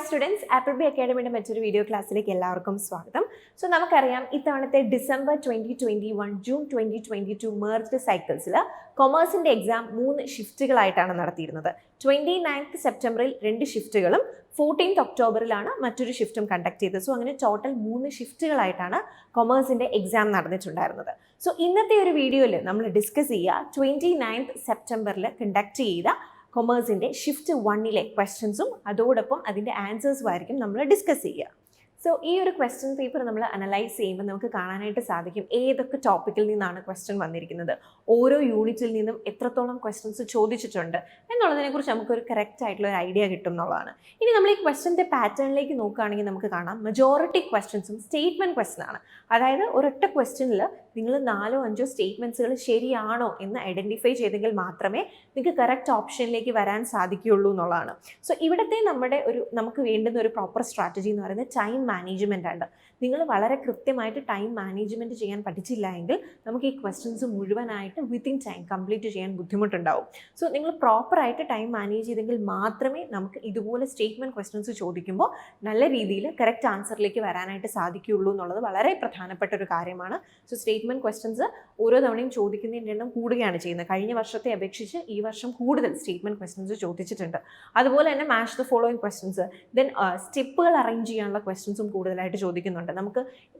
students, Appleby Academyയുടെ മറ്റൊരു video ക്ലാസ്സിലേക്ക് എല്ലാവർക്കും സ്വാഗതം. സോ നമുക്കറിയാം ഇത്തവണത്തെ ഡിസംബർ 2021 ജൂൺ 2022 മെർജ്ഡ് സൈക്കിൾസിൽ കൊമേഴ്സിന്റെ എക്സാം 3 ഷിഫ്റ്റുകളായിട്ടാണ് നടത്തിയിരുന്നത്. 29th സെപ്റ്റംബറിൽ 2 ഷിഫ്റ്റുകളും 14th ഒക്ടോബറിലാണ് മറ്റൊരു ഷിഫ്റ്റും കണ്ടക്ട് ചെയ്തത്. സോ അങ്ങനെ ടോട്ടൽ 3 ഷിഫ്റ്റുകളായിട്ടാണ് കൊമേഴ്സിന്റെ എക്സാം നടന്നിട്ടുണ്ടായിരുന്നത്. സോ ഇന്നത്തെ ഒരു വീഡിയോയിൽ നമ്മൾ ഡിസ്കസ് ചെയ്യുക 29th സെപ്റ്റംബറിൽ കണ്ടക്ട് ചെയ്ത കൊമേഴ്സിൻ്റെ ഷിഫ്റ്റ് 1ലെ ക്വസ്റ്റ്യൻസും അതോടൊപ്പം അതിൻ്റെ ആൻസേഴ്സും ആയിരിക്കും നമ്മൾ ഡിസ്കസ് ചെയ്യുക. സോ ഈ ഒരു ക്വസ്റ്റ്യൻ പേപ്പർ നമ്മൾ അനലൈസ് ചെയ്യുമ്പോൾ നമുക്ക് കാണാനായിട്ട് സാധിക്കും ഏതൊക്കെ ടോപ്പിക്കിൽ നിന്നാണ് ക്വസ്റ്റ്യൻ വന്നിരിക്കുന്നത്, ഓരോ യൂണിറ്റിൽ നിന്നും എത്രത്തോളം ക്വസ്റ്റ്യൻസ് ചോദിച്ചിട്ടുണ്ട് എന്നുള്ളതിനെക്കുറിച്ച് നമുക്കൊരു കറക്റ്റ് ആയിട്ടുള്ള ഒരു ഐഡിയ കിട്ടും എന്നുള്ളതാണ്. ഇനി നമ്മൾ ഈ ക്വസ്റ്റ്യൻ്റെ പാറ്റേണിലേക്ക് നോക്കുകയാണെങ്കിൽ നമുക്ക് കാണാം മെജോറിറ്റി ക്വസ്റ്റ്യൻസും സ്റ്റേറ്റ്മെൻറ്റ് ക്വസ്റ്റ്യൻ ആണ്. അതായത് ഒരൊറ്റ ക്വസ്റ്റ്യനിൽ നിങ്ങൾ 4-5 സ്റ്റേറ്റ്മെൻറ്റ്സുകൾ ശരിയാണോ എന്ന് ഐഡൻറ്റിഫൈ ചെയ്തെങ്കിൽ മാത്രമേ നിങ്ങൾക്ക് കറക്റ്റ് ഓപ്ഷനിലേക്ക് വരാൻ സാധിക്കുകയുള്ളൂ എന്നുള്ളതാണ്. സോ ഇവിടുത്തെ നമുക്ക് വേണ്ടുന്ന ഒരു പ്രോപ്പർ സ്ട്രാറ്റജി എന്ന് പറയുന്നത് ടൈം മാനേജ്മെൻ്റ് ആണ്. നിങ്ങൾ വളരെ കൃത്യമായിട്ട് ടൈം മാനേജ്മെൻറ്റ് ചെയ്യാൻ പഠിച്ചില്ല എങ്കിൽ നമുക്ക് ഈ ക്വസ്റ്റ്യൻസ് മുഴുവനായിട്ട് വിത്തിൻ ടൈം കംപ്ലീറ്റ് ചെയ്യാൻ ബുദ്ധിമുട്ടുണ്ടാവും. സോ നിങ്ങൾ പ്രോപ്പറായിട്ട് ടൈം മാനേജ് ചെയ്തെങ്കിൽ മാത്രമേ നമുക്ക് ഇതുപോലെ സ്റ്റേറ്റ്മെൻറ്റ് ക്വസ്റ്റ്യൻസ് ചോദിക്കുമ്പോൾ നല്ല രീതിയിൽ കറക്റ്റ് ആൻസറിലേക്ക് വരാനായിട്ട് സാധിക്കുകയുള്ളൂ എന്നുള്ളത് വളരെ പ്രധാനപ്പെട്ട ഒരു കാര്യമാണ്. സോ സ്റ്റേറ്റ്മെൻറ്റ് ക്വസ്റ്റ്യൻസ് ഓരോ തവണയും ചോദിക്കുന്നതിൻ്റെ എണ്ണം കൂടുകയാണ് ചെയ്യുന്നത്. കഴിഞ്ഞ വർഷത്തെ അപേക്ഷിച്ച് ഈ വർഷം കൂടുതൽ സ്റ്റേറ്റ്മെൻറ്റ് ക്വസ്റ്റ്യൻസ് ചോദിച്ചിട്ടുണ്ട്. അതുപോലെ തന്നെ match the following questions, then സ്റ്റെപ്പുകൾ അറേഞ്ച് ചെയ്യാനുള്ള ക്വസ്റ്റ്യൻസും കൂടുതലായിട്ട് ചോദിക്കുന്നുണ്ട്.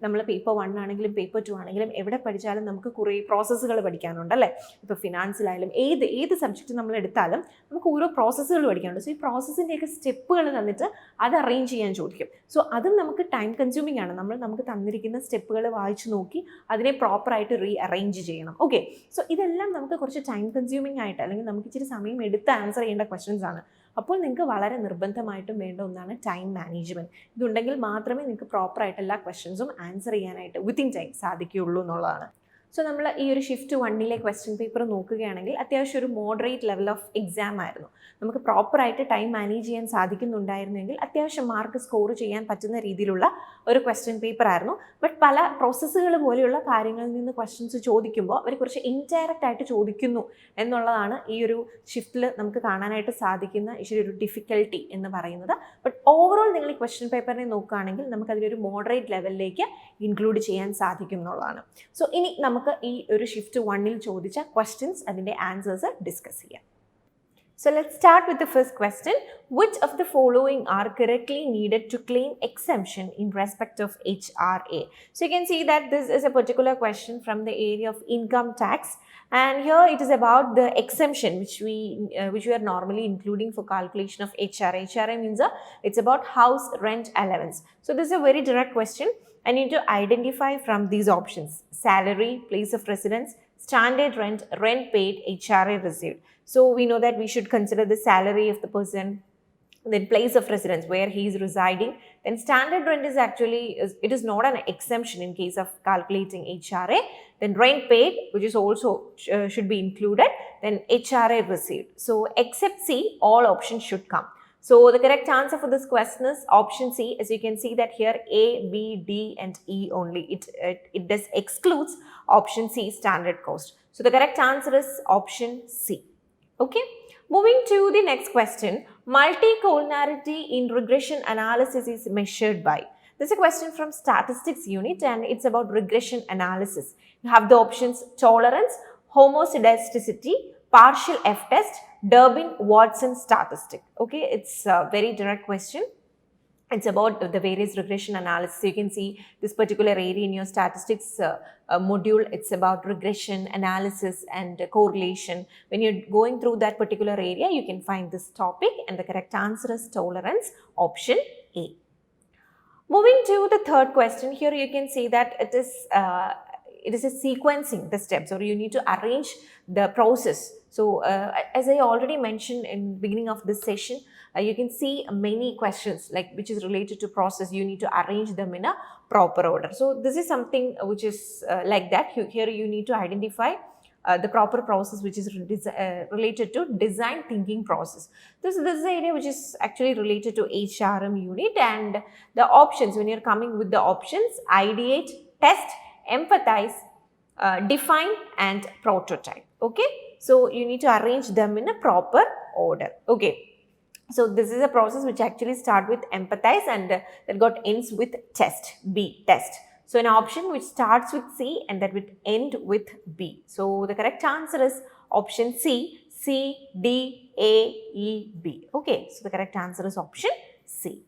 നമ്മൾ പേപ്പർ 1 ആണെങ്കിലും പേപ്പർ 2 ആണെങ്കിലും എവിടെ പഠിച്ചാലും നമുക്ക് കുറേ പ്രോസസ്സുകൾ പഠിക്കാനുണ്ട് അല്ലേ. ഇപ്പോൾ ഫിനാൻസിലായാലും ഏത് സബ്ജക്റ്റ് നമ്മൾ എടുത്താലും നമുക്ക് ഓരോ പ്രോസസ്സുകൾ പഠിക്കാനുണ്ട്. സോ ഈ പ്രോസസ്സിൻ്റെയൊക്കെ സ്റ്റെപ്പുകൾ തന്നിട്ട് അത് അറേഞ്ച് ചെയ്യാൻ ചോദിക്കും. സോ അതും നമുക്ക് ടൈം കൺസ്യൂമിംഗ് ആണ്. നമുക്ക് തന്നിരിക്കുന്ന സ്റ്റെപ്പുകൾ വായിച്ചു നോക്കി അതിനെ പ്രോപ്പറായിട്ട് അറേഞ്ച് ചെയ്യണം. ഓക്കെ, സോ ഇതെല്ലാം നമുക്ക് കുറച്ച് ടൈം കൺസ്യൂമിംഗ് ആയിട്ട് അല്ലെങ്കിൽ നമുക്ക് ഇച്ചിരി സമയം എടുത്ത് ആൻസർ ചെയ്യേണ്ട ക്വസ്റ്റ്യൻസ് ആണ്. അപ്പോൾ നിങ്ങൾക്ക് വളരെ നിർബന്ധമായിട്ടും വേണ്ട ഒന്നാണ് ടൈം മാനേജ്മെൻറ്റ്. ഇതുണ്ടെങ്കിൽ മാത്രമേ നിങ്ങൾക്ക് പ്രോപ്പറായിട്ട് എല്ലാ ക്വസ്റ്റ്യൻസും ആൻസർ ചെയ്യാനായിട്ട് വിത്തിൻ ടൈം സാധിക്കുകയുള്ളൂ എന്നുള്ളതാണ്. സോ നമ്മൾ ഈ ഒരു ഷിഫ്റ്റ് 1ലെ ക്വസ്റ്റ്യൻ പേപ്പർ നോക്കുകയാണെങ്കിൽ അത്യാവശ്യം ഒരു മോഡറേറ്റ് ലെവൽ ഓഫ് എക്സാം ആയിരുന്നു. നമുക്ക് പ്രോപ്പറായിട്ട് ടൈം മാനേജ് ചെയ്യാൻ സാധിക്കുന്നുണ്ടായിരുന്നെങ്കിൽ അത്യാവശ്യം മാർക്ക് സ്കോർ ചെയ്യാൻ പറ്റുന്ന രീതിയിലുള്ള ഒരു ക്വസ്റ്റ്യൻ പേപ്പർ ആയിരുന്നു. ബട്ട് പല പ്രോസസ്സുകൾ പോലെയുള്ള കാര്യങ്ങളിൽ നിന്ന് ക്വസ്റ്റ്യൻസ് ചോദിക്കുമ്പോൾ അവർ കുറച്ച് ഇൻഡയറക്റ്റ് ആയിട്ട് ചോദിക്കുന്നു എന്നുള്ളതാണ് ഈ ഒരു ഷിഫ്റ്റിൽ നമുക്ക് കാണാനായിട്ട് സാധിക്കുന്ന ഒരു ഡിഫിക്കൽട്ടി എന്ന് പറയുന്നത്. ബട്ട് ഓവറോൾ നിങ്ങൾ ഈ ക്വസ്റ്റ്യൻ പേപ്പറിനെ നോക്കുകയാണെങ്കിൽ നമുക്കതിലൊരു മോഡറേറ്റ് ലെവലിലേക്ക് ഇൻക്ലൂഡ് ചെയ്യാൻ സാധിക്കും എന്നുള്ളതാണ്. സോ ഇനി നമുക്ക് ഈ ഒരു ഷിഫ്റ്റ് 1ൽ ചോദിച്ച ക്വസ്റ്റ്യൻസ് അതിൻ്റെ ആൻസേഴ്സ് ഡിസ്കസ് ചെയ്യാം. So let's start with the first question. Which of the following are correctly needed to claim exemption in respect of HRA? So you can see that this is a particular question from the area of income tax, and here it is about the exemption which we are normally including for calculation of HRA. HRA means it's about house rent allowance. So this is a very direct question. I need to identify from these options: salary, place of residence, standard rent, rent paid, HRA received. So we know that we should consider the salary of the person, then place of residence where he is residing, then standard rent is actually, it is not an exemption in case of calculating HRA, then rent paid, which is also should be included, then HRA received. So except C, all options should come. So the correct answer for this question is option C. As you can see that here A, B, D and E only. It does excludes option C, standard cost. So the correct answer is option C. Okay. Moving to the next question. Multicollinearity in regression analysis is measured by. This is a question from statistics unit and it's about regression analysis. You have the options tolerance, homoscedasticity, partial F test, Durbin-Watson statistic. Okay, it's a very direct question. It's about the various regression analysis. You can see this particular area in your statistics module. It's about regression analysis and correlation. When you're going through that particular area, you can find this topic and the correct answer is tolerance, option A. Moving to the third question, here you can see that it is a sequencing the steps, or you need to arrange the process. So as I already mentioned in beginning of this session, you can see many questions like which is related to process. You need to arrange them in a proper order. So this is something which is like that. Here you need to identify the proper process which is related to design thinking process. This is the area which is actually related to HRM unit, and the options, when you're coming with the options, ideate, test, empathize, define and prototype. Okay, so you need to arrange them in a proper order. Okay, So this is a process which actually start with empathize and that got ends with test, B, test. So an option which starts with C and that would end with B. So the correct answer is option C, C, D, A, E, B. Okay, so the correct answer is option C.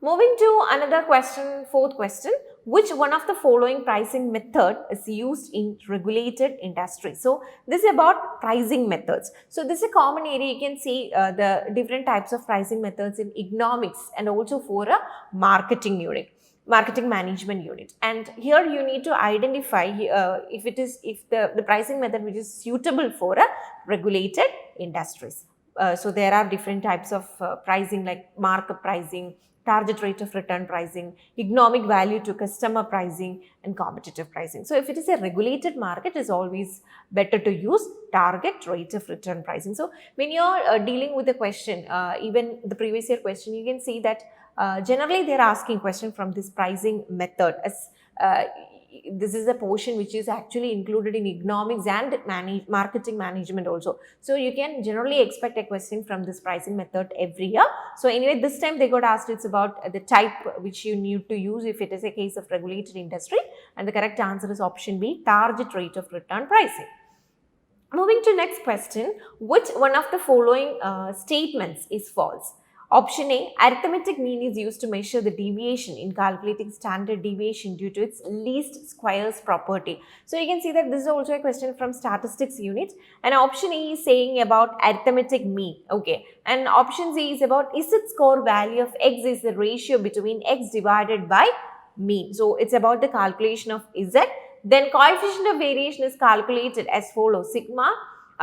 Moving to another question, fourth question. Which one of the following pricing method is used in regulated industry? So this is about pricing methods. So this is a common area. You can see the different types of pricing methods in economics and also for a marketing unit, marketing management unit. And here you need to identify if the pricing method which is suitable for a regulated industries. So there are different types of pricing like markup pricing, target rate of return pricing, economic value to customer pricing, and competitive pricing. So if it is a regulated market, it is always better to use target rate of return pricing. So when you are dealing with the question, even the previous year question, you can see that generally they are asking question from this pricing method as this is a portion which is actually included in economics and marketing management also. So you can generally expect a question from this pricing method every year. So anyway, this time they got asked, it's about the type which you need to use if it is a case of regulated industry, and the correct answer is option B, target rate of return pricing. Moving to next question, which one of the following statements is false? Option A, arithmetic mean is used to measure the deviation in calculating standard deviation due to its least squares property. So you can see that this is also a question from statistics unit, and option A is saying about arithmetic mean, okay, and option C is about Z score value of X is the ratio between X divided by mean. So it's about the calculation of Z. Then coefficient of variation is calculated as follows, sigma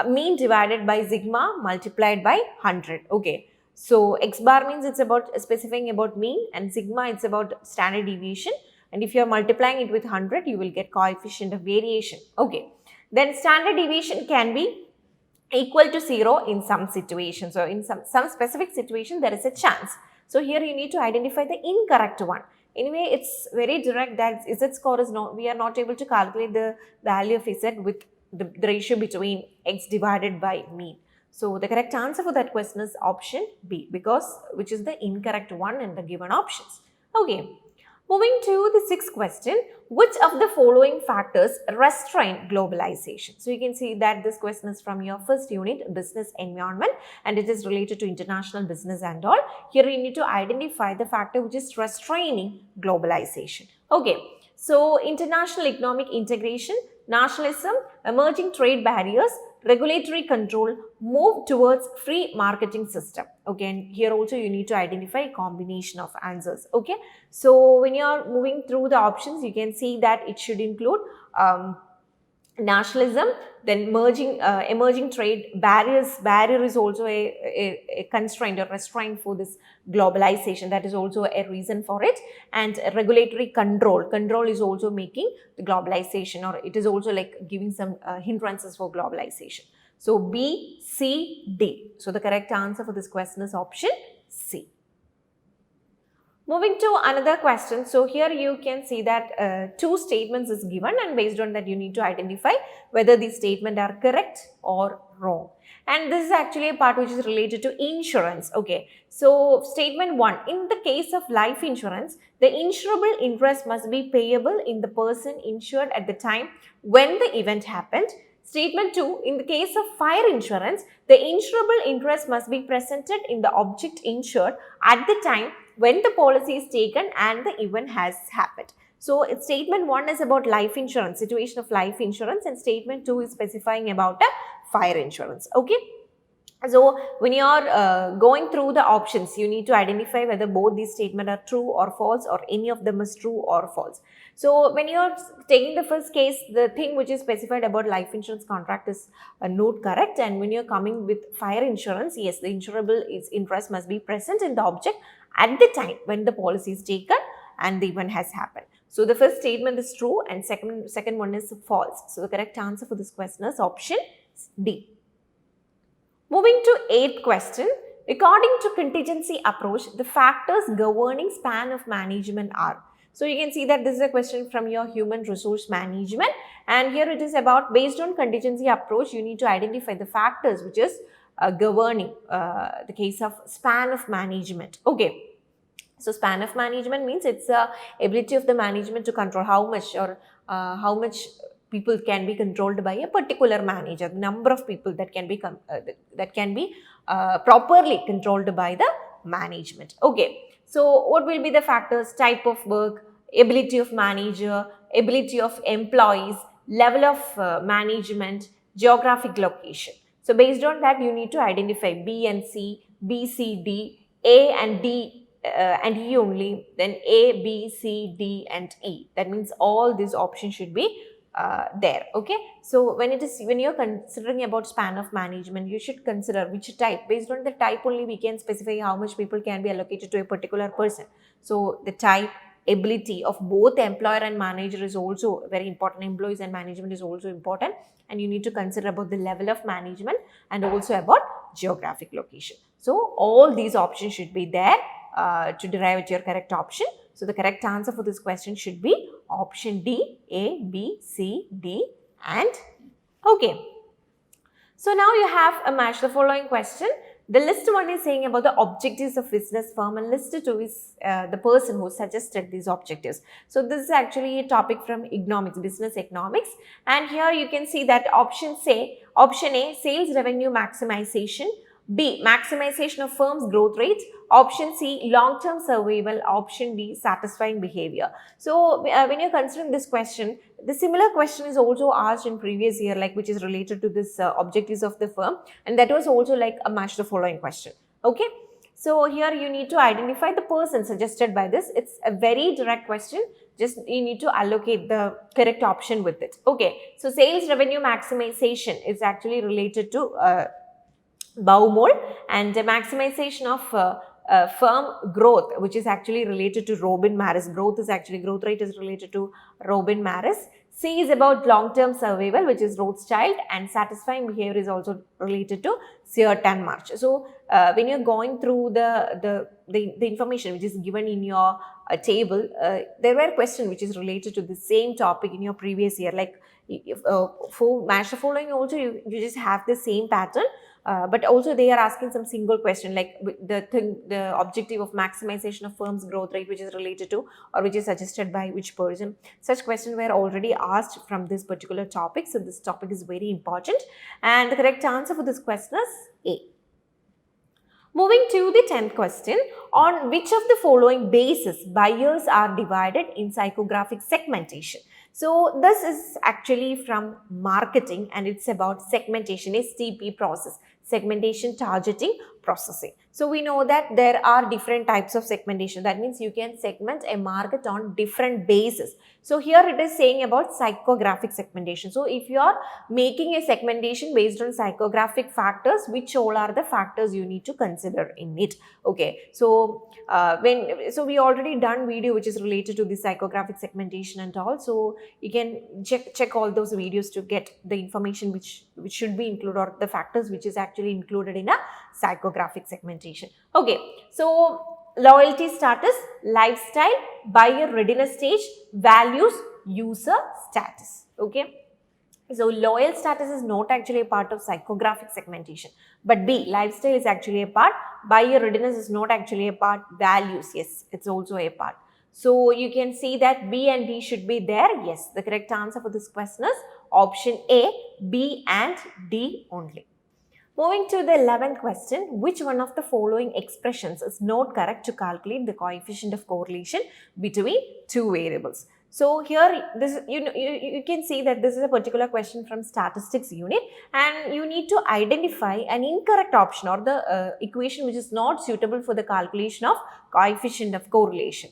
mean divided by sigma multiplied by 100, okay. So X bar means it's about specifying about mean, and sigma it's about standard deviation, and if you are multiplying it with 100 you will get coefficient of variation, okay. Then standard deviation can be equal to 0 in some situations, so in some specific situation there is a chance. So here you need to identify the incorrect one. Anyway, it's very direct that Z score is not, we are not able to calculate the value of Z with the ratio between X divided by mean. So the correct answer for that question is option B, because which is the incorrect one in the given options. Okay. Moving to the sixth question, which of the following factors restrain globalization? So you can see that this question is from your first unit, business environment, and it is related to international business and all. Here you need to identify the factor which is restraining globalization. Okay, so international economic integration, nationalism, emerging trade barriers, regulatory control, move towards free marketing system. Okay, and here also you need to identify a combination of answers. Okay, so when you are moving through the options, you can see that it should include nationalism, then emerging trade barriers. Barrier is also a constraint or restraint for this globalization. That is also a reason for it. And regulatory control is also making the globalization, or it is also like giving some hindrances for globalization. So B, C, D. So the correct answer for this question is option C. Moving to another question. So here you can see that two statements is given, and based on that you need to identify whether these statements are correct or wrong. And this is actually a part which is related to insurance. Okay, so statement 1, in the case of life insurance, the insurable interest must be payable in the person insured at the time when the event happened. Statement 2, in the case of fire insurance, the insurable interest must be presented in the object insured at the time when the policy is taken and the event has happened. So statement 1 is about life insurance, situation of life insurance, and statement 2 is specifying about a fire insurance. Okay. So when you are going through the options, you need to identify whether both these statements are true or false, or any of them is true or false. So when you are taking the first case, the thing which is specified about life insurance contract is not correct, and when you are coming with fire insurance, yes, the insurable interest must be present in the object at the time when the policy is taken and the event has happened. So the first statement is true and second one is false. So the correct answer for this question is option D. Moving to 8th question, according to contingency approach, the factors governing span of management are. So you can see that this is a question from your human resource management, and here it is about based on contingency approach, you need to identify the factors which is governing the case of span of management. Okay. So span of management means it's the ability of the management to control how much or how much people can be controlled by a particular manager, number of people that can be properly controlled by the management. Okay, so what will be the factors? Type of work, ability of manager, ability of employees, level of management, geographic location. So based on that, you need to identify B and C, B, C, D, A and D and E only, then A, B, C, D and E. That means all these options should be there. Okay, so when you're considering about span of management, you should consider which type. Based on the type only we can specify how much people can be allocated to a particular person. So the type, ability of both employer and manager is also very important. Employees and management is also important, and you need to consider about the level of management and also about geographic location. So all these options should be there to derive at your correct option. So the correct answer for this question should be option D, A, B, C, D and E. Okay. So now you have a match the following question. The list 1 is saying about the objectives of business firm, and list 2 is the person who suggested these objectives. So this is actually a topic from economics, business economics, and here you can see that option A, sales revenue maximization, B, maximization of firm's growth rate, option C, long-term survival, option D, satisfying behavior. So when you're considering this question, the similar question is also asked in previous year, like which is related to this objectives of the firm, and that was also like a match the following question. Okay, so here you need to identify the person suggested by this. It's a very direct question, just you need to allocate the correct option with it. Okay, so sales revenue maximization is actually related to Baumol, and the maximization of firm growth, which is actually related to Robin Maris. Growth rate is related to Robin Maris. C is about long-term survival, which is Rothschild, and satisfying behavior is also related to Seart and March. So when you're going through the information which is given in your table, there were questions which is related to the same topic in your previous year. Like for match the following also, you just have the same pattern. But also they are asking some single question like the objective of maximization of firm's growth rate, which is related to or which is suggested by which person. Such questions were already asked from this particular topic. So this topic is very important, and the correct answer for this question is A. Moving to the 10th question, on which of the following bases buyers are divided in psychographic segmentation? So this is actually from marketing, and it's about segmentation, STP process, segmentation, targeting, processing. So we know that there are different types of segmentation. That means you can segment a market on different bases. So here it is saying about psychographic segmentation. So if you are making a segmentation based on psychographic factors, which all are the factors you need to consider in it? Okay, so we already done video which is related to the psychographic segmentation and all. So you can check all those videos to get the information which should be included, or the factors which is actually included in a psychographic segmentation. Okay, so loyalty status, lifestyle, buyer readiness stage, values, user status. Okay, so loyal status is not actually a part of psychographic segmentation, but B, lifestyle is actually a part, buyer readiness is not actually a part, values, yes, it's also a part. So you can see that B and D should be there. Yes, the correct answer for this question is option A, B and D only. Moving to the 11th question, which one of the following expressions is not correct to calculate the coefficient of correlation between two variables? So here, this you can see that this is a particular question from statistics unit, and you need to identify an incorrect option or the equation which is not suitable for the calculation of coefficient of correlation.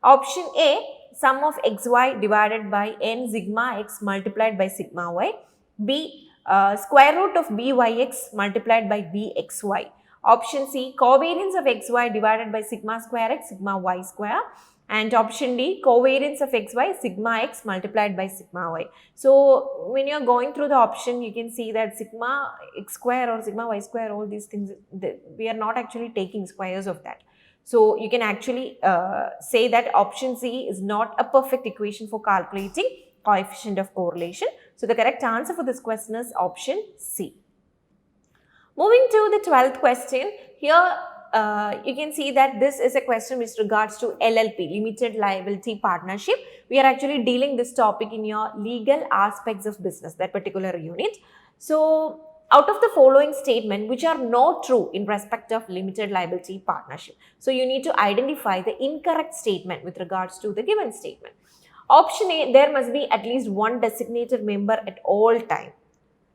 Option A, sum of xy divided by n sigma x multiplied by sigma y. B, square root of byx multiplied by bxy. Option C, covariance of xy divided by sigma square x sigma y square. And option D, covariance of xy sigma x multiplied by sigma y. So when you are going through the option, you can see that sigma x square or sigma y square, all these things, we are not actually taking squares of that. So you can actually say that option C is not a perfect equation for calculating coefficient of correlation. So the correct answer for this question is option C. Moving to the 12th question, here you can see that this is a question with regards to LLP, Limited Liability Partnership. We are actually dealing this topic in your legal aspects of business, that particular unit. So, out of the following statement, which are not true in respect of limited liability partnership. So, you need to identify the incorrect statement with regards to the given statement. Option A, there must be at least one designated member at all time.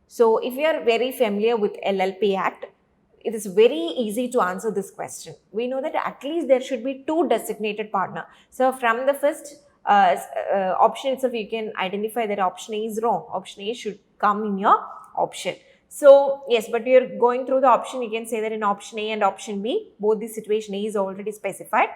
So, if you are very familiar with LLP Act, it is very easy to answer this question. We know that at least there should be two designated partner. So, from the first option itself, you can identify that option A is wrong. Option A should come in your option. So, yes, but you're going through the option, you can say that in option A and option B, both the situation A is already specified.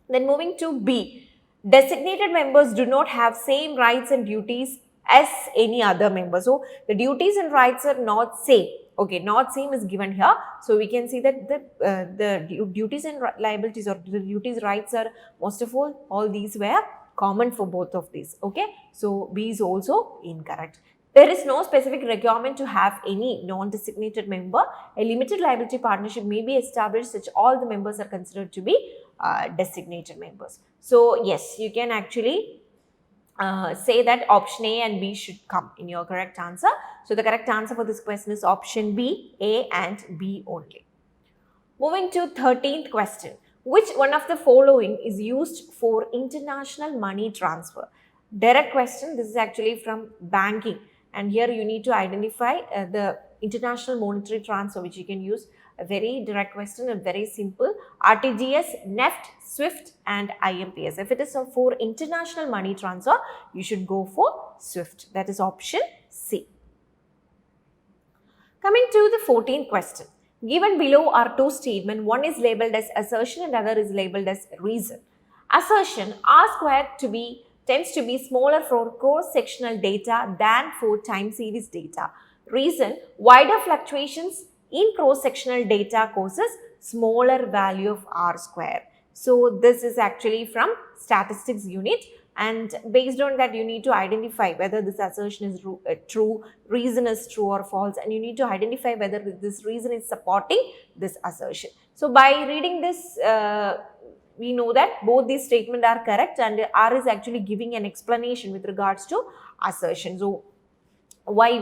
Then moving to B, designated members do not have same rights and duties as any other member. So, the duties and rights are not same. Okay, not same is given here. So, we can see that the duties and liabilities or the duties rights are most of all these were common for both of these. Okay, so B is also incorrect. There is no specific requirement to have any non-designated member. A limited liability partnership may be established such all the members are considered to be designated members. So, yes, you can actually say that option A and B should come in your correct answer. So, the correct answer for this question is option B, A and B only. Moving to 13th question. Which one of the following is used for international money transfer? Direct question. This is actually from banking. And here you need to identify the international monetary transfer, which you can use. A very direct question, a very simple. RTGS, NEFT, SWIFT and IMPS. If it is for international money transfer, you should go for SWIFT. That is option C. Coming to the 14th question. Given below are two statements. One is labeled as assertion and other is labeled as reason. Assertion, R squared tends to be smaller for cross-sectional data than for time series data. Reason, wider fluctuations in cross-sectional data causes smaller value of R square. So, this is actually from statistics unit, and based on that you need to identify whether this assertion is true, reason is true or false, and you need to identify whether this reason is supporting this assertion. So, by reading this, we know that both these statements are correct and R is actually giving an explanation with regards to assertion. So, why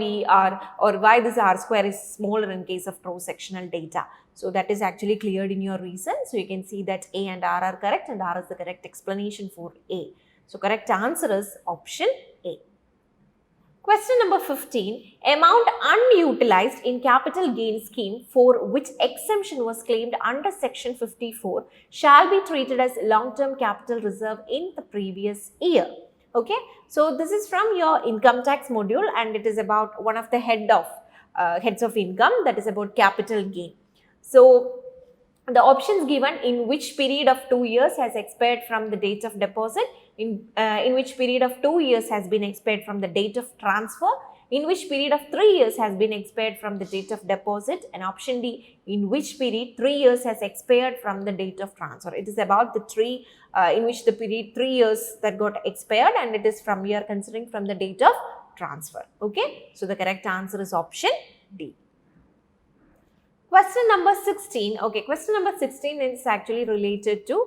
why this R square is smaller in case of cross-sectional data. So, that is actually cleared in your reason. So, you can see that A and R are correct and R is the correct explanation for A. So, correct answer is option A. Question number 15. Amount unutilized in capital gain scheme for which exemption was claimed under section 54 shall be treated as long-term capital reserve in the previous year. Okay, so this is from your income tax module and it is about one of the heads of income, that is about capital gain. So, the options given: in which period of 2 years has expired from the date of deposit, in which period of 2 years has been expired from the date of transfer, in which period of 3 years has been expired from the date of deposit, and option D, in which period 3 years has expired from the date of transfer. It is about the in which the period 3 years that got expired, and it is from we are considering from the date of transfer. Okay, so the correct answer is option D. Question number 16. Okay, question number 16 is actually related to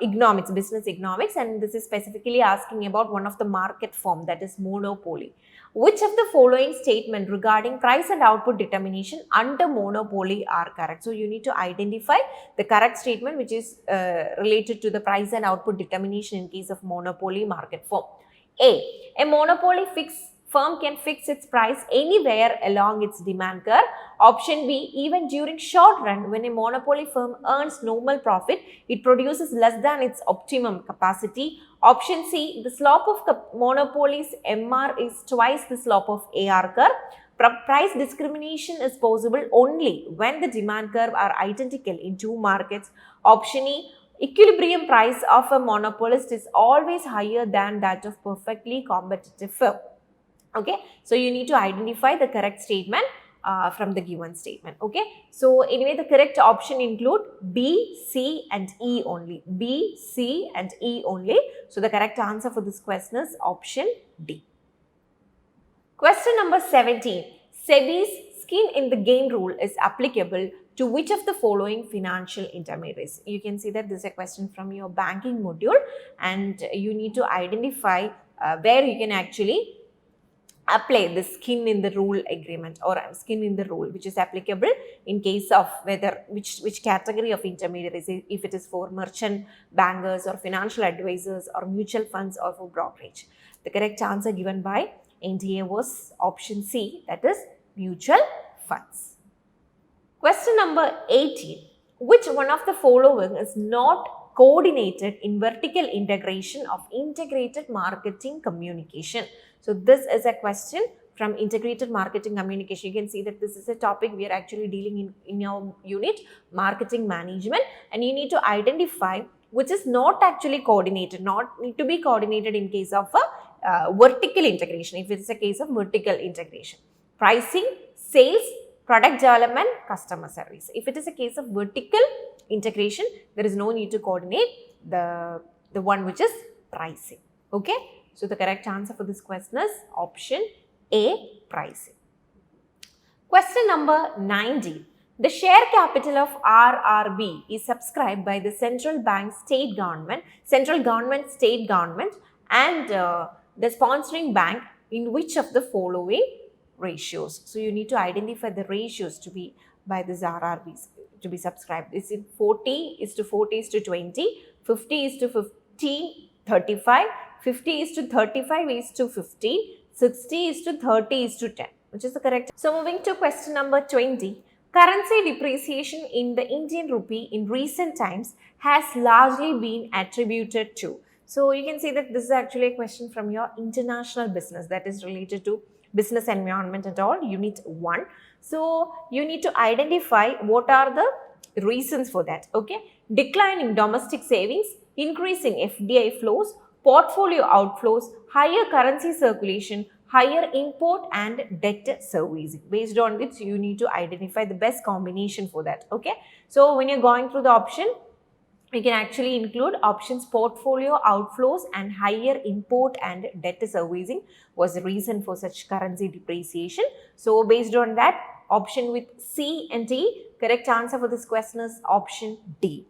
economics, business economics, and this is specifically asking about one of the market form, that is monopoly. Which of the following statement regarding price and output determination under monopoly are correct? So, you need to identify the correct statement which is related to the price and output determination in case of monopoly market form. A monopoly firm can fix its price anywhere along its demand curve. Option B, even during short run, when a monopoly firm earns normal profit, it produces less than its optimum capacity. Option C, the slope of monopoly's MR is twice the slope of AR curve. Price discrimination is possible only when the demand curve are identical in two markets. Option E, equilibrium price of a monopolist is always higher than that of perfectly competitive firm. Okay, so you need to identify the correct statement from the given statement. Okay, so anyway, the correct option include B, C and E only. B, C and E only. So the correct answer for this question is option D. Question number 17. SEBI's skin in the game rule is applicable to which of the following financial intermediaries? You can see that this is a question from your banking module, and you need to identify where you can actually apply the skin in the rule agreement or skin in the rule, which is applicable in case of whether which category of intermediaries, if it is for merchant bankers or financial advisors or mutual funds or for brokerage. The correct answer given by NTA was option C, that is mutual funds. Question number 18. Which one of the following is not coordinated in vertical integration of integrated marketing communication? So this is a question from integrated marketing communication. You can see that this is a topic we are actually dealing in your unit, marketing management, and you need to identify which is not actually coordinated, not need to be coordinated in case of a vertical integration, if it is a case of vertical integration. Pricing, sales, product development, customer service. If it is a case of vertical integration, there is no need to coordinate the one which is pricing. Okay. So the correct answer for this question is option A, pricing. Question number 19. The share capital of RRB is subscribed by the central bank, state government, state government, and the sponsoring bank in which of the following ratios? So you need to identify the ratios to be by this RRBs to be subscribed. Is it 40:40:20, 50:15:35, 50:35:15, 60:30:10, which is the correct. So moving to question number 20. Currency depreciation in the Indian rupee in recent times has largely been attributed to. So you can see that this is actually a question from your international business, that is related to business environment and all, unit 1. So you need to identify what are the reasons for that. Okay, declining domestic savings, increasing FDI flows, portfolio outflows, higher currency circulation, higher import and debt servicing. Based on this, you need to identify the best combination for that. Okay, so when you're going through the option, you can actually include options portfolio outflows and higher import and debt servicing was the reason for such currency depreciation. So based on that, option with C and D, correct answer for this question is option D.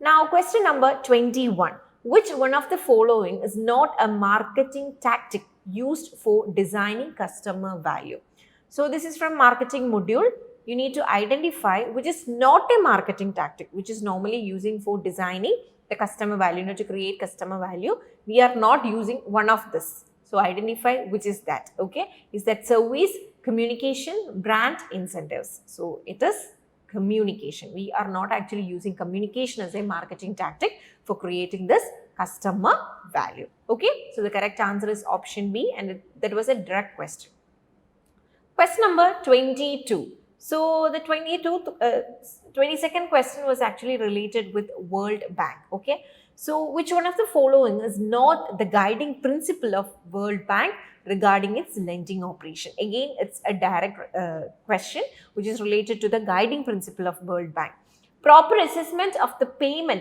Now question number 21. Which one of the following is not a marketing tactic used for designing customer value? So this is from marketing module. You need to identify which is not a marketing tactic, which is normally using for designing the customer value, to create customer value. We are not using one of this. So identify which is that. Okay, is that service, communication, brand, incentives? So it is communication. We are not actually using communication as a marketing tactic for creating this customer value. Okay, so the correct answer is option B, and that was a direct question. Question number 22. So the 22nd question was actually related with World Bank. Okay, so which one of the following is not the guiding principle of World Bank regarding its lending operation? Again, it's a direct question which is related to the guiding principle of World Bank. Proper assessment of the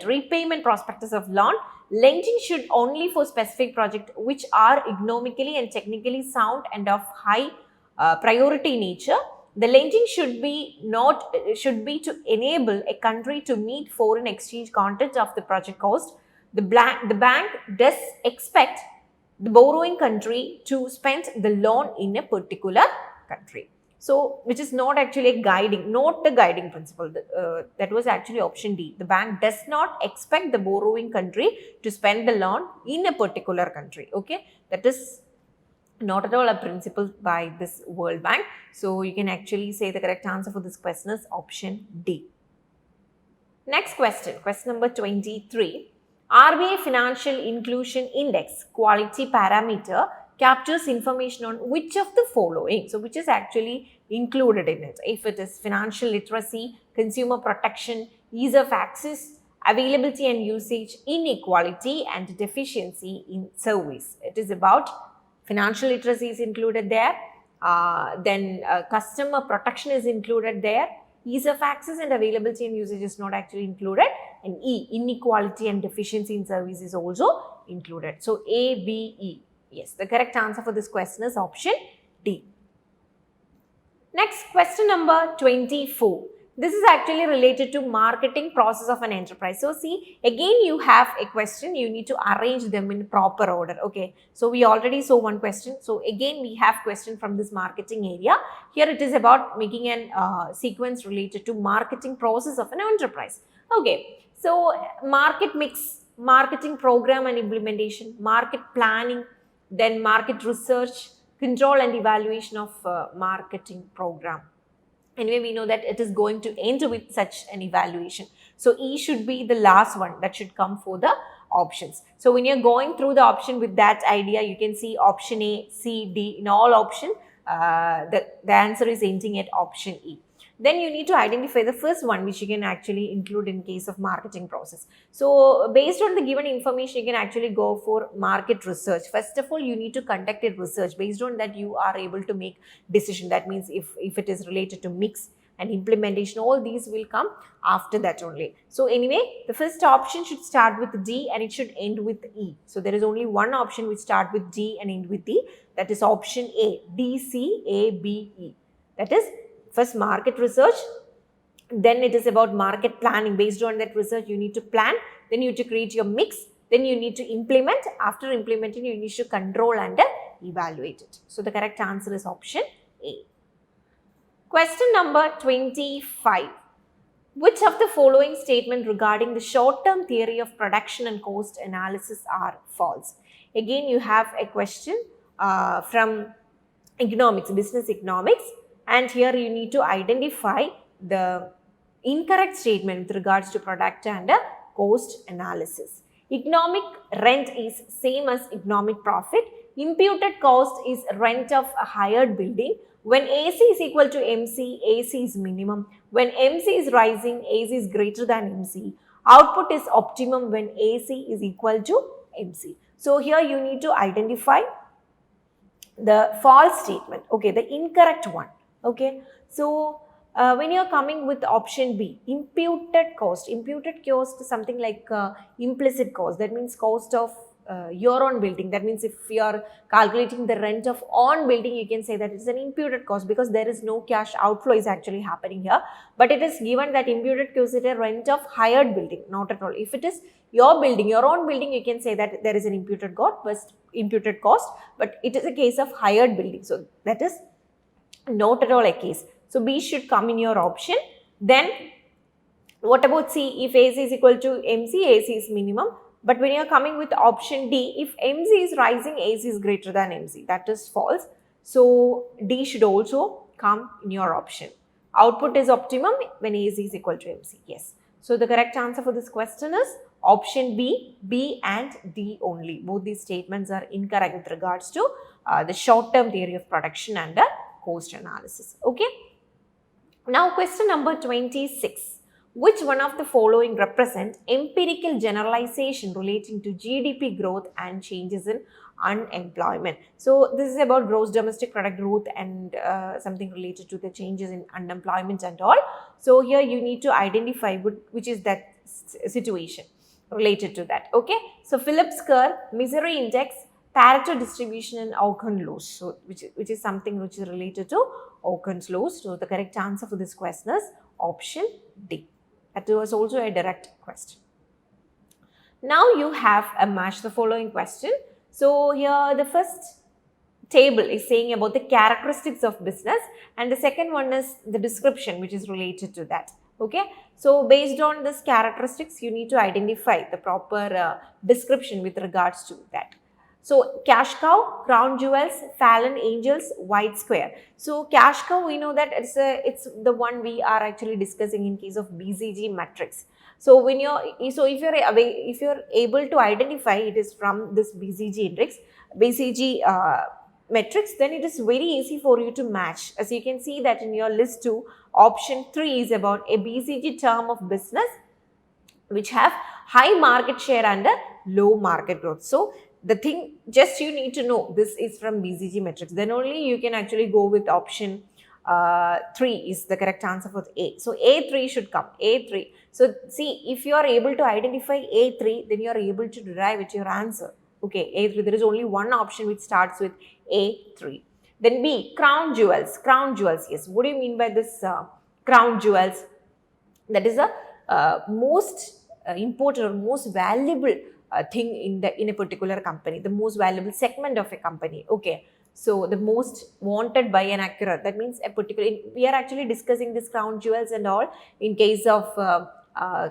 repayment prospectus of loan. Lending should only for specific projects which are economically and technically sound and of high priority nature. The lending should be to enable a country to meet foreign exchange content of the project cost. The bank does expect the borrowing country to spend the loan in a particular country. So, which is not actually a guiding, not the guiding principle. That was actually option D. The bank does not expect the borrowing country to spend the loan in a particular country. Okay, that is not at all a principle by this World Bank. So you can actually say the correct answer for this question is option D. Next question, question number 23. RBI Financial Inclusion Index quality parameter captures information on which of the following? So which is actually included in it? If it is financial literacy, consumer protection, ease of access, availability and usage, inequality and deficiency in service. It is about financial literacy is included there, then customer protection is included there, ease of access and availability and usage is not actually included, and E, inequality and deficiency in service is also included. So A, B, E. Yes, the correct answer for this question is option D. Next, question number 24. This is actually related to marketing process of an enterprise. So see, again you have a question, you need to arrange them in proper order. Okay, so we already saw one question. So again we have question from this marketing area. Here it is about making an sequence related to marketing process of an enterprise. Okay, so market mix, marketing program and implementation, market planning, then market research, control and evaluation of marketing program. Anyway, we know that it is going to end with such an evaluation. So E should be the last one that should come for the options. So when you're going through the option with that idea, you can see option A, C, D. In all option, the answer is ending at option E. Then you need to identify the first one, which you can actually include in case of marketing process. So based on the given information, you can actually go for market research. First of all, you need to conduct a research. Based on that, you are able to make decision. That means if it is related to mix and implementation, all these will come after that only. So anyway, the first option should start with D and it should end with E. So there is only one option which start with D and end with E. That is option A, D, C, A, B, E. That is first market research, then it is about market planning. Based on that research, you need to plan, then you need to create your mix, then you need to implement. After implementing, you need to control and evaluate it. So the correct answer is option A. Question number 25. Which of the following statement regarding the short-term theory of production and cost analysis are false? Again, you have a question from economics, business economics. And here you need to identify the incorrect statement with regards to product and cost analysis. Economic rent is same as economic profit. Imputed cost is rent of a hired building. When AC is equal to MC, AC is minimum. When MC is rising, AC is greater than MC. Output is optimum when AC is equal to MC. So here you need to identify the false statement, okay, the incorrect one. Okay, so when you're coming with option B, imputed cost is something like implicit cost. That means cost of your own building. That means if you're calculating the rent of on building, you can say that it's an imputed cost because there is no cash outflow is actually happening here. But it is given that imputed cost is a rent of hired building, not at all. If it is your building, your own building, you can say that there is an imputed cost, but it is a case of hired building. So that is not at all a case. So B should come in your option. Then what about C? If AC is equal to MC, AC is minimum. But when you are coming with option D, if MC is rising, AC is greater than MC. That is false. So D should also come in your option. Output is optimum when AC is equal to MC. Yes. So the correct answer for this question is option B, B and D only. Both these statements are incorrect with regards to the short-term theory of production and the cost analysis. Okay. Now question number 26. Which one of the following represent empirical generalization relating to GDP growth and changes in unemployment? So this is about gross domestic product growth and something related to the changes in unemployment and all. So here you need to identify which is that situation related to that. Okay. So Phillips curve, misery index, Pareto distribution and Okun's laws, so which is something which is related to Okun's laws. So the correct answer for this question is option D. That was also a direct question. Now you have a match the following question. So here the first table is saying about the characteristics of business and the second one is the description which is related to that. Okay. So based on this characteristics, you need to identify the proper description with regards to that. So cash cow, crown jewels, fallen angels, white square. So cash cow, we know that it's the one we are actually discussing in case of BCG matrix. So when if you're able to identify it is from this BCG matrix, then it is very easy for you to match. As you can see that in your list 2, option 3 is about a BCG term of business which have high market share and a low market growth. So the thing just you need to know this is from BCG matrix, then only you can actually go with option 3 is the correct answer for A. So A3 should come, A3. So see, if you are able to identify A3, then you are able to derive it your answer. Okay, A3, there is only one option which starts with A3. Then B, crown jewels. Crown jewels, yes. What do you mean by this crown jewels? That is the most important or most valuable thing in a particular company, the most valuable segment of a company. Okay, so the most wanted by an accurate, that means a particular, we are actually discussing this crown jewels and all in case of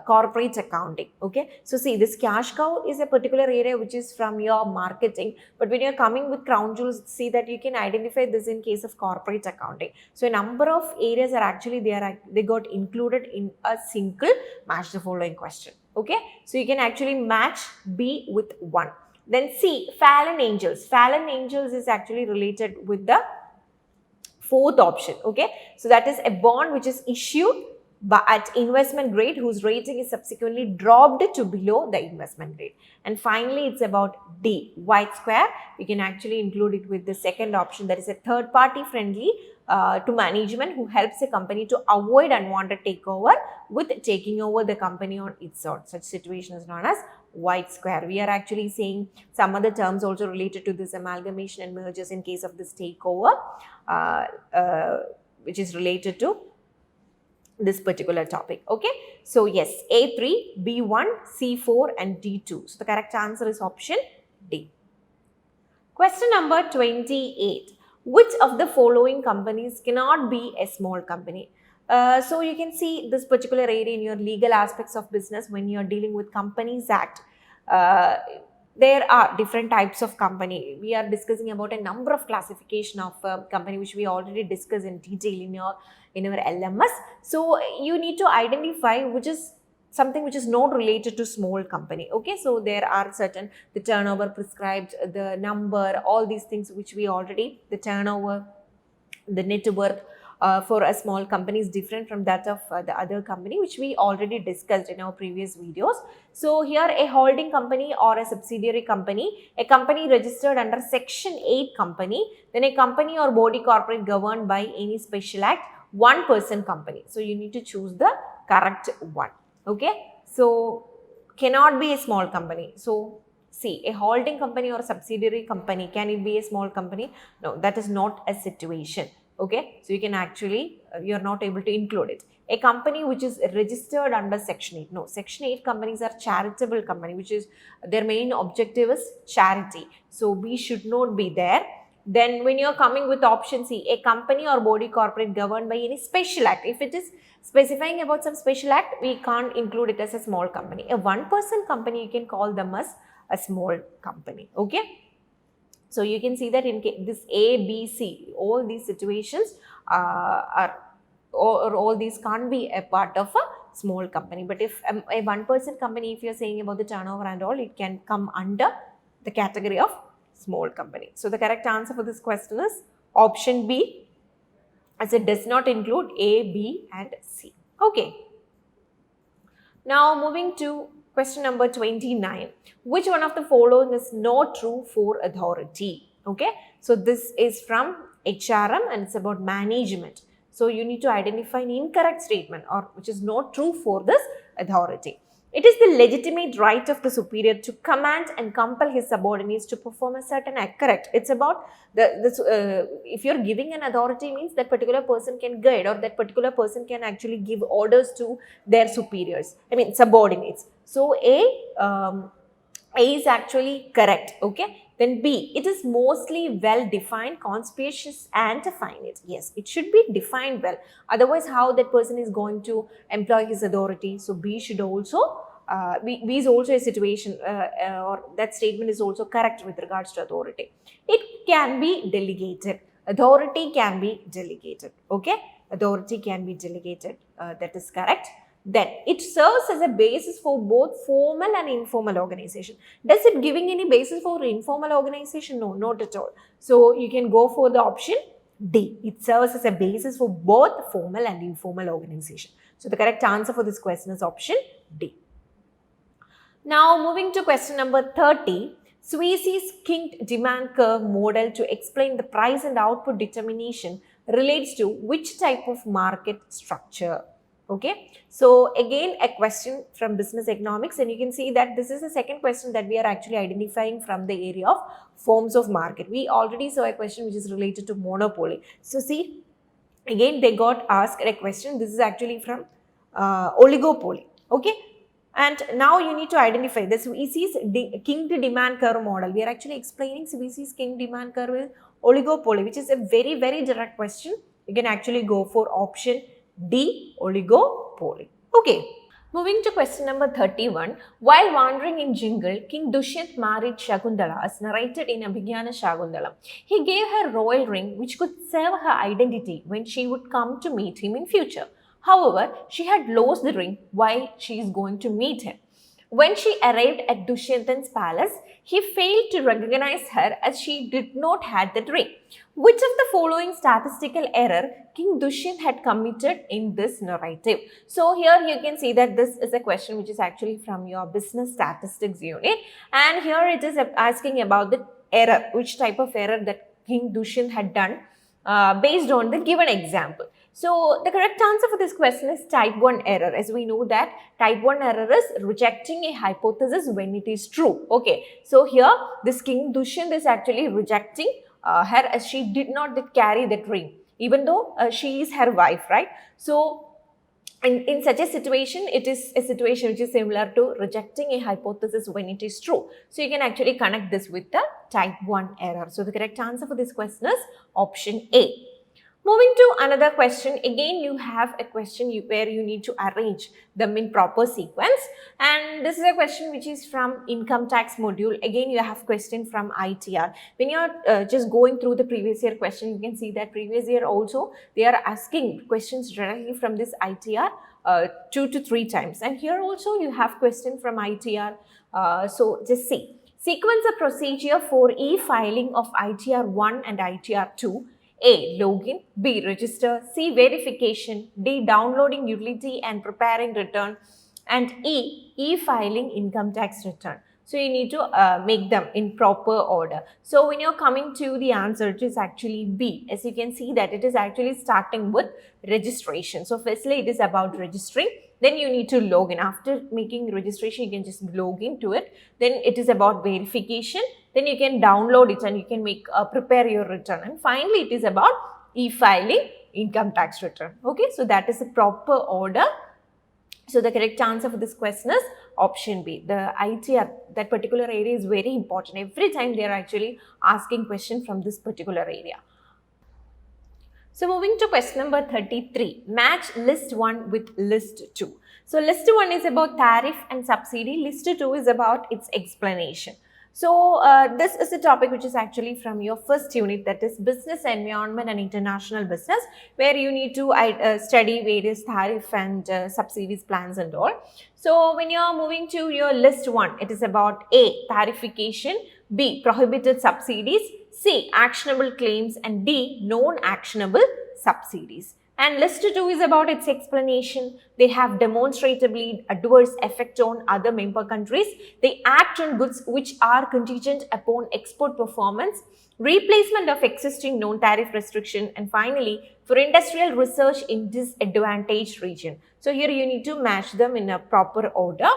corporate accounting. Okay, so see, this cash cow is a particular area which is from your marketing, but when you're coming with crown jewels, see that you can identify this in case of corporate accounting. So a number of areas are actually they got included in a single match the following question. Okay, so you can actually match B with 1. Then C, fallen angels. Fallen angels is actually related with the fourth option. Okay, so that is a bond which is issued at investment grade whose rating is subsequently dropped to below the investment grade. And finally, it's about D, white square. We can actually include it with the second option, that is a third party friendly to management who helps a company to avoid unwanted takeover with taking over the company on its own. Such situation is known as white square. We are actually saying some other terms also related to this amalgamation and mergers in case of this takeover, which is related to this particular topic. Okay, so yes, A3, B1, C4 and D2. So the correct answer is option D. Question number 28. Which of the following companies cannot be a small company? So you can see this particular area in your legal aspects of business when you are dealing with Companies Act. There are different types of company. We are discussing about a number of classification of company which we already discussed in detail in our LMS. So you need to identify which is something which is not related to small company. Okay, so there are certain, the turnover prescribed, the number, all these things which we already, the turnover, the net worth for a small company is different from that of the other company, which we already discussed in our previous videos. So here a holding company or a subsidiary company, a company registered under Section 8 company, then a company or body corporate governed by any special act, one-person company. So you need to choose the correct one. Okay, so cannot be a small company. So see, a holding company or subsidiary company, can it be a small company? No, that is not a situation. Okay, so you can actually, you are not able to include it. A company which is registered under Section 8. No, Section 8 companies are charitable company, which is their main objective is charity. So B should not be there. Then when you are coming with option C, a company or body corporate governed by any special act. If it is specifying about some special act, we can't include it as a small company. A one-person company, you can call them as a small company. Okay. So you can see that in this A, B, C, all these situations all these can't be a part of a small company. But if a one-person company, if you're saying about the turnover and all, it can come under the category of small company. So the correct answer for this question is option B, as it does not include A, B and C. Okay. Now moving to question number 29. Which one of the following is not true for authority? Okay, so this is from HRM and it's about management. So you need to identify an incorrect statement or which is not true for this authority. It is the legitimate right of the superior to command and compel his subordinates to perform a certain act. Correct. It's about if you're giving an authority, means that particular person can guide or that particular person can actually give orders to their superiors. I mean subordinates. So A is actually correct. Okay. Then B, it is mostly well defined, conspicuous and finite. Yes, it should be defined well. Otherwise, how that person is going to employ his authority? So B should also, B is also a situation or that statement is also correct with regards to authority. It can be delegated. Authority can be delegated. Okay, authority can be delegated. That is correct. Then it serves as a basis for both formal and informal organization. Does it giving any basis for informal organization? No, not at all. So you can go for the option D. It serves as a basis for both formal and informal organization. So the correct answer for this question is option D. Now moving to question number 30. Sweezy's kinked demand curve model to explain the price and output determination relates to which type of market structure? Okay, so again a question from business economics, and you can see that this is the second question that we are actually identifying from the area of forms of market. We already saw a question which is related to monopoly. So see, again they got asked a question. This is actually from oligopoly. Okay, and now you need to identify the Sweezy's king to demand curve model. We are actually explaining Sweezy's king demand curve is oligopoly, which is a very direct question. You can actually go for option D, oligopoly. Okay. Moving to question number 31. While wandering in jungle, King Dushyant married Shakuntala as narrated in Abhigyana Shakuntalam. He gave her royal ring which could serve her identity when she would come to meet him in future. However, she had lost the ring while she is going to meet him. When she arrived at Dushyantan's palace, he failed to recognize her as she did not have the ring. Which of the following statistical error King Dushyant had committed in this narrative? So here you can see that this is a question which is actually from your business statistics unit, and here it is asking about the error, which type of error that King Dushyant had done based on the given example. So the correct answer for this question is type 1 error. As we know that type 1 error is rejecting a hypothesis when it is true. Okay, so here this King Dushyant is actually rejecting her as she did not carry that ring, even though she is her wife, right? So in such a situation, it is a situation which is similar to rejecting a hypothesis when it is true. So you can actually connect this with the type 1 error. So the correct answer for this question is option A. Moving to another question, again you have a question where you need to arrange them in proper sequence, and this is a question which is from income tax module. Again you have question from ITR. When you are just going through the previous year question, you can see that previous year also they are asking questions directly from this ITR 2 to 3 times, and here also you have question from ITR. So just see, sequence of procedure for e-filing of ITR 1 and ITR 2. A. Login. B. Register. C. Verification. D. Downloading utility and preparing return. And E. E-filing income tax return. So you need to make them in proper order. So when you're coming to the answer, it is actually B. As you can see that it is actually starting with registration. So firstly, it is about registering. Then you need to log in. After making registration, you can just log into it. Then it is about verification. Then you can download it and you can make prepare your return. And finally, it is about e-filing income tax return. Okay, so that is a proper order. So the correct answer for this question is option B. The ITR, that particular area is very important. Every time they are actually asking question from this particular area. So moving to question number 33, match list 1 with list 2. So list 1 is about tariff and subsidy, list 2 is about its explanation. So this is a topic which is actually from your first unit, that is business environment and international business, where you need to study various tariff and subsidies plans and all. So when you are moving to your list 1, it is about A, tarification, B, prohibited subsidies, C, actionable claims, and D, non-actionable subsidies. And list 2 is about its explanation. They have demonstrably adverse effect on other member countries. They act on goods which are contingent upon export performance, replacement of existing non-tariff restriction, and finally, for industrial research in disadvantaged region. So here you need to match them in a proper order.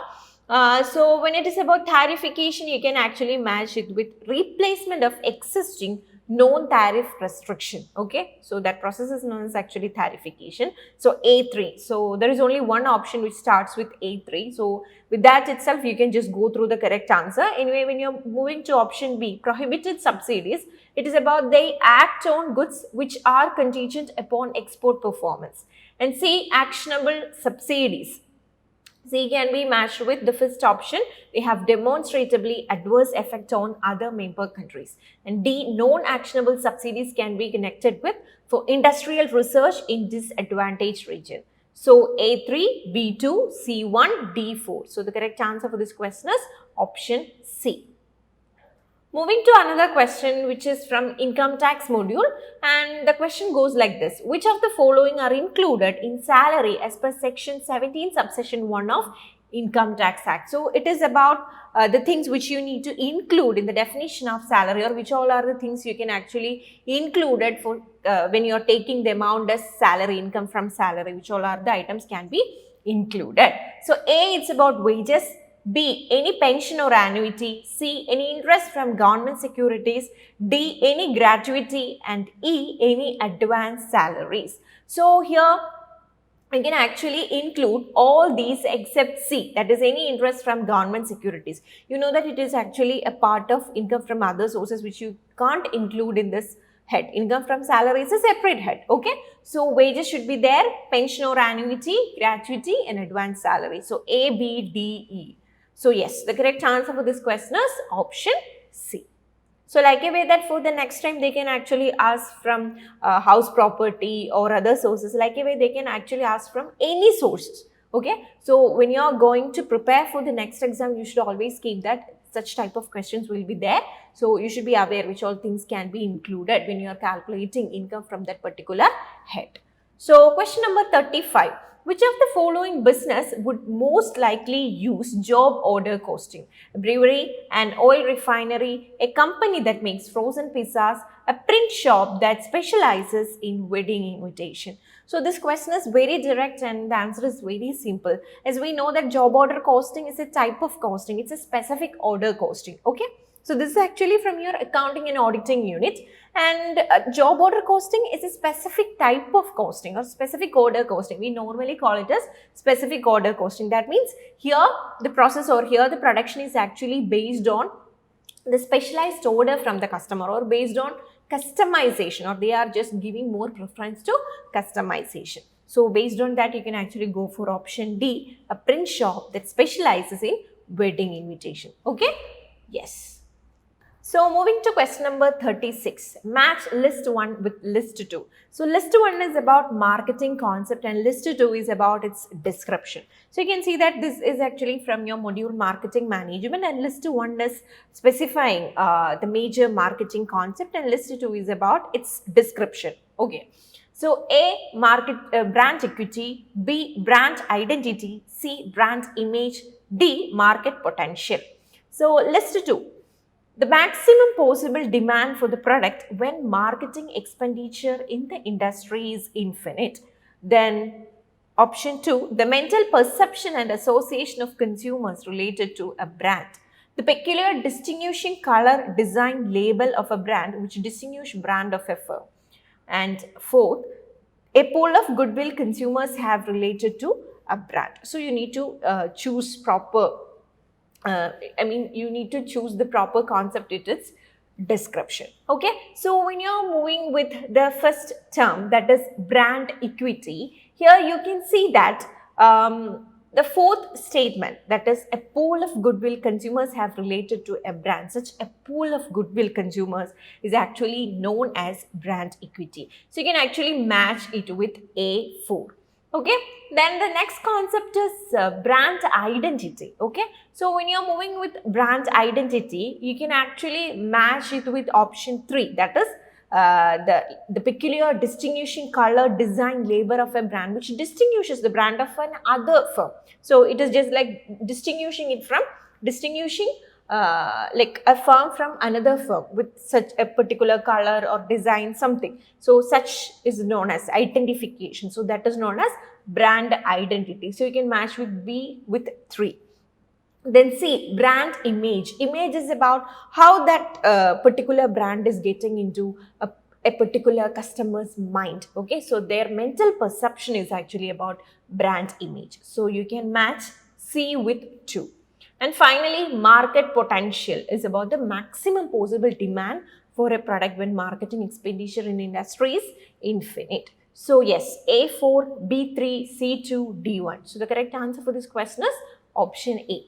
So when it is about tarification, you can actually match it with replacement of existing non-tariff restriction. Okay, so that process is known as actually tarification. So A3. So there is only one option which starts with A3. So with that itself, you can just go through the correct answer. Anyway, when you're moving to option B, prohibited subsidies, it is about they act on goods which are contingent upon export performance. And C, actionable subsidies. C can be matched with the first option. They have demonstrably adverse effect on other member countries. And D, non-actionable subsidies can be connected with for industrial research in disadvantaged region. So A3, B2, C1, D4. So the correct answer for this question is option C. Moving to another question which is from income tax module, and the question goes like this. Which of the following are included in salary as per section 17 subsection 1 of Income Tax Act. So it is about the things which you need to include in the definition of salary, or which all are the things you can actually include it for when you are taking the amount as salary, income from salary, which all are the items can be included. So A, it's about wages. B, any pension or annuity. C, any interest from government securities. D, any gratuity. And E, any advance salaries. So here we can actually include all these except C, that is any interest from government securities. You know that it is actually a part of income from other sources which you can't include in this head. Income from salary is a separate head, okay? So wages should be there, pension or annuity, gratuity and advance salary. So A, B, D, E. So yes, the correct answer for this question is option C. So like a way that for the next time they can actually ask from house property or other sources, like a way they can actually ask from any sources, okay? So when you are going to prepare for the next exam, you should always keep that such type of questions will be there. So you should be aware which all things can be included when you are calculating income from that particular head. So question number 35. Which of the following business would most likely use job order costing? A brewery, an oil refinery, a company that makes frozen pizzas, a print shop that specializes in wedding invitation. So this question is very direct and the answer is very simple. As we know that job order costing is a type of costing. It's a specific order costing, okay? So this is actually from your accounting and auditing unit, and job order costing is a specific type of costing or specific order costing. We normally call it as specific order costing. That means here the process or here the production is actually based on the specialized order from the customer or based on customization, or they are just giving more preference to customization. So based on that you can actually go for option D, a print shop that specializes in wedding invitation, okay? Yes. So moving to question number 36, match list 1 with list 2. So list 1 is about marketing concept and list 2 is about its description. So you can see that this is actually from your module marketing management, and list 1 is specifying the major marketing concept and list 2 is about its description. Okay. So A, brand equity, B, brand identity, C, brand image, D, market potential. So list 2. The maximum possible demand for the product when marketing expenditure in the industry is infinite. Then option 2, the mental perception and association of consumers related to a brand. The peculiar distinguishing color, design, label of a brand which distinguish brand of a firm. And fourth, a pool of goodwill consumers have related to a brand. So you need to choose proper you need to choose the proper concept, it is description. Okay, so when you're moving with the first term, that is brand equity, here you can see that the fourth statement, that is a pool of goodwill consumers have related to a brand. Such a pool of goodwill consumers is actually known as brand equity. So you can actually match it with A4. Okay, then the next concept is brand identity. Okay, so when you're moving with brand identity, you can actually match it with option 3, that is the peculiar distinguishing color, design, label of a brand which distinguishes the brand of another firm. So it is just like distinguishing like a firm from another firm with such a particular color or design, something. So such is known as identification. So that is known as brand identity. So you can match with B with 3. Then C, brand image. Image is about how that particular brand is getting into a particular customer's mind. Okay, so their mental perception is actually about brand image. So you can match C with 2. And finally, market potential is about the maximum possible demand for a product when marketing expenditure in industry is infinite. So yes, A4, B3, C2, D1. So the correct answer for this question is option A.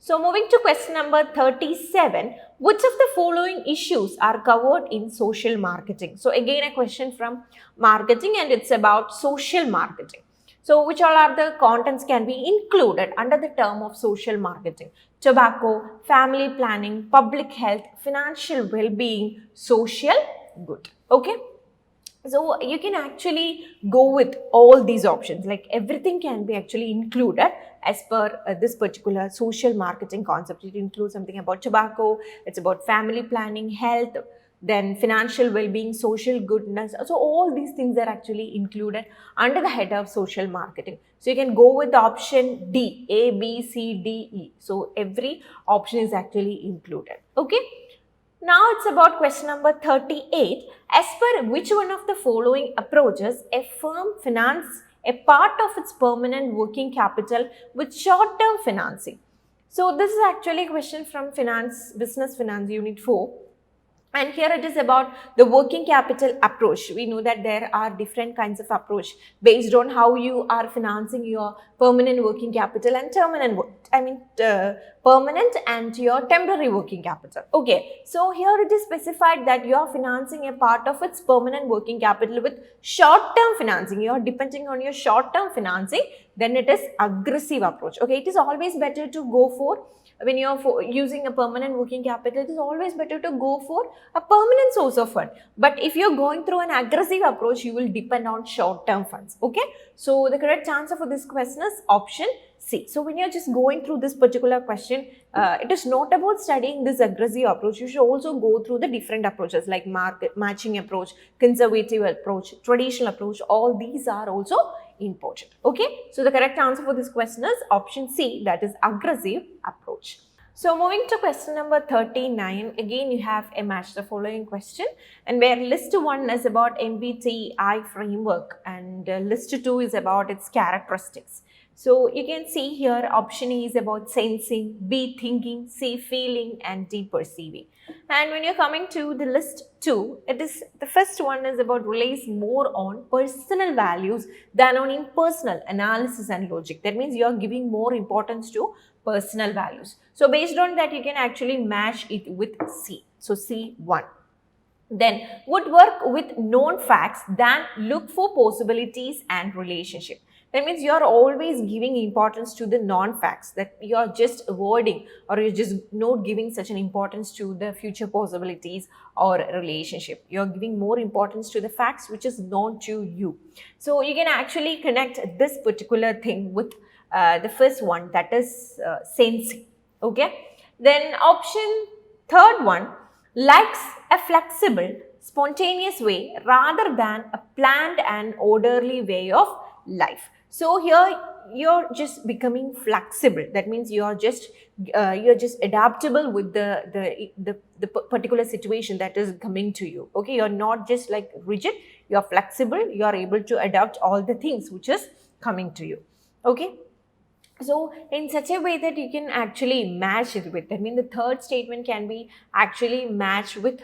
So moving to question number 37, which of the following issues are covered in social marketing? So again a question from marketing and it's about social marketing. So which all are the contents can be included under the term of social marketing? Tobacco, family planning, public health, financial well-being, social good. Okay. So you can actually go with all these options, like everything can be actually included as per this particular social marketing concept. It includes something about tobacco, it's about family planning, health, then financial well-being, social goodness. So all these things are actually included under the head of social marketing. So you can go with option D, A, B, C, D, E. So every option is actually included. Okay. Now it's about question number 38. As per which one of the following approaches a firm finance a part of its permanent working capital with short-term financing? So this is actually a question from Business Finance Unit 4. And here it is about the working capital approach. We know that there are different kinds of approach based on how you are financing your permanent working capital and permanent and your temporary working capital. Okay, so here it is specified that you are financing a part of its permanent working capital with short-term financing. You are depending on your short-term financing, then it is aggressive approach. Okay, it is always better to go for, when you're using a permanent working capital, it is always better to go for a permanent source of fund. But if you're going through an aggressive approach, you will depend on short-term funds. Okay, so the correct answer for this question is option C. So when you're just going through this particular question, it is not about studying this aggressive approach. You should also go through the different approaches like market matching approach, conservative approach, traditional approach. All these are also important. Okay, so the correct answer for this question is option C, that is aggressive approach. So moving to question number 39, again you have a match the following question, and where list 1 is about MBTI framework and list 2 is about its characteristics. So you can see here option A is about sensing, B thinking, C feeling, and D perceiving. And when you're coming to the list 2, it is the first one is about relies more on personal values than on impersonal analysis and logic. That means you are giving more importance to personal values. So based on that, you can actually match it with C. So C1. Then would work with known facts than look for possibilities and relationship. That means you are always giving importance to the non-facts, that you are just avoiding or you're just not giving such an importance to the future possibilities or relationship. You're giving more importance to the facts which is known to you. So you can actually connect this particular thing with the first one, that is sensing. Okay. Then option third one, likes a flexible, spontaneous way rather than a planned and orderly way of life. So here you're just becoming flexible. That means you're just adaptable with the particular situation that is coming to you. Okay, you're not just like rigid. You're flexible. You are able to adapt all the things which is coming to you. Okay. So in such a way that you can actually match it with. I mean, the third statement can be actually matched with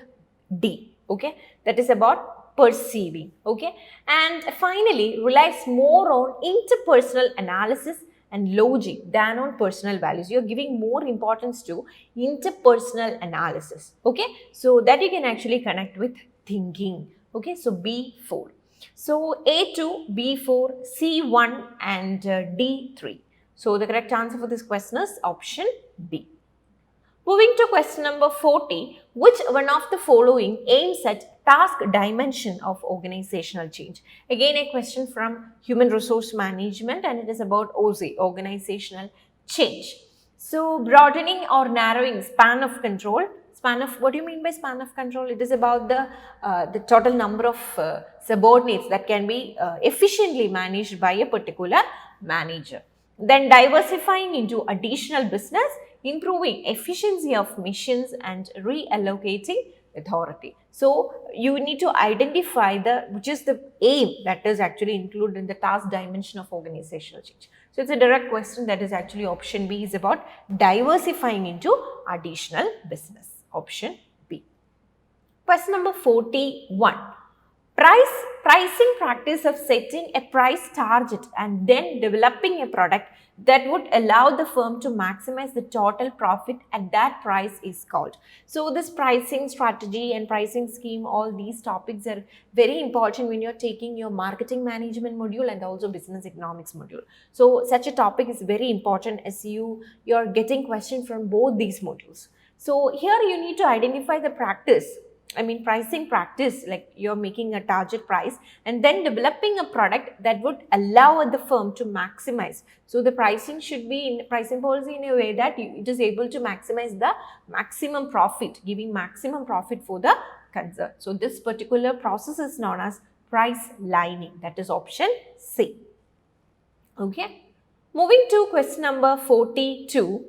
D. Okay, that is about perceiving. Okay, and finally relies more on interpersonal analysis and logic than on personal values. You're giving more importance to interpersonal analysis. Okay, so that you can actually connect with thinking. Okay, so B4. So A2, B4, C1 and D3. So the correct answer for this question is option B. Moving to question number 40, which one of the following aims at task dimension of organizational change? Again, a question from Human Resource Management, and it is about OZ, organizational change. So broadening or narrowing span of control. What do you mean by span of control? It is about the total number of subordinates that can be efficiently managed by a particular manager. Then diversifying into additional business, improving efficiency of missions and reallocating authority. So you need to identify which is the aim that is actually included in the task dimension of organizational change. So it's a direct question, that is actually option B is about diversifying into additional business. Option B. Question number 41. Pricing practice of setting a price target and then developing a product that would allow the firm to maximize the total profit at that price is called. So this pricing strategy and pricing scheme, all these topics are very important when you're taking your marketing management module and also business economics module. So such a topic is very important as you're getting questions from both these modules. So here you need to identify the practice pricing practice, like you're making a target price and then developing a product that would allow the firm to maximize. So the pricing should be in pricing policy in a way that it is able to maximize the maximum profit, giving maximum profit for the concern. So this particular process is known as price lining. That is option C. Okay. Moving to question number 42.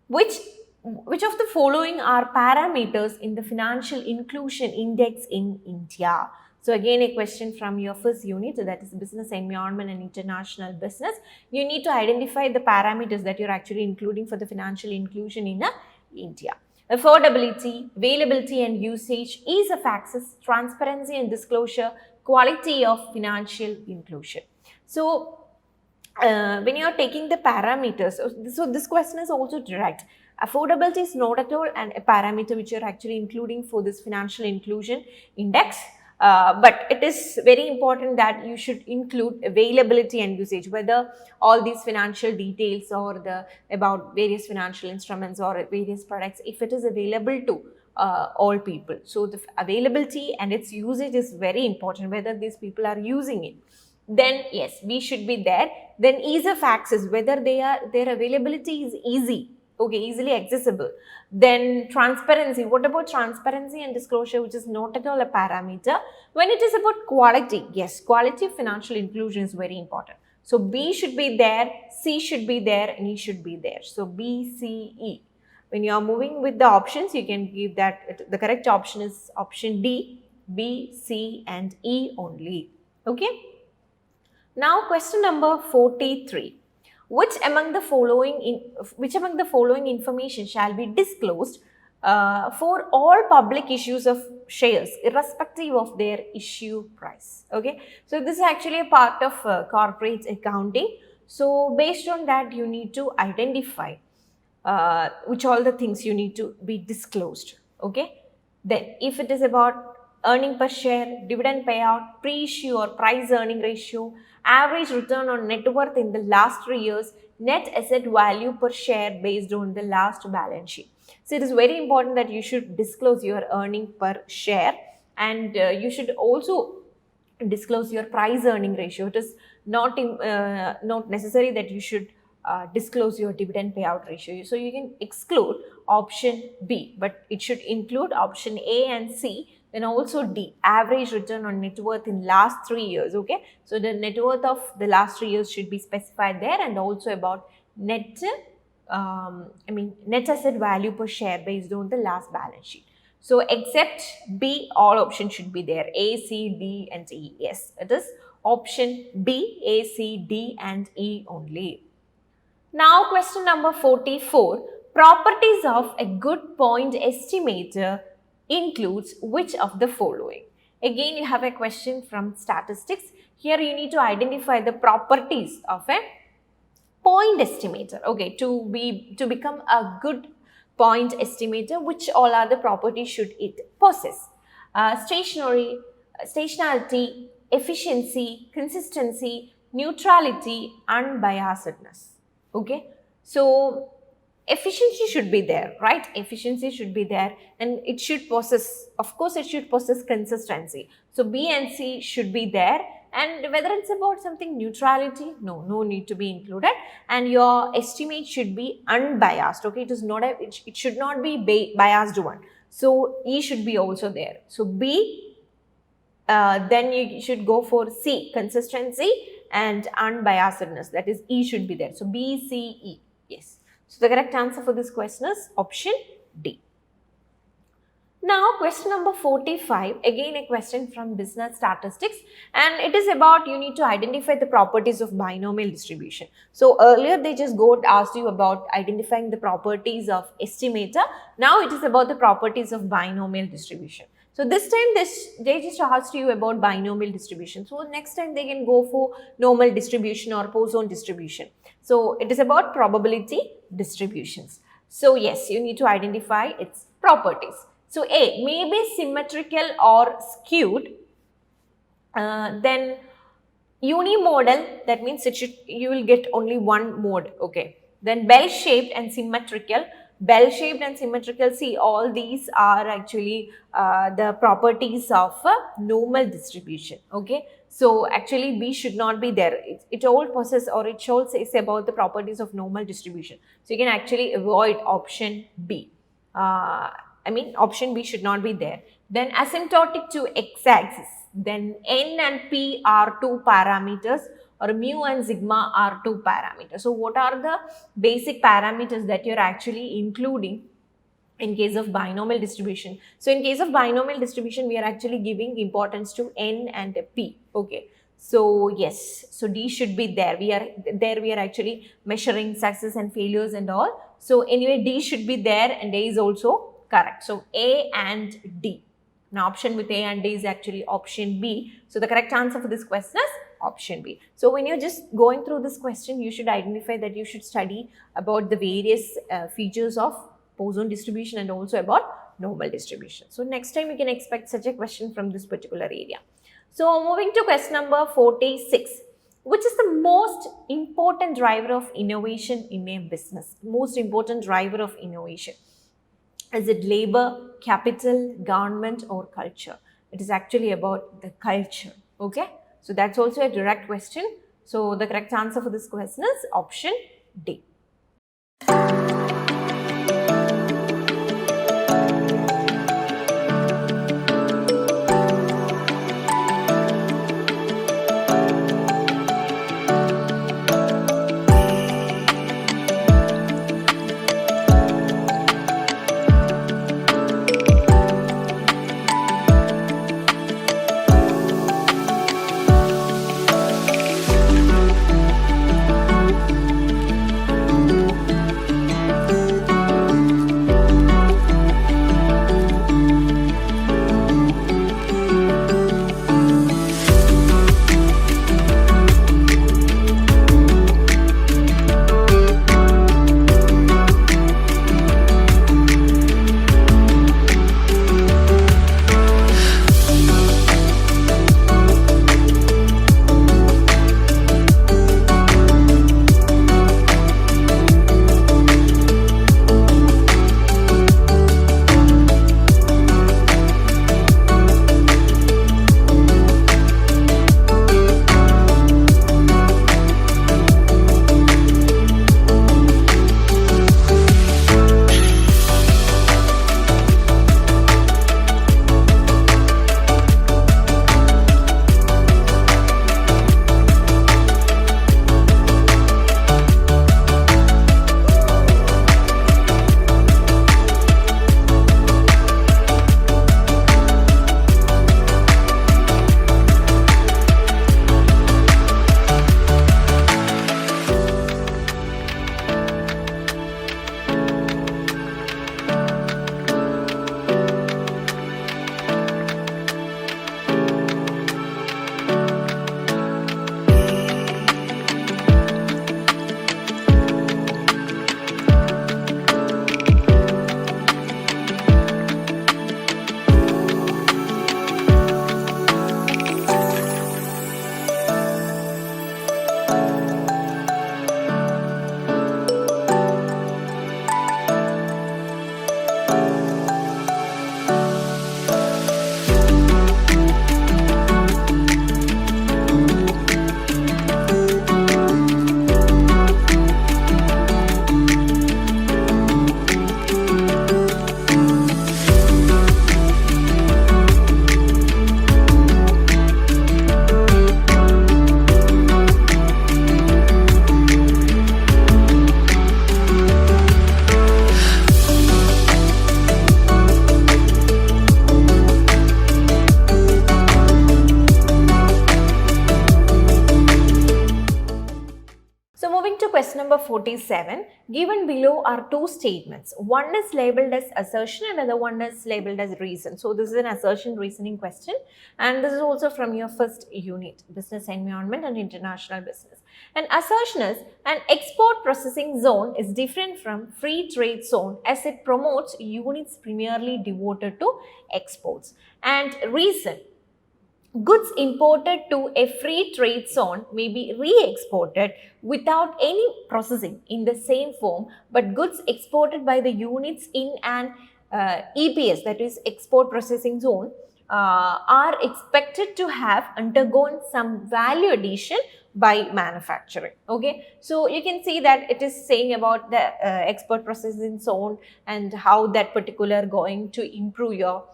Which of the following are parameters in the Financial Inclusion Index in India? So again, a question from your first unit, that is Business Environment and International Business. You need to identify the parameters that you're actually including for the financial inclusion in India. Affordability, availability and usage, ease of access, transparency and disclosure, quality of financial inclusion. So when you're taking the parameters, so this question is also direct. Affordability is not at all a parameter which you're actually including for this financial inclusion index, but it is very important that you should include availability and usage, whether all these financial details or about various financial instruments or various products, if it is available to all people. So the availability and its usage is very important, whether these people are using it. Then yes, we should be there. Then ease of access, whether their availability is easy, okay, easily accessible. Then transparency, what about transparency and disclosure, which is not at all a parameter. When it is about quality, yes, quality of financial inclusion is very important. So B should be there, C should be there, and E should be there. So B, C, E. When you are moving with the options, you can give that the correct option is option D, B, C, and E only. Okay. Now question number 43. Which among the following information shall be disclosed for all public issues of shares, irrespective of their issue price? Okay, so this is actually a part of corporate accounting. So based on that, you need to identify which all the things you need to be disclosed. Okay, then if it is about earning per share, dividend payout, pre-issue or price earning ratio, average return on net worth in the last 3 years, net asset value per share based on the last balance sheet. So it is very important that you should disclose your earning per share, and you should also disclose your price earning ratio. It is not necessary that you should disclose your dividend payout ratio. So you can exclude option B, but it should include option A and C. Then also D, average return on net worth in last 3 years. Okay, so the net worth of the last 3 years should be specified there, and also about net asset value per share based on the last balance sheet. So except B, all options should be there. A, C, D, and E. Yes, it is option B, A, C, D, and E only. Now question number 44. Properties of a good point estimator includes which of the following? Again, you have a question from statistics. Here you need to identify the properties of a point estimator. Okay, to become a good point estimator, which all are the properties should it possess? Stationality, efficiency, consistency, neutrality, unbiasedness. Okay, so efficiency should be there, right? Efficiency should be there, and it should possess, of course, it should possess consistency. So B and C should be there. And whether it's about something neutrality, no need to be included. And your estimate should be unbiased. Okay, it should not be biased one. So E should be also there. So B, then you should go for C, consistency and unbiasedness. That is, E should be there. So B, C, E. Yes. So the correct answer for this question is option D. Now question number 45, again a question from business statistics, and it is about you need to identify the properties of binomial distribution. So earlier they just asked you about identifying the properties of estimator. Now it is about the properties of binomial distribution. So this time they just asked you about binomial distribution. So next time they can go for normal distribution or Poisson distribution. So it is about probability distributions. So yes, you need to identify its properties. So A, may be symmetrical or skewed. Then unimodal, that means you will get only one mode. Okay. Then bell-shaped and symmetrical, bell-shaped and symmetrical. See, all these are actually the properties of a normal distribution. Okay, so actually B should not be there. It all possess, or it all says about the properties of normal distribution. So you can actually avoid option B. Option B should not be there. Then asymptotic to x-axis. Then N and P are two parameters, or mu and sigma are two parameters. So what are the basic parameters that you're actually including in case of binomial distribution? So in case of binomial distribution, we are actually giving importance to N and P. Okay. So yes, so D should be there. We are actually measuring success and failures and all. So anyway, D should be there, and A is also correct. So A and D. Now option with A and D is actually option B. So the correct answer for this question is option B. So when you're just going through this question, you should identify that you should study about the various features of Poisson distribution and also about normal distribution. So next time you can expect such a question from this particular area. So moving to question number 46. Which is the most important driver of innovation in a business? Most important driver of innovation. Is it labor, capital, government, or culture? It is actually about the culture. Okay. So that's also a direct question. So the correct answer for this question is option D. Question number 47. Given below are two statements. One is labeled as assertion and another one is labeled as reason. So this is an assertion reasoning question, and this is also from your first unit, business environment and international business. An assertion is an export processing zone is different from free trade zone as it promotes units primarily devoted to exports. And reason goods imported to a free trade zone may be re-exported without any processing in the same form, but goods exported by the units in an EPS, that is export processing zone, are expected to have undergone some value addition by manufacturing. Okay, so you can see that it is saying about the export processing zone and how that particular going to improve your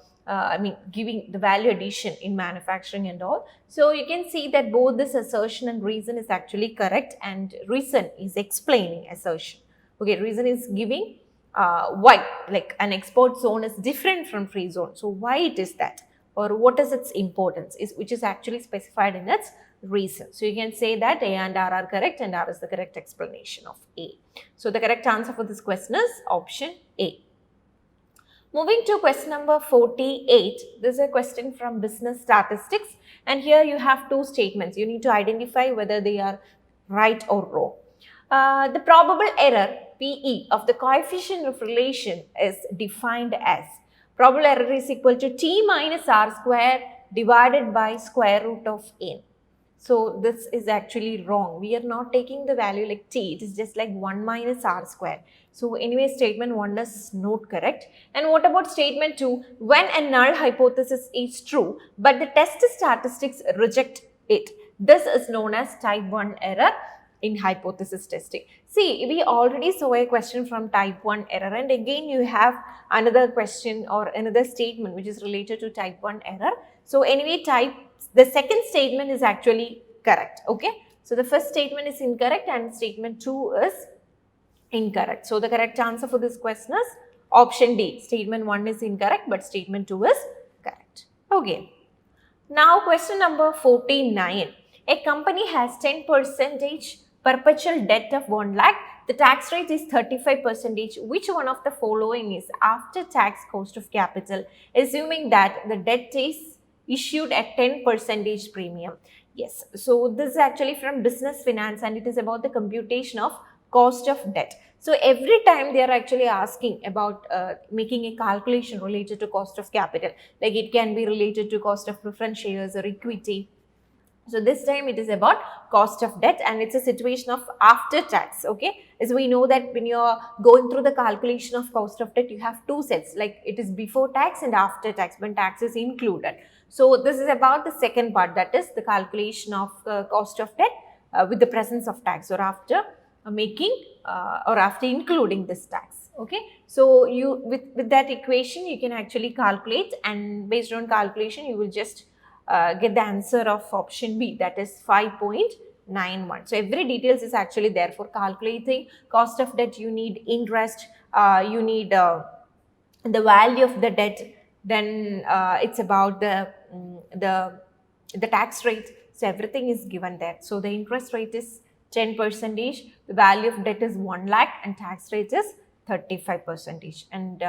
giving the value addition in manufacturing and all. So you can see that both this assertion and reason is actually correct, and reason is explaining assertion. Okay, reason is giving why, like an export zone is different from free zone. So why it is that, or what is its importance, is which is actually specified in its reason. So you can say that A and R are correct, and R is the correct explanation of A. So the correct answer for this question is option A. Moving to question number 48, this is a question from business statistics, and here you have two statements. You need to identify whether they are right or wrong. The probable error PE of the coefficient of relation is defined as probable error is equal to T minus R square divided by square root of N. So this is actually wrong. We are not taking the value like T. It is just like 1 minus R square. So anyway, statement 1 is not correct. And what about statement 2? When a null hypothesis is true, but the test statistics reject it. This is known as type 1 error in hypothesis testing. See, we already saw a question from type 1 error, and again you have another question or another statement which is related to type 1 error. So anyway, the second statement is actually correct. Okay, so the first statement is incorrect and statement 2 is incorrect. So the correct answer for this question is option D. Statement 1 is incorrect, but statement 2 is correct. Okay, now question number 49. A company has 10% perpetual debt of 1 lakh. The tax rate is 35%. Which one of the following is after tax cost of capital, assuming that the debt is issued at 10% premium? Yes, so this is actually from business finance, and it is about the computation of cost of debt. So every time they are actually asking about making a calculation related to cost of capital, like it can be related to cost of preference shares or equity. So this time it is about cost of debt, and it's a situation of after tax. Okay, as we know that when you're going through the calculation of cost of debt, you have two sets, like it is before tax and after tax when tax is included. So this is about the second part, that is the calculation of cost of debt with the presence of tax, or after or after including this tax. Okay, so you with that equation you can actually calculate, and based on calculation you will just get the answer of option B, that is 5.91. So every details is actually there. For calculating cost of debt, you need interest, you need the value of the debt, then it's about the tax rate. So everything is given there. So the interest rate is 10%, the value of debt is 1 lakh, and tax rate is 35%. And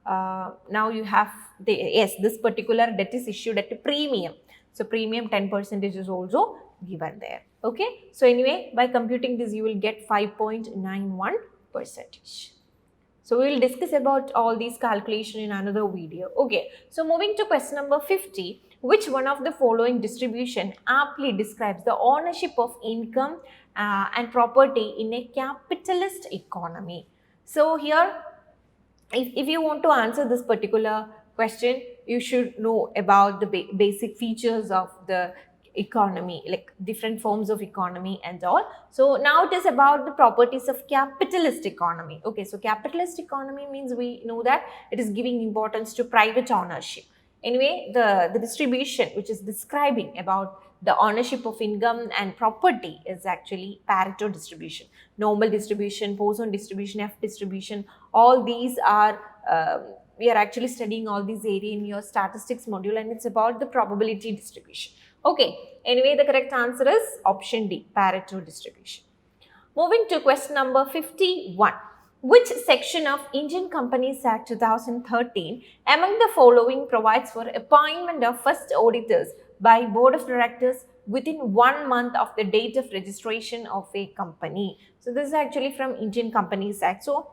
now you have this particular debt is issued at a premium. So premium 10% is also given there. Okay, so anyway, by computing this you will get 5.91%. So we will discuss about all these calculations in another video. Okay, so moving to question number 50. Which one of the following distribution aptly describes the ownership of income and property in a capitalist economy? So here, if you want to answer this particular question, you should know about the basic features of the economy, like different forms of economy and all. So now it is about the properties of capitalist economy. Okay, so capitalist economy means we know that it is giving importance to private ownership. Anyway, the distribution which is describing about the ownership of income and property is actually Pareto distribution, normal distribution, Poisson distribution, F distribution. All these are we are actually studying all these area in your statistics module, and it's about the probability distribution. Okay, anyway, the correct answer is option D, Pareto distribution. Moving to question number 51. Which section of Indian Companies Act 2013 among the following provides for appointment of first auditors by Board of Directors within 1 month of the date of registration of a company? So this is actually from Indian Companies Act. So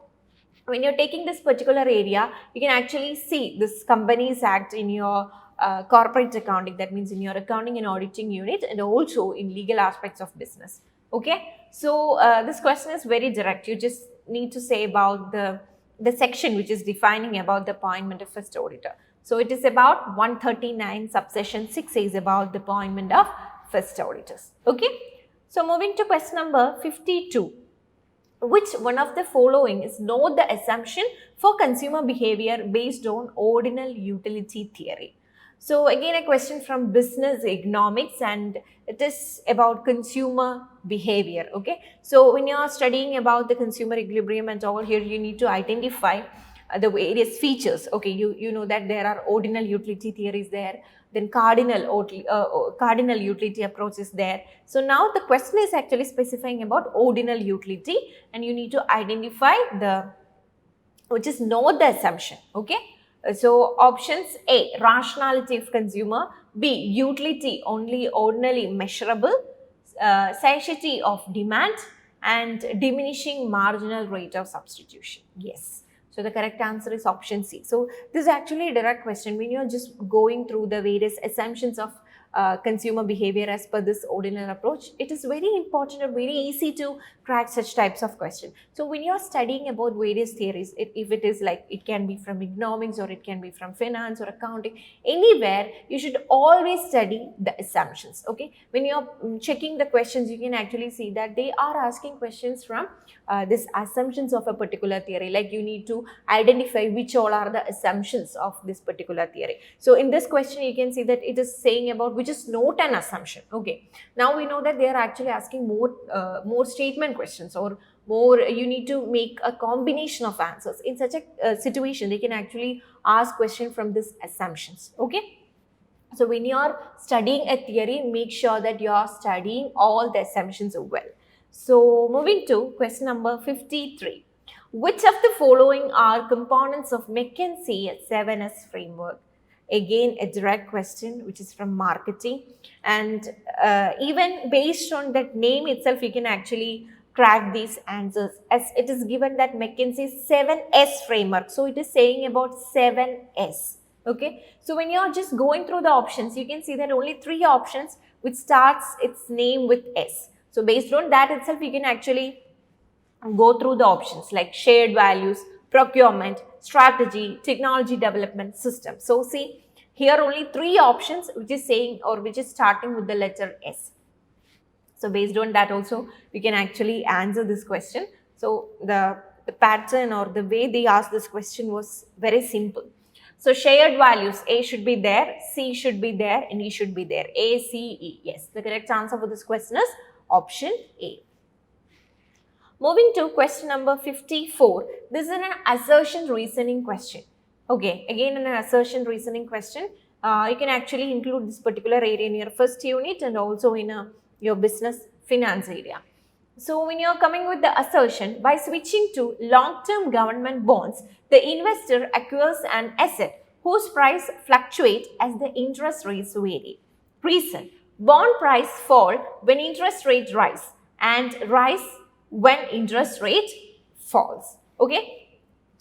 when you're taking this particular area, you can actually see this Companies Act in your corporate accounting, that means in your accounting and auditing unit, and also in legal aspects of business. Okay, so this question is very direct. You just need to say about the section which is defining about the appointment of first auditor. So it is about 139 subsection 6 is about the appointment of first auditors. Okay, so moving to question number 52. Which one of the following is not the assumption for consumer behavior based on ordinal utility theory? So again, a question from business economics, and it is about consumer behavior. Okay, so when you are studying about the consumer equilibrium and all, here you need to identify the various features. Okay, you know that there are ordinal utility theories there, then cardinal utility approach is there. So now the question is actually specifying about ordinal utility, and you need to identify which is not the assumption. Okay, so options: A, rationality of consumer; B, utility only ordinarily measurable; satiety of demand; and diminishing marginal rate of substitution. Yes. So the correct answer is option C. So this is actually a direct question. When you're just going through the various assumptions of consumer behavior as per this ordinal approach, it is very important and very easy to crack such types of questions. So when you're studying about various theories, if it is like, it can be from economics or it can be from finance or accounting, anywhere, you should always study the assumptions. Okay, when you're checking the questions, you can actually see that they are asking questions from this assumptions of a particular theory. Like, you need to identify which all are the assumptions of this particular theory. So in this question, you can see that it is saying about which is not an assumption. Okay, now we know that they are actually asking more statement questions, or more, you need to make a combination of answers. In such a situation, they can actually ask question from this assumptions. Okay, so when you are studying a theory, make sure that you are studying all the assumptions well. So moving to question number 53. Which of the following are components of McKinsey 7S framework? Again, a direct question which is from marketing, and even based on that name itself, you can actually crack these answers, as it is given that McKinsey 7S framework. So it is saying about 7S. Okay, so when you are just going through the options, you can see that only 3 options which starts its name with S. So based on that itself, you can actually go through the options like shared values, procurement, strategy, technology development, system. So see, here only 3 options which is saying, or which is starting with the letter S. So based on that also, we can actually answer this question. So the pattern or the way they asked this question was very simple. So shared values, A should be there, C should be there, and E should be there. A, C, E. Yes, the correct answer for this question is option A. Moving to question number 54. This is an assertion reasoning question. Okay, again an assertion reasoning question. You can actually include this particular area in your first unit and also in your business finance area. So when you are coming with the assertion, by switching to long-term government bonds, the investor acquires an asset whose price fluctuates as the interest rates vary. Reason: bond price fall when interest rates rise and rise when interest rate falls. Okay,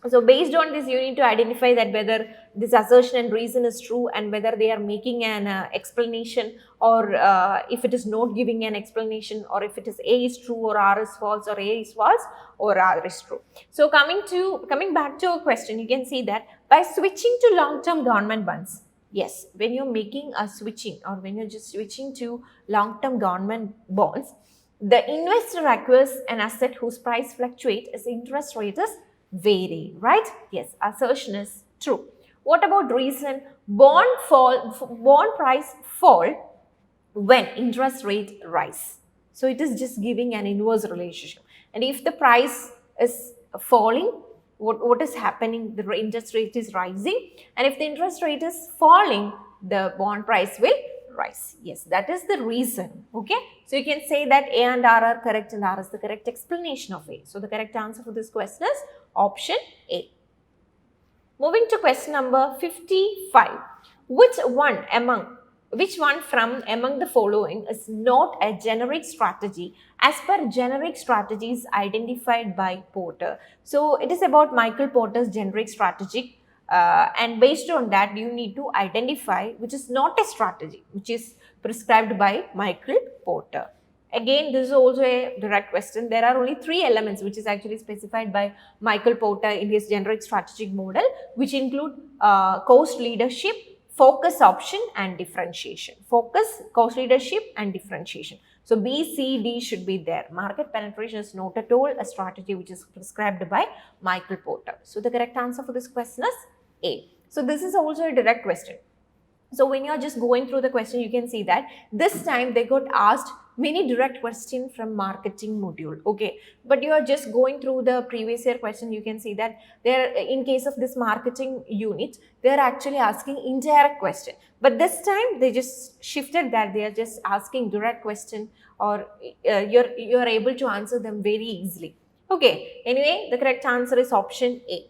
so based on this, you need to identify that whether this assertion and reason is true, and whether they are making an explanation, or if it is not giving an explanation, or if it is A is true or R is false, or A is false or R is true. So coming back to a question, you can see that by switching to long-term government bonds, yes, when you're making a switching, or when you're just switching to long-term government bonds, the investor acquires an asset whose price fluctuates as interest rates vary, right? Yes, assertion is true. What about reason? Bond price fall when interest rate rise. So it is just giving an inverse relationship. And if the price is falling, what is happening? The interest rate is rising, and if the interest rate is falling, the bond price will rise. Yes, that is the reason. Okay, so you can say that A and R are correct, and R is the correct explanation of A. So the correct answer for this question is option A. Moving to question number 55. Which one from among the following is not a generic strategy as per generic strategies identified by Porter? So it is about Michael Porter's generic strategy. And based on that, you need to identify which is not a strategy, which is prescribed by Michael Porter. Again, this is also a direct question. There are only 3 elements which is actually specified by Michael Porter in his generic strategic model, which include cost leadership, focus option and differentiation. Focus, cost leadership and differentiation. So B, C, D should be there. Market penetration is not at all a strategy which is prescribed by Michael Porter. So the correct answer for this question is A. So this is also a direct question. So when you're just going through the question, you can see that this time they got asked many direct questions from marketing module. Okay, but you are just going through the previous year question, you can see that there, in case of this marketing unit, they are actually asking indirect question. But this time they just shifted that, they are just asking direct question, or you're able to answer them very easily. Okay, anyway, the correct answer is option A.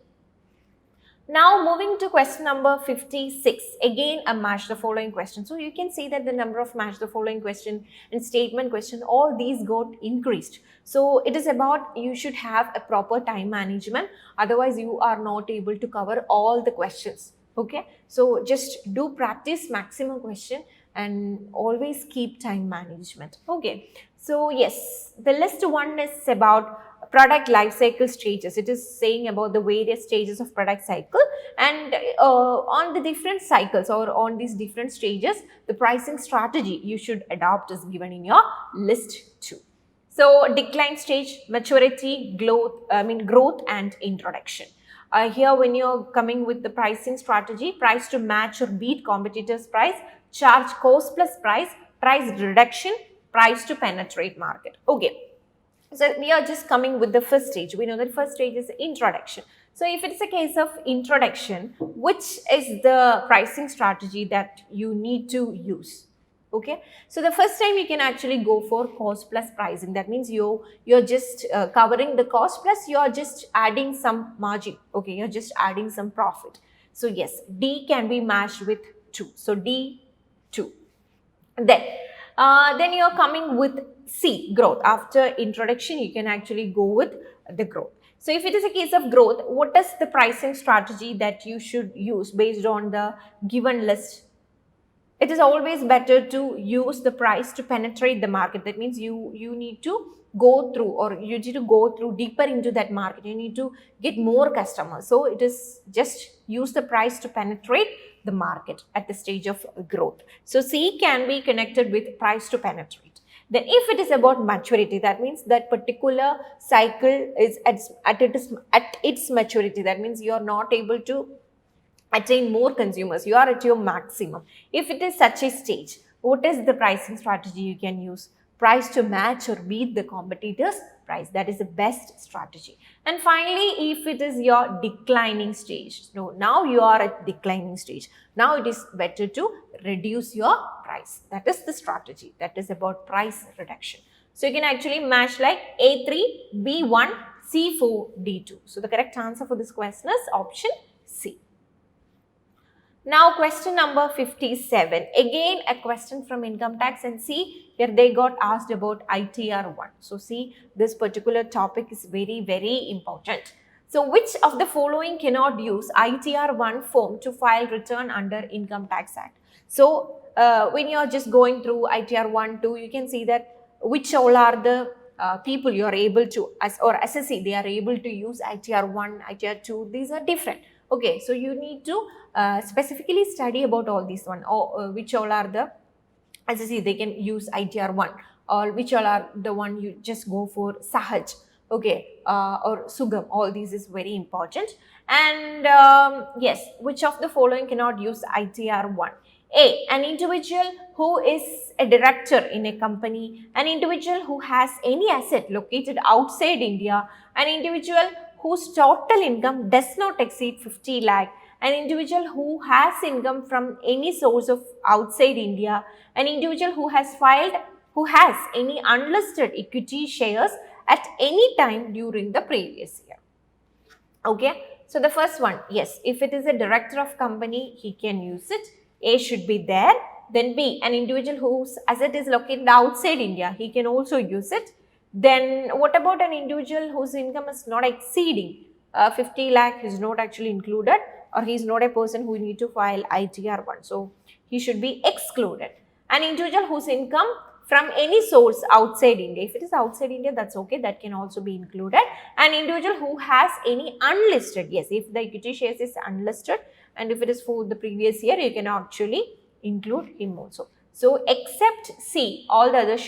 Now moving to question number 56, again a match the following question. So you can see that the number of match the following question and statement question, all these got increased. So it is about you should have a proper time management, otherwise you are not able to cover all the questions. Okay, so just do practice maximum question and always keep time management. Okay, so yes, the list one is about product life cycle stages. It is saying about the various stages of product cycle, and on the different cycles or on these different stages, the pricing strategy you should adopt is given in your list 2. So decline stage, maturity, growth and introduction. Here when you're coming with the pricing strategy, price to match or beat competitors' price, charge cost plus price, price reduction, price to penetrate market. Okay. So we are just coming with the first stage. We know that first stage is introduction. So if it is a case of introduction, which is the pricing strategy that you need to use? Okay, so the first time you can actually go for cost plus pricing. That means you're just covering the cost plus you're just adding some margin. Okay, you're just adding some profit. So yes, D can be matched with 2. So D 2. Then you're coming with C, growth. After introduction, you can actually go with the growth. So if it is a case of growth, what is the pricing strategy that you should use based on the given list? It is always better to use the price to penetrate the market. That means you need to go through, or you need to go through deeper into that market. You need to get more customers. So it is just use the price to penetrate the market at the stage of growth. So C can be connected with price to penetrate. Then if it is about maturity, that means that particular cycle is at its maturity. That means you are not able to attain more consumers. You are at your maximum. If it is such a stage, what is the pricing strategy you can use? Price to match or beat the competitor's price. That is the best strategy. And finally, if it is your declining stage, so now you are at declining stage. Now it is better to reduce your price. That is the strategy. That is about price reduction. So you can actually match like A3, B1, C4, D2. So the correct answer for this question is option C. Now question number 57, again a question from income tax, and see here they got asked about ITR1. So see, this particular topic is very, very important. So which of the following cannot use ITR1 form to file return under Income Tax Act? So when you are just going through ITR1, 2, you can see that which all are the people you are able to, or assessee, they are able to use ITR1, ITR2, these are different. Okay, so you need to specifically study about all these one, or which all are the, as I see, they can use ITR1, or which all are the one you just go for Sahaj, okay, or Sugam. All these is very important. And yes, which of the following cannot use ITR1? A, an individual who is a director in a company, an individual who has any asset located outside India, an individual whose total income does not exceed 50 lakh, an individual who has income from any source of outside India, an individual who has any unlisted equity shares at any time during the previous year. Okay, so the first one, yes, if it is a director of company, he can use it. A should be there. Then B, an individual whose asset is located outside India, he can also use it. Then what about an individual whose income is not exceeding 50 lakh is not actually included. or he is not a person who need to file ITR1. So he should be excluded. An individual whose income from any source outside India, if it is outside India, that's okay, that can also be included. An individual who has any unlisted, yes, if the equity shares is unlisted and if it is for the previous year, you can actually include him also. So except C, all the other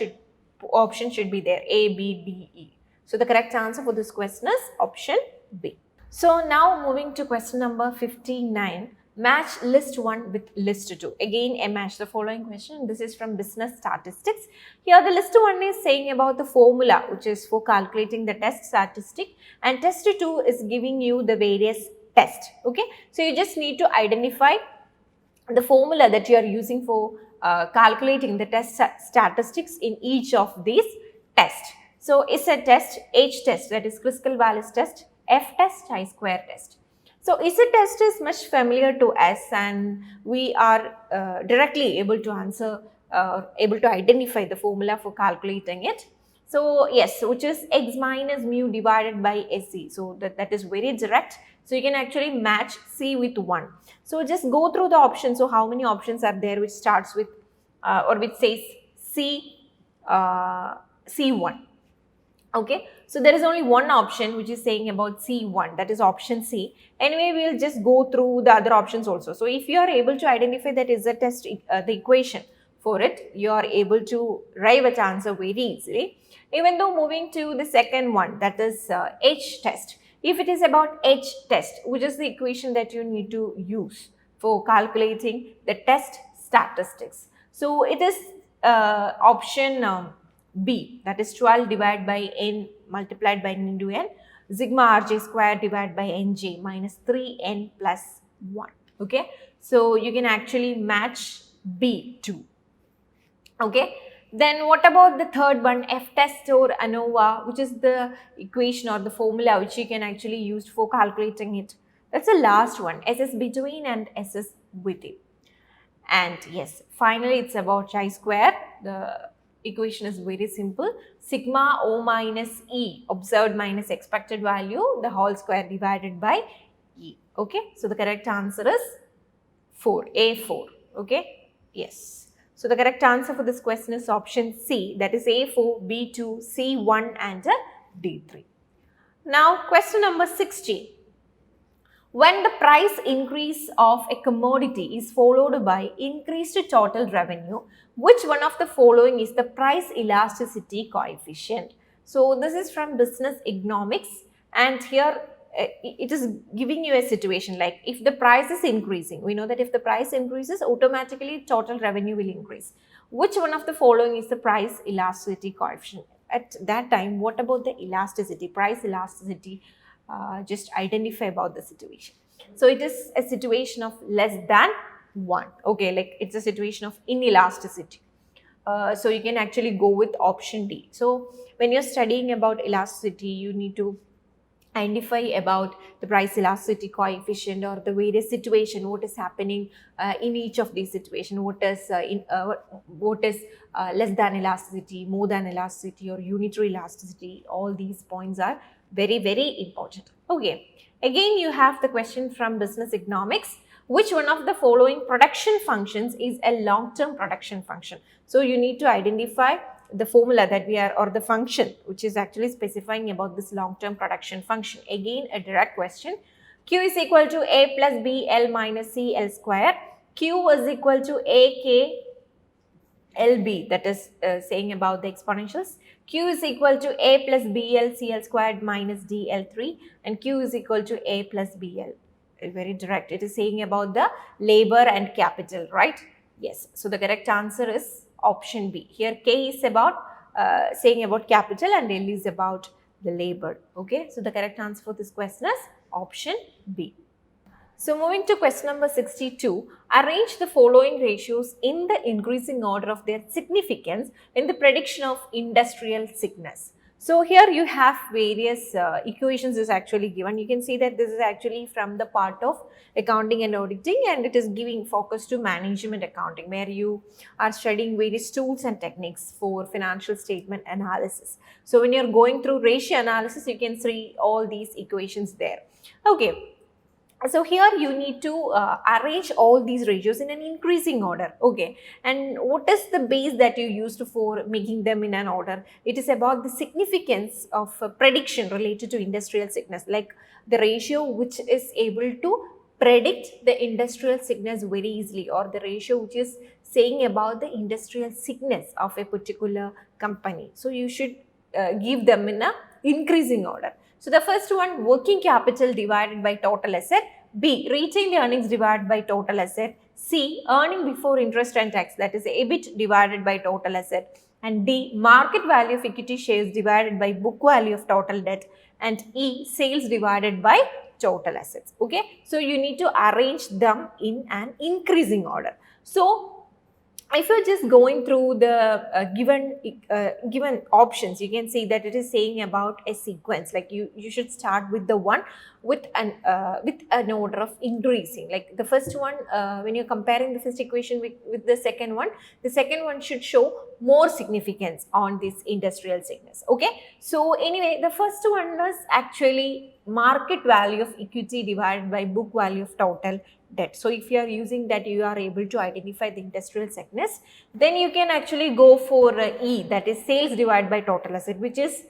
options should be there, A, B, D, E. So the correct answer for this question is option B. So now moving to question number 59. Match list 1 with list 2. Again, a match the following question. This is from business statistics. Here the list 1 is saying about the formula which is for calculating the test statistic, and test 2 is giving you the various tests. Okay, so you just need to identify the formula that you are using for calculating the test statistics in each of these tests. So it's a test, H test, that is Kruskal-Wallis test, F test, chi-square test. So ISA test is much familiar to us, and we are directly able to answer, able to identify the formula for calculating it. So yes, which is x minus mu divided by SC. So that is very direct. So you can actually match C with 1. So just go through the options. So how many options are there which starts with or which says C1. Okay, so there is only one option which is saying about C1, that is option C. Anyway, we will just go through the other options also. So if you are able to identify that is a test, the equation for it, you are able to arrive at answer very easily. Even though moving to the second one, that is H test. If it is about H test, which is the equation that you need to use for calculating the test statistics. So it is option B, that is 12 divided by n multiplied by n into n, sigma rj square divided by nj minus 3n plus 1. Okay, so you can actually match B too. Okay, then what about the third one, F test or ANOVA, which is the equation or the formula which you can actually use for calculating it. That's the last one, SS between and SS within. And yes, finally it's about chi-square. The equation is very simple. Sigma O minus E, observed minus expected value, the whole square divided by E. Okay, so the correct answer is 4, A4. Okay, yes. So the correct answer for this question is option C, that is A4, B2, C1 and D3. Now question number 16. When the price increase of a commodity is followed by increased total revenue, which one of the following is the price elasticity coefficient? So this is from business economics, and here it is giving you a situation like if the price is increasing, we know that if the price increases, automatically total revenue will increase. Which one of the following is the price elasticity coefficient? At that time, what about the elasticity, price elasticity? Just identify about the situation. So it is a situation of less than 1. Okay, like it's a situation of inelasticity. So you can actually go with option D. So when you're studying about elasticity, you need to identify about the price elasticity coefficient or the various situation, what is happening in each of these situations, what is less than elasticity, more than elasticity or unitary elasticity. All these points are very, very important. Okay, again you have the question from business economics. Which one of the following production functions is a long-term production function? So you need to identify the formula that we are, or the function which is actually specifying about this long-term production function. Again a direct question. Q is equal to A plus B L minus C L square. Q is equal to A K LB, that is saying about the exponentials. Q is equal to A plus BL CL squared minus DL3, and Q is equal to A plus BL. Very direct. It is saying about the labor and capital, right? Yes. So the correct answer is option B. Here K is about saying about capital and L is about the labor. Okay. So the correct answer for this question is option B. So moving to question number 62, arrange the following ratios in the increasing order of their significance in the prediction of industrial sickness. So here you have various equations is actually given. You can see that this is actually from the part of accounting and auditing, and it is giving focus to management accounting, where you are studying various tools and techniques for financial statement analysis. So when you're going through ratio analysis, you can see all these equations there. Okay. So here you need to arrange all these ratios in an increasing order. Okay, and what is the base that you used for making them in an order? It is about the significance of prediction related to industrial sickness, like the ratio which is able to predict the industrial sickness very easily, or the ratio which is saying about the industrial sickness of a particular company. So you should give them in a increasing order. So the first one, working capital divided by total asset. B, retained earnings divided by total asset. C, earning before interest and tax, that is EBIT divided by total asset. And D, market value of equity shares divided by book value of total debt. And E, sales divided by total assets. Okay, so you need to arrange them in an increasing order. So if you're just going through the given options, you can see that it is saying about a sequence, like you should start with the one with an order of increasing. Like the first one, when you're comparing the first equation with the second one should show more significance on this industrial sickness. Okay, so anyway, the first one was actually market value of equity divided by book value of total debt. So if you are using that, you are able to identify the industrial sickness. Then you can actually go for E, that is sales divided by total asset, which is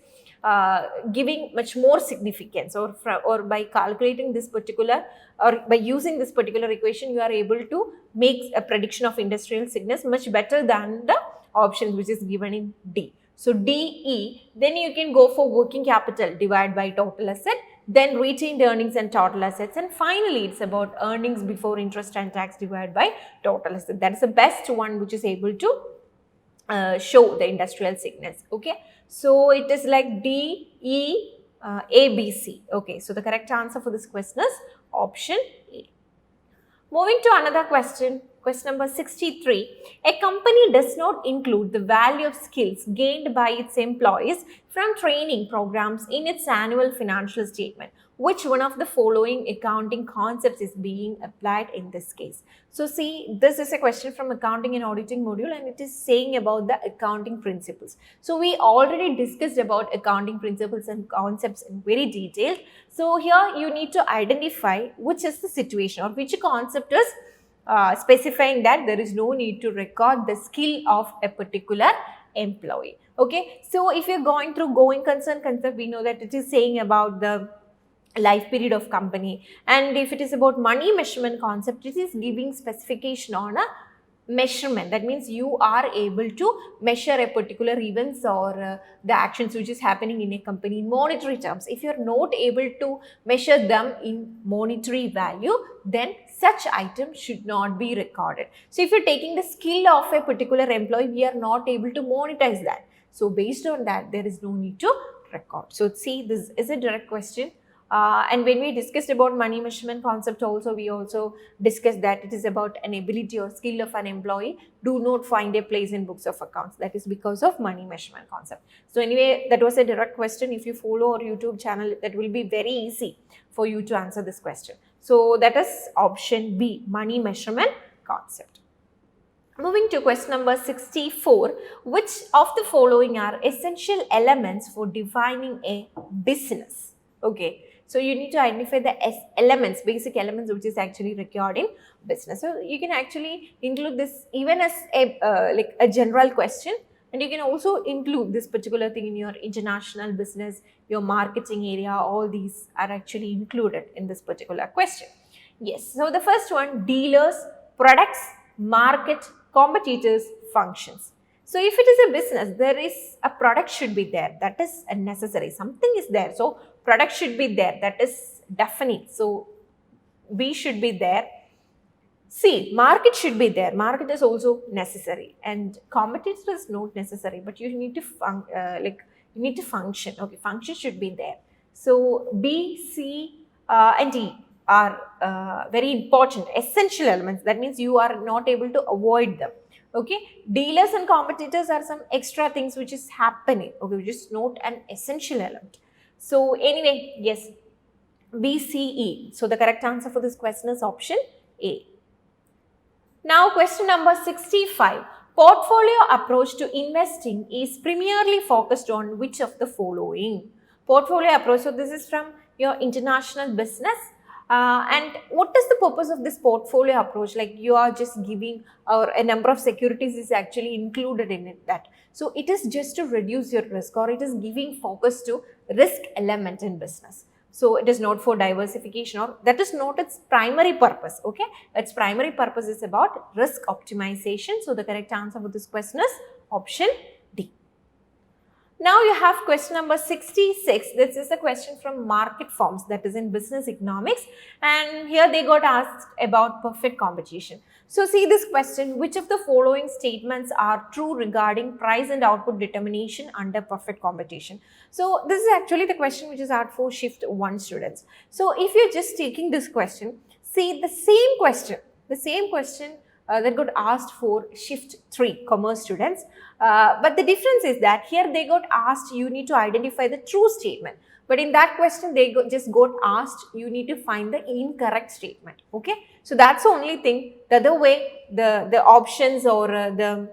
giving much more significance, or by calculating this particular, or by using this particular equation, you are able to make a prediction of industrial sickness much better than the option which is given in D. So D, E, then you can go for working capital divided by total asset, then retained earnings and total assets, and finally it's about earnings before interest and tax divided by total assets. That is the best one which is able to show the industrial sickness. Okay, so it is like D, E, A, B, C. Okay, so the correct answer for this question is option A. Moving to another question, question number 63. A company does not include the value of skills gained by its employees from training programs in its annual financial statement. Which one of the following accounting concepts is being applied in this case? So see, this is a question from accounting and auditing module, and it is saying about the accounting principles. So we already discussed about accounting principles and concepts in very detail. So here you need to identify which is the situation, or which concept is specifying that there is no need to record the skill of a particular employee. Okay, so if you're going through going concern concept, we know that it is saying about the life period of company, and if it is about money measurement concept, it is giving specification on a measurement. That means you are able to measure a particular events or the actions which is happening in a company in monetary terms. If you are not able to measure them in monetary value, then such items should not be recorded. So if you're taking the skill of a particular employee, we are not able to monetize that. So based on that, there is no need to record. So see, this is a direct question. And when we discussed about money measurement concept also, we also discussed that it is about an ability or skill of an employee do not find a place in books of accounts. That is because of money measurement concept. So anyway, that was a direct question. If you follow our YouTube channel, that will be very easy for you to answer this question. So that is option B, money measurement concept. Moving to question number 64, which of the following are essential elements for defining a business? Okay. So you need to identify the elements, basic elements which is actually required in business. So you can actually include this even as a general question, and you can also include this particular thing in your international business, your marketing area. All these are actually included in this particular question. Yes. So the first one, dealers, products, market, competitors, functions. So if it is a business, there is a product should be there. That is a necessary. Something is there. So product should be there. That is definite. So B should be there. C, market should be there. Market is also necessary. And competitor is not necessary, but you need to function. Okay, function should be there. So B, C, and D are very important, essential elements. That means you are not able to avoid them. Okay, dealers and competitors are some extra things which is happening, okay, which is not an essential element. So anyway, yes, B, C, E. So the correct answer for this question is option A. Now question number 65. Portfolio approach to investing is primarily focused on which of the following? Portfolio approach, so this is from your international business. And what is the purpose of this portfolio approach? Like you are just giving, or a number of securities is actually included in it, that. So it is just to reduce your risk, or it is giving focus to risk element in business. So it is not for diversification, or that is not its primary purpose. Okay, its primary purpose is about risk optimization. So the correct answer for this question is option D. Now you have question number 66. This is a question from market forms, that is in business economics, and here they got asked about perfect competition. So see this question: which of the following statements are true regarding price and output determination under perfect competition? So this is actually the question which is asked for shift 1 students. So if you're just taking this question, see the same question that got asked for shift 3 commerce students, but the difference is that here they got asked you need to identify the true statement, but in that question they just got asked you need to find the incorrect statement. Okay, so that's the only thing. The other way, the options or the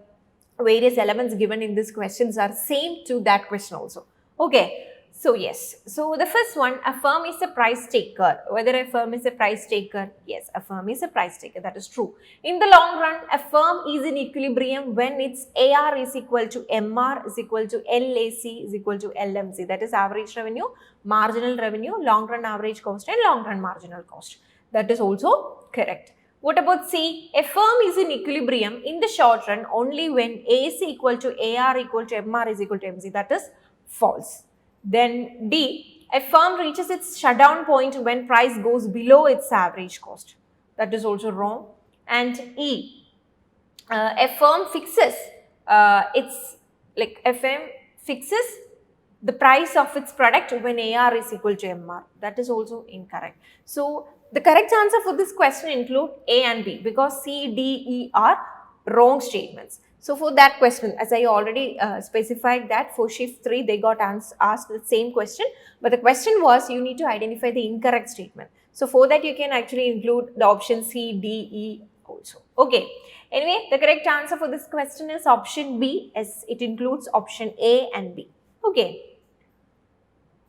various elements given in these questions are same to that question also. Okay, so yes, so the first one, a firm is a price taker. Whether a firm is a price taker? Yes, a firm is a price taker, that is true. In the long run, a firm is in equilibrium when its AR is equal to MR is equal to LAC is equal to LMC, that is average revenue, marginal revenue, long run average cost and long run marginal cost. That is also correct. What about C? A firm is in equilibrium in the short run only when AC equal to AR equal to MR is equal to MC, that is false. Then D, a firm reaches its shutdown point when price goes below its average cost. That is also wrong. And E, a firm fixes the price of its product when AR is equal to MR. That is also incorrect. So the correct answer for this question include A and B, because C, D, E are wrong statements. So for that question, as I already specified that for shift 3, they got asked the same question, but the question was you need to identify the incorrect statement. So for that, you can actually include the option C, D, E also. Okay. Anyway, the correct answer for this question is option B, as it includes option A and B. Okay.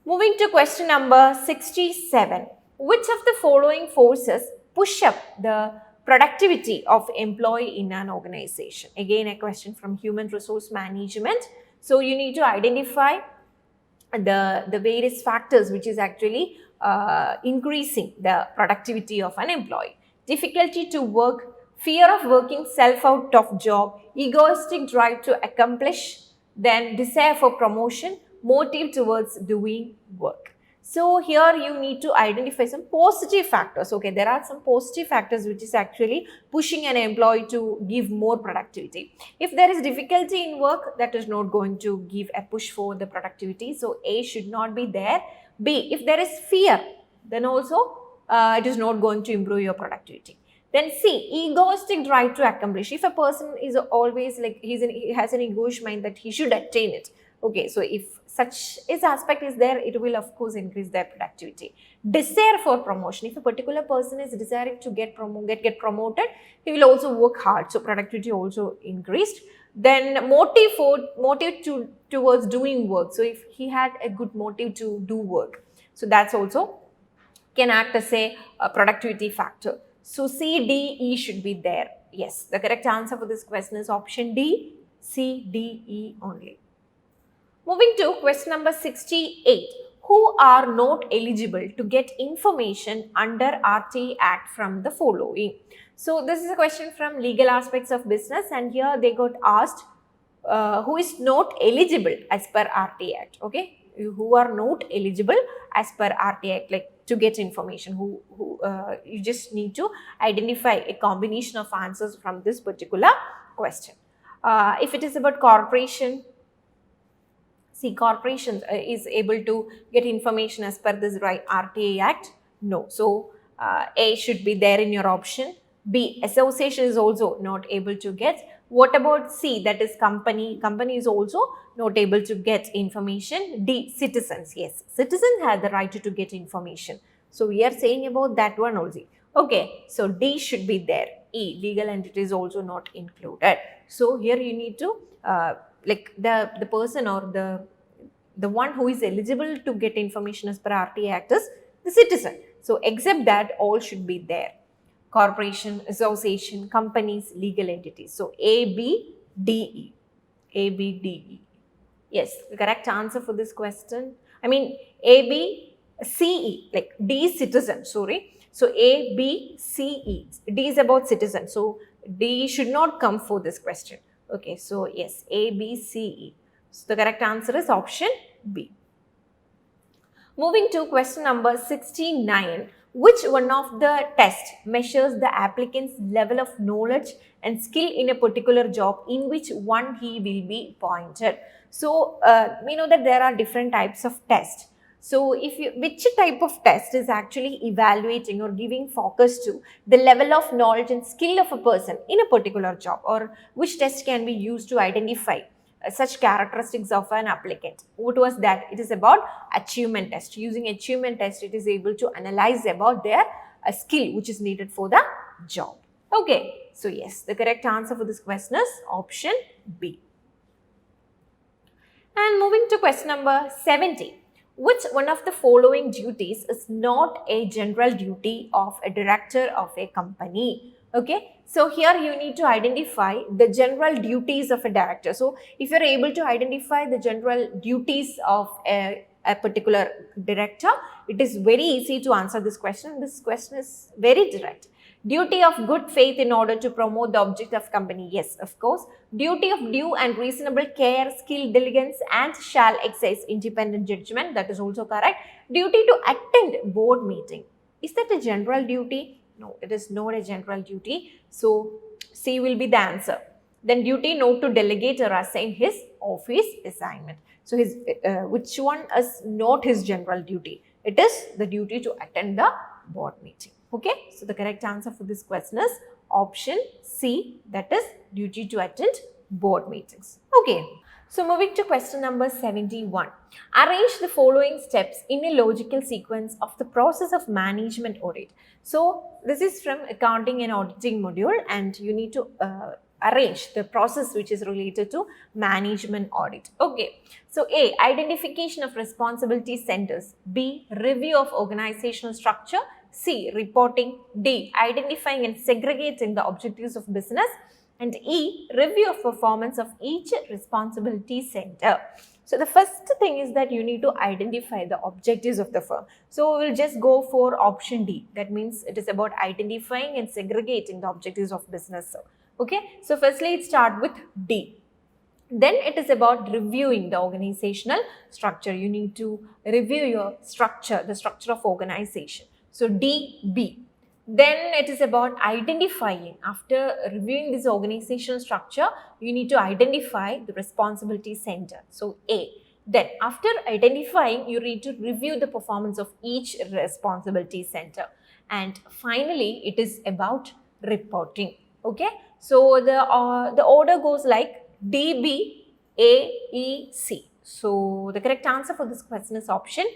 Moving to question number 67. Which of the following forces push up the productivity of employee in an organization? Again, a question from human resource management. So you need to identify the various factors which is actually increasing the productivity of an employee. Difficulty to work, fear of working self out of job, egoistic drive to accomplish, then desire for promotion, motive towards doing work. So here you need to identify some positive factors. Okay, there are some positive factors which is actually pushing an employee to give more productivity. If there is difficulty in work, that is not going to give a push for the productivity. So A should not be there. B, if there is fear, then also it is not going to improve your productivity. Then C, egoistic drive to accomplish. If a person is always like he has an egoish mind that he should attain it. Okay, so if such aspect is there, it will of course increase their productivity. Desire for promotion. If a particular person is desiring to get promoted, he will also work hard. So productivity also increased. Then motive towards doing work. So if he had a good motive to do work, so that's also can act as a productivity factor. So C, D, E should be there. Yes, the correct answer for this question is option D, C, D, E only. Moving to question number 68. Who are not eligible to get information under RTA Act from the following? So this is a question from legal aspects of business, and here they got asked who is not eligible as per RTA Act. Okay, who are not eligible as per RTA Act, like to get information. You just need to identify a combination of answers from this particular question. If it is about corporation, see, corporations is able to get information as per this RTA Act? No. So, A should be there in your option. B, association is also not able to get. What about C, that is company? Company is also not able to get information. D, citizens. Yes, citizens have the right to get information. So, we are saying about that one only. Okay, so D should be there. E, legal entity is also not included. So, here you need to like the person or the one who is eligible to get information as per RTA Act is the citizen. So except that, all should be there. Corporation, association, companies, legal entities. So A, B, D, E. A, B, D, E. Yes, the correct answer for this question. I mean, A, B, C, E, like D is citizen, sorry. So A, B, C, E. D is about citizen. So D should not come for this question. Okay, so yes, A, B, C, E. So the correct answer is option B. Moving to question number 69. Which one of the tests measures the applicant's level of knowledge and skill in a particular job in which one he will be appointed? So, we know that there are different types of tests. So, which type of test is actually evaluating or giving focus to the level of knowledge and skill of a person in a particular job, or which test can be used to identify such characteristics of an applicant? What was that? It is about achievement test. Using achievement test, it is able to analyze about their skill which is needed for the job. Okay, so yes, the correct answer for this question is option B. And moving to question number 70. Which one of the following duties is not a general duty of a director of a company? Okay, so here you need to identify the general duties of a director. So if you're able to identify the general duties of a particular director, it is very easy to answer this question. This question is very direct. Duty of good faith in order to promote the object of company. Yes, of course. Duty of due and reasonable care, skill, diligence, and shall exercise independent judgment. That is also correct. Duty to attend board meeting. Is that a general duty? No, it is not a general duty. So, C will be the answer. Then duty not to delegate or assign his office assignment. So, which one is not his general duty? It is the duty to attend the board meeting. Okay, so the correct answer for this question is option C, that is duty to attend board meetings. Okay, so moving to question number 71. Arrange the following steps in a logical sequence of the process of management audit. So this is from accounting and auditing module, and you need to arrange the process which is related to management audit. Okay, so A, identification of responsibility centers. B, review of organizational structure. C, reporting. D, identifying and segregating the objectives of business. And E, review of performance of each responsibility center. So the first thing is that you need to identify the objectives of the firm. So we'll just go for option D. That means it is about identifying and segregating the objectives of business. Okay, so firstly it starts with D. Then it is about reviewing the organizational structure. You need to review your structure, the structure of organization. So D, B. Then it is about identifying. After reviewing this organizational structure, you need to identify the responsibility center. So A. Then after identifying, you need to review the performance of each responsibility center. And finally, it is about reporting. Okay. So the order goes like D, B, A, E, C. So the correct answer for this question is option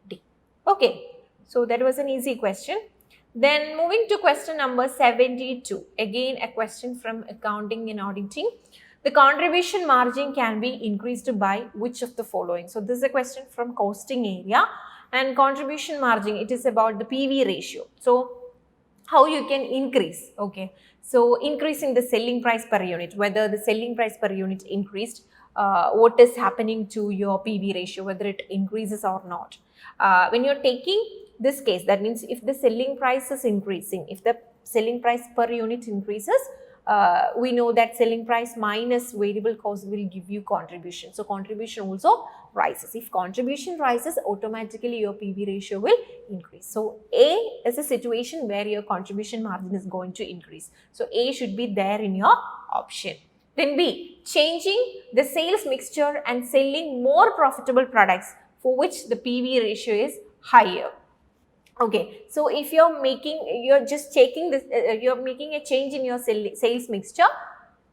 D. Okay. So that was an easy question. Then moving to question number 72. Again, a question from accounting and auditing. The contribution margin can be increased by which of the following? So this is a question from costing area, and contribution margin, it is about the PV ratio. So how you can increase? Okay. So increasing the selling price per unit, whether the selling price per unit increased, what is happening to your PV ratio, whether it increases or not. When you're taking this case, that means if the selling price is increasing, if the selling price per unit increases, we know that selling price minus variable cost will give you contribution. So contribution also rises. If contribution rises, automatically your PV ratio will increase. So A is a situation where your contribution margin is going to increase. So A should be there in your option. Then B, changing the sales mixture and selling more profitable products for which the PV ratio is higher. Okay, so if you're just taking this, you're making a change in your sales mixture,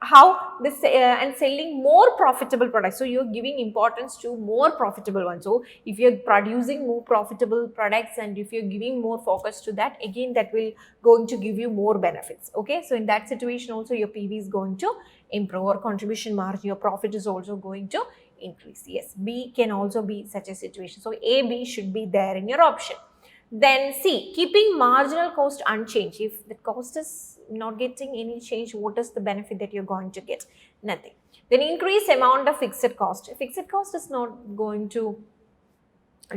how this and selling more profitable products. So you're giving importance to more profitable ones. So if you're producing more profitable products and if you're giving more focus to that, again that will going to give you more benefits. Okay, so in that situation also your PV is going to improve, or contribution margin, your profit is also going to increase. Yes, B can also be such a situation. So A, B should be there in your option. Then C, keeping marginal cost unchanged. If the cost is not getting any change, what is the benefit that you're going to get? Nothing. Then increase amount of fixed cost. Fixed cost is not going to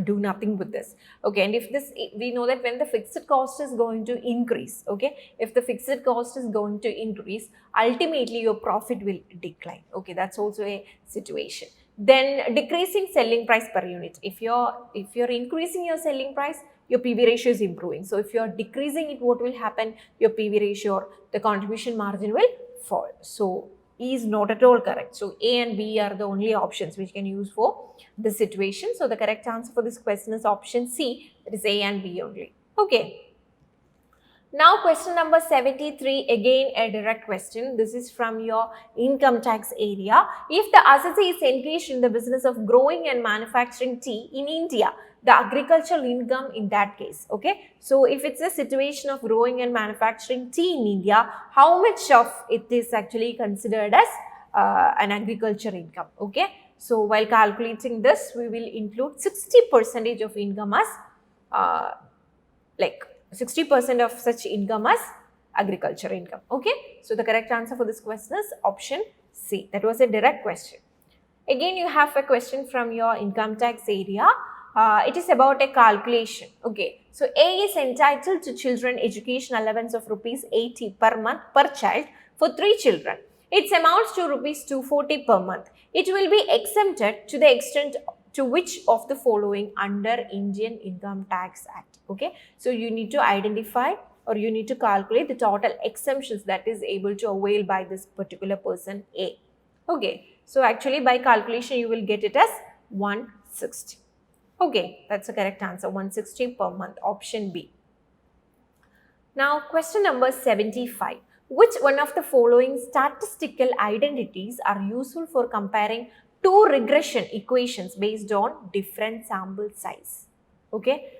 do nothing with this. Okay, and if this, we know that when the fixed cost is going to increase, okay, if the fixed cost is going to increase, ultimately your profit will decline. Okay, that's also a situation. Then decreasing selling price per unit. If you're increasing your selling price, your PV ratio is improving. So if you're decreasing it, what will happen? Your PV ratio or the contribution margin will fall. So E is not at all correct. So A and B are the only options which can use for this situation. So the correct answer for this question is option C, that is A and B only. Okay. Now question number 73, again a direct question. This is from your income tax area. If the assessee is engaged in the business of growing and manufacturing tea in India, the agricultural income in that case, okay. So if it's a situation of growing and manufacturing tea in India, how much of it is actually considered as an agriculture income, okay. So while calculating this, we will include 60% of income as 60% of such income as agriculture income, okay. So the correct answer for this question is option C. That was a direct question. Again, you have a question from your income tax area. It is about a calculation, okay. So A is entitled to children education allowance of rupees 80 per month per child for 3 children. It amounts to rupees 240 per month. It will be exempted to the extent to which of the following under Indian Income Tax Act, okay. So you need to identify or you need to calculate the total exemptions that is able to avail by this particular person A, okay. So actually by calculation you will get it as 160. Okay, that's the correct answer, 160 per month, option B. Now question number 75. Which one of the following statistical identities are useful for comparing two regression equations based on different sample size? Okay,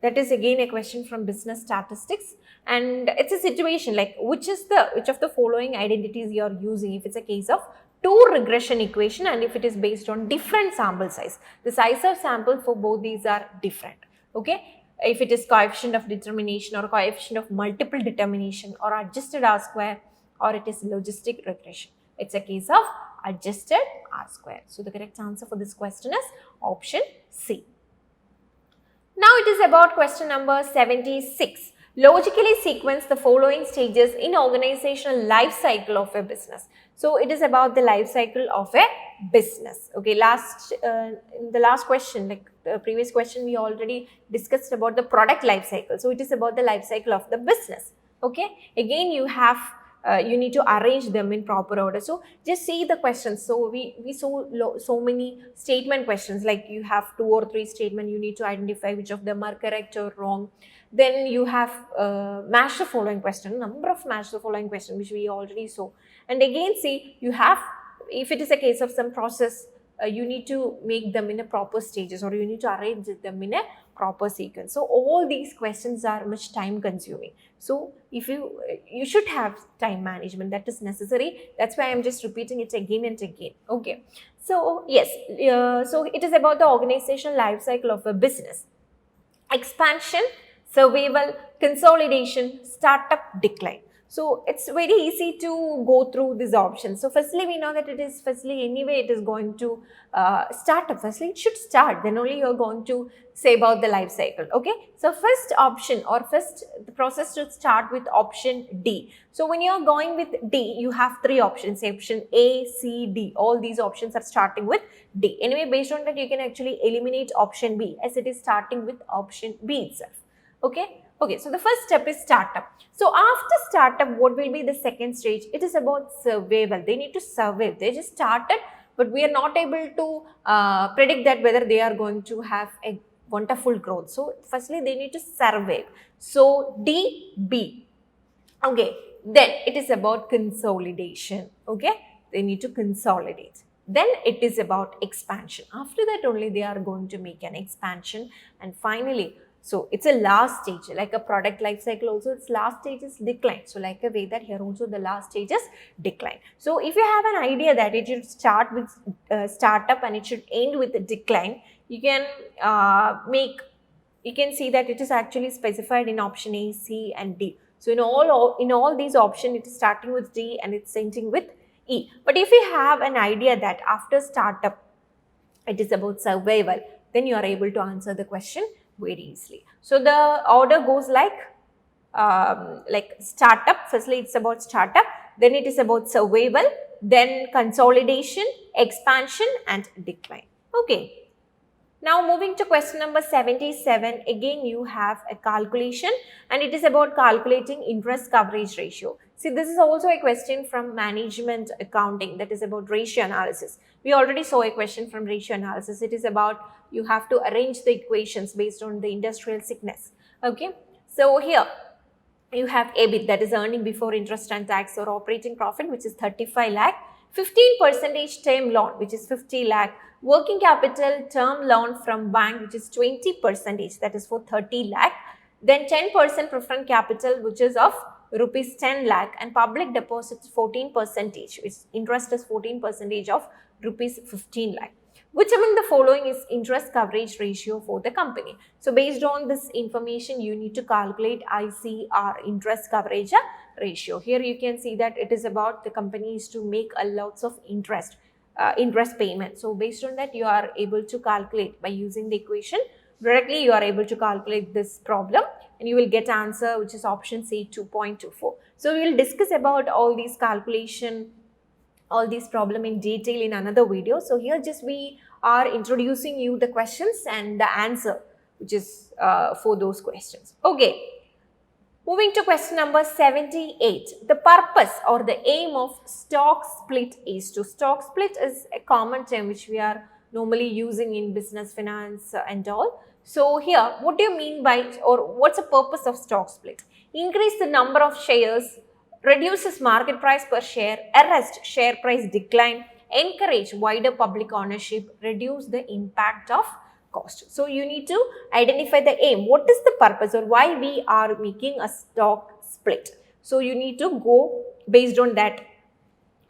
that is again a question from business statistics, and it's a situation like which of the following identities you are using if it's a case of two regression equation and if it is based on different sample size. The size of sample for both these are different, okay. If it is coefficient of determination or coefficient of multiple determination or adjusted R square or it is logistic regression, it's a case of adjusted R square. So the correct answer for this question is option C. Now it is about question number 76. Logically sequence the following stages in organizational life cycle of a business. So it is about the life cycle of a business. Okay, in the last question, like the previous question, we already discussed about the product life cycle. So it is about the life cycle of the business. Okay, again you have you need to arrange them in proper order. So just see the questions. So we saw so many statement questions, like you have 2 or 3 statements, you need to identify which of them are correct or wrong. Then you have match the following question, number of match the following question which we already saw. And again see, you have, if it is a case of some process, you need to make them in a proper stages or you need to arrange them in a proper sequence. So all these questions are much time consuming. So if you should have time management, that is necessary. That's why I'm just repeating it again and again. Okay. So yes, so it is about the organizational life cycle of a business. Expansion, survival, consolidation, startup, decline. So it's very easy to go through these options. So firstly, we know that it is anyway it is going to start up. Firstly, it should start. Then only you're going to say about the life cycle. Okay. So first option or first the process should start with option D. So when you're going with D, you have 3 options. Option A, C, D. All these options are starting with D. Anyway, based on that, you can actually eliminate option B as it is starting with option B itself. Okay. Okay, so the first step is startup. So after startup, what will be the second stage? It is about survival. They need to survive. They just started, but we are not able to predict that whether they are going to have a wonderful growth. So firstly, they need to survive. So D, B. Okay, then it is about consolidation. Okay, they need to consolidate. Then it is about expansion. After that only they are going to make an expansion. And finally, so it's a last stage, like a product life cycle also, its last stage is decline. So like a way that here also the last stage is decline. So if you have an idea that it should start with startup and it should end with a decline, you can make You can see that it is actually specified in option A, C and D. So in all these options, it is starting with D and it's ending with E. But if you have an idea that after startup, it is about survival, then you are able to answer the question very easily. So the order goes like startup. Firstly, it's about startup, then it is about survival, then consolidation, expansion and decline. Okay. Now moving to question number 77, again you have a calculation and it is about calculating interest coverage ratio. See, this is also a question from management accounting, that is about ratio analysis. We already saw a question from ratio analysis. It is about you have to arrange the equations based on the industrial sickness. Okay, so here you have EBIT, that is earning before interest and tax, or operating profit, which is 35 lakh, 15% term loan, which is 50 lakh, working capital term loan from bank, which is 20%, that is for 30 lakh, then 10% preference capital, which is of rupees 10 lakh, and public deposits 14%, which interest is 14% of rupees 15 lakh. Which among the following is interest coverage ratio for the company? So based on this information, you need to calculate ICR, interest coverage ratio. Here you can see that it is about the company is to make a lots of interest payment. So based on that, you are able to calculate by using the equation. Directly you are able to calculate this problem and you will get answer, which is option C, 2.24. So we will discuss about all these calculation, all these problem in detail in another video. So here just we are introducing you the questions and the answer, which is for those questions. Okay. Moving to question number 78, the purpose or the aim of stock split is to. Stock split is a common term which we are normally using in business, finance and all. So here, what do you mean by, or what's the purpose of stock split? Increase the number of shares, reduces market price per share, arrest share price decline, encourage wider public ownership, reduce the impact of cost. So you need to identify the aim. What is the purpose or why we are making a stock split? So you need to go based on that.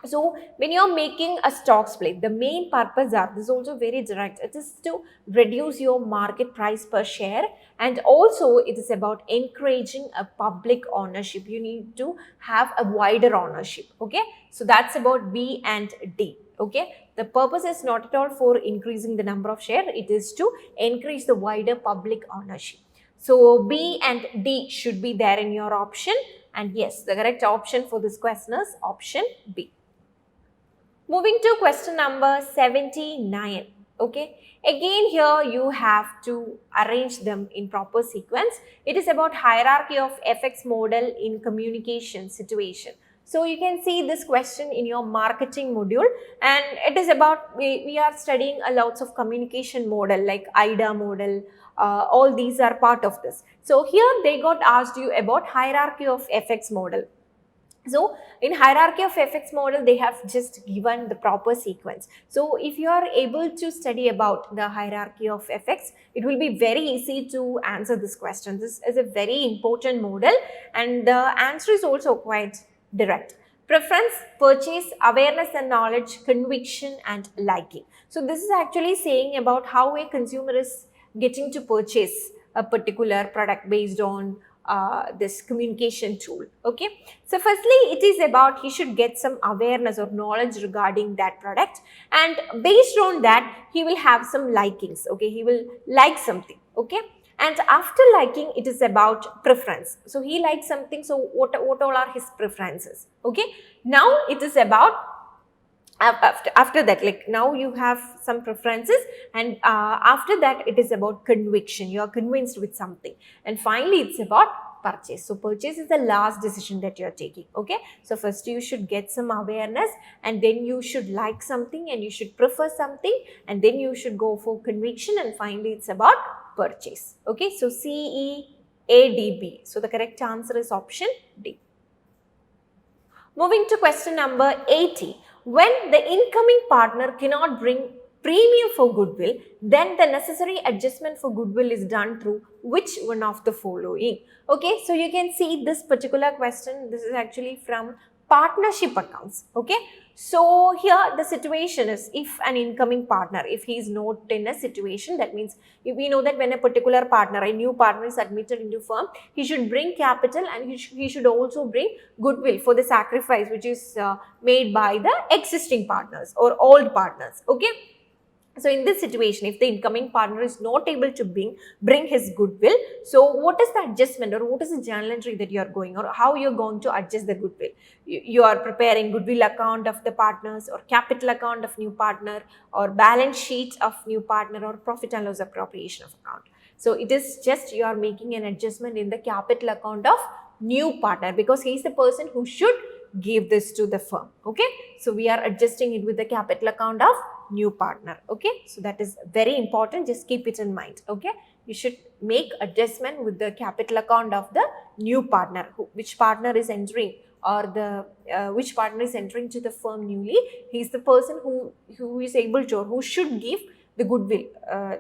So when you're making a stock split, the main purpose are, this is also very direct, it is to reduce your market price per share, and also it is about encouraging a public ownership. You need to have a wider ownership. Okay, so that's about B and D. Okay, the purpose is not at all for increasing the number of share, it is to increase the wider public ownership. So B and D should be there in your option, and yes, the correct option for this question is option B. Moving to question number 79. Okay, again here you have to arrange them in proper sequence. It is about hierarchy of effects model in communication situation. So you can see this question in your marketing module, and it is about, we are studying a lots of communication model like IDA model, all these are part of this. So here they got asked you about hierarchy of effects model. So in hierarchy of effects model, they have just given the proper sequence. So if you are able to study about the hierarchy of effects, it will be very easy to answer this question. This is a very important model and the answer is also quite direct. Preference, purchase, awareness and knowledge, conviction and liking. So this is actually saying about how a consumer is getting to purchase a particular product based on this communication tool. Okay, so firstly it is about he should get some awareness or knowledge regarding that product, and based on that he will have some likings. Okay, he will like something. Okay, and after liking it is about preference. So he likes something, so what all are his preferences? Okay, now it is about after that, like now you have some preferences, and after that it is about conviction. You are convinced with something, and finally it's about purchase. So purchase is the last decision that you are taking. Okay, so first you should get some awareness, and then you should like something, and you should prefer something, and then you should go for conviction, and finally it's about purchase. Okay, so CEADB. So the correct answer is option D. Moving to question number 80. When the incoming partner cannot bring premium for goodwill, then the necessary adjustment for goodwill is done through which one of the following? Okay, so you can see this particular question. This is actually from partnership accounts. Okay, so here the situation is, if an incoming partner, if he is not in a situation, that means we know that when a particular partner, a new partner is admitted into firm, he should bring capital and he should also bring goodwill for the sacrifice which is made by the existing partners or old partners. Okay, so in this situation, if the incoming partner is not able to bring his goodwill, so what is the adjustment or what is the journal entry that you are going, or how you are going to adjust the goodwill? You are preparing goodwill account of the partners, or capital account of new partner, or balance sheet of new partner, or profit and loss appropriation of account. So it is just you are making an adjustment in the capital account of new partner, because he is the person who should give this to the firm. Okay, so we are adjusting it with the capital account of new partner. Okay, so that is very important, just keep it in mind. Okay, you should make adjustment with the capital account of the new partner, which partner is entering, or the which partner is entering to the firm newly. He is the person who is able to, or who should give the goodwill,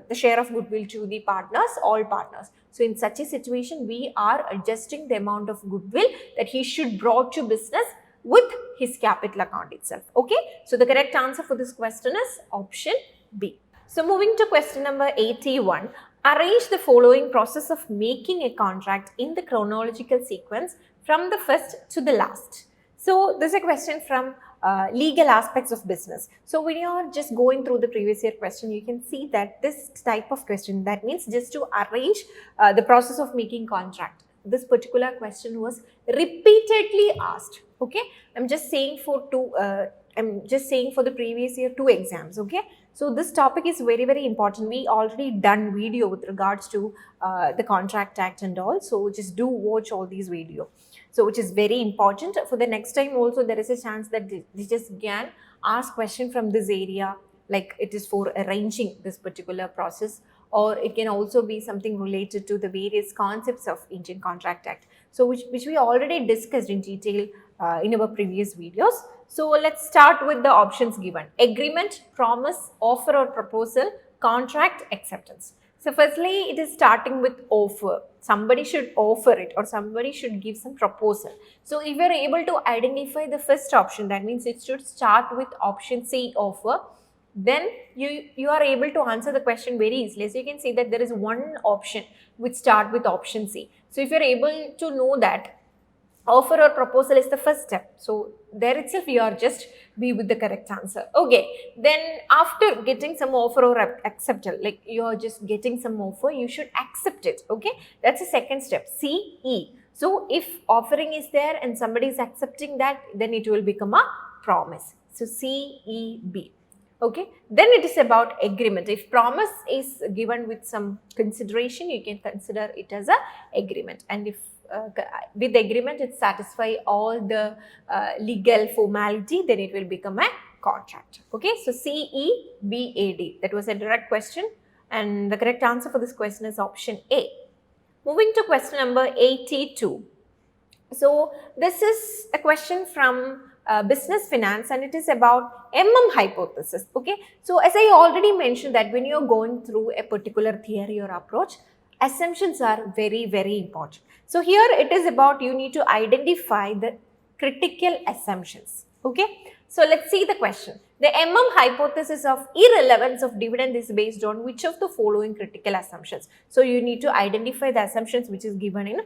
the share of goodwill to the partners, all partners. So in such a situation, we are adjusting the amount of goodwill that he should brought to business with his capital account itself. Okay, so the correct answer for this question is option B. So moving to question number 81, arrange the following process of making a contract in the chronological sequence from the first to the last. So this is a question from legal aspects of business. So when you are just going through the previous year question, you can see that this type of question, that means just to arrange the process of making contract. This particular question was repeatedly asked. Okay, I'm just saying for the previous year 2 exams. Okay, so this topic is very, very important. We already done video with regards to the Contract Act and all. So just do watch all these videos. So which is very important for the next time. Also, there is a chance that they just can ask question from this area, like it is for arranging this particular process, or it can also be something related to the various concepts of Indian Contract Act. So which we already discussed in detail in our previous videos. So let's start with the options given: agreement, promise, offer or proposal, contract, acceptance. So firstly, it is starting with offer. Somebody should offer it, or somebody should give some proposal. So if you are able to identify the first option, that means it should start with option C, offer. Then you are able to answer the question very easily. So you can see that there is one option which start with option C. So if you are able to know that offer or proposal is the first step, so there itself you are just be with the correct answer. Okay, then after getting some offer or acceptance, like you are just getting some offer, you should accept it. Okay, that's the second step, C, E. So if offering is there and somebody is accepting that, then it will become a promise. So C, E, B. Okay, then it is about agreement. If promise is given with some consideration, you can consider it as a agreement, and if with agreement it satisfy all the legal formality, then it will become a contract. Okay, so C, E, B, A, D. That was a direct question, and the correct answer for this question is option A. Moving to question number 82. So this is a question from business finance, and it is about hypothesis. Okay, so as I already mentioned that when you're going through a particular theory or approach, assumptions are very, very important. So here it is about you need to identify the critical assumptions. Okay, so let's see the question. The hypothesis of irrelevance of dividend is based on which of the following critical assumptions? So you need to identify the assumptions which is given in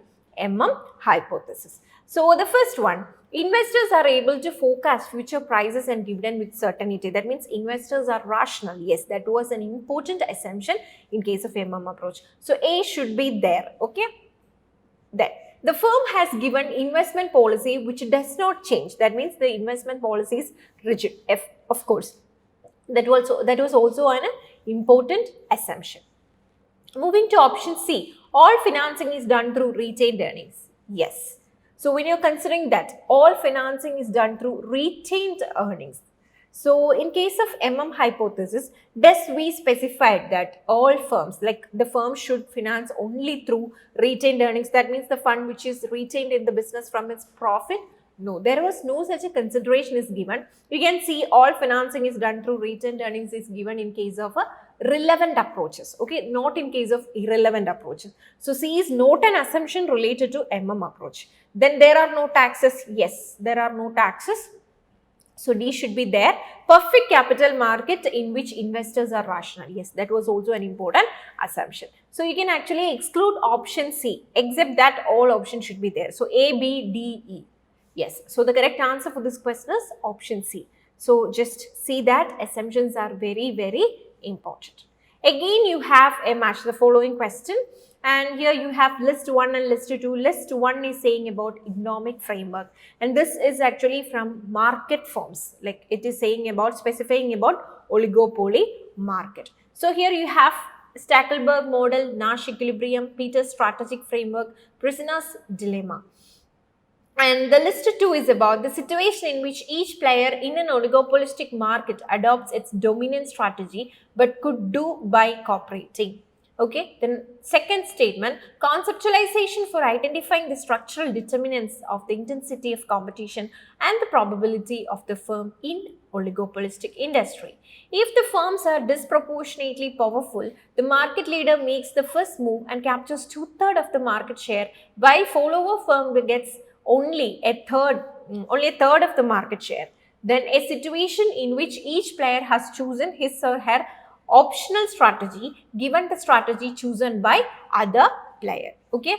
hypothesis. So the first one, investors are able to forecast future prices and dividend with certainty. That means investors are rational. Yes, that was an important assumption in case of approach. So A should be there. Okay. Then the firm has given investment policy which does not change. That means the investment policy is rigid. Of course, that was also an important assumption. Moving to option C, all financing is done through retained earnings. Yes. So when you're considering that all financing is done through retained earnings. So in case of hypothesis, does we specified that all firms, like the firm should finance only through retained earnings. That means the fund which is retained in the business from its profit No, there was no such a consideration is given. You can see all financing is done through retained earnings is given in case of a relevant approaches, okay, not in case of irrelevant approaches. So C is not an assumption related to approach. Then there are no taxes. Yes, there are no taxes. So D should be there. Perfect capital market in which investors are rational. Yes, that was also an important assumption. So you can actually exclude option C, except that all options should be there. So A, B, D, E. Yes, so the correct answer for this question is option C. So just see that assumptions are very, very important. Again, you have a match the following question. And here you have list 1 and list 2. List 1 is saying about economic framework. And this is actually from market forms. Like it is saying about, specifying about oligopoly market. So here you have Stackelberg model, Nash equilibrium, Peters strategic framework, prisoner's dilemma. And the list 2 is about the situation in which each player in an oligopolistic market adopts its dominant strategy but could do by cooperating. Okay, then second statement, conceptualization for identifying the structural determinants of the intensity of competition and the probability of the firm in oligopolistic industry. If the firms are disproportionately powerful, the market leader makes the first move and captures 2/3 of the market share, while follower firm gets only a third of the market share. Then a situation in which each player has chosen his or her optional strategy given the strategy chosen by other player. Okay,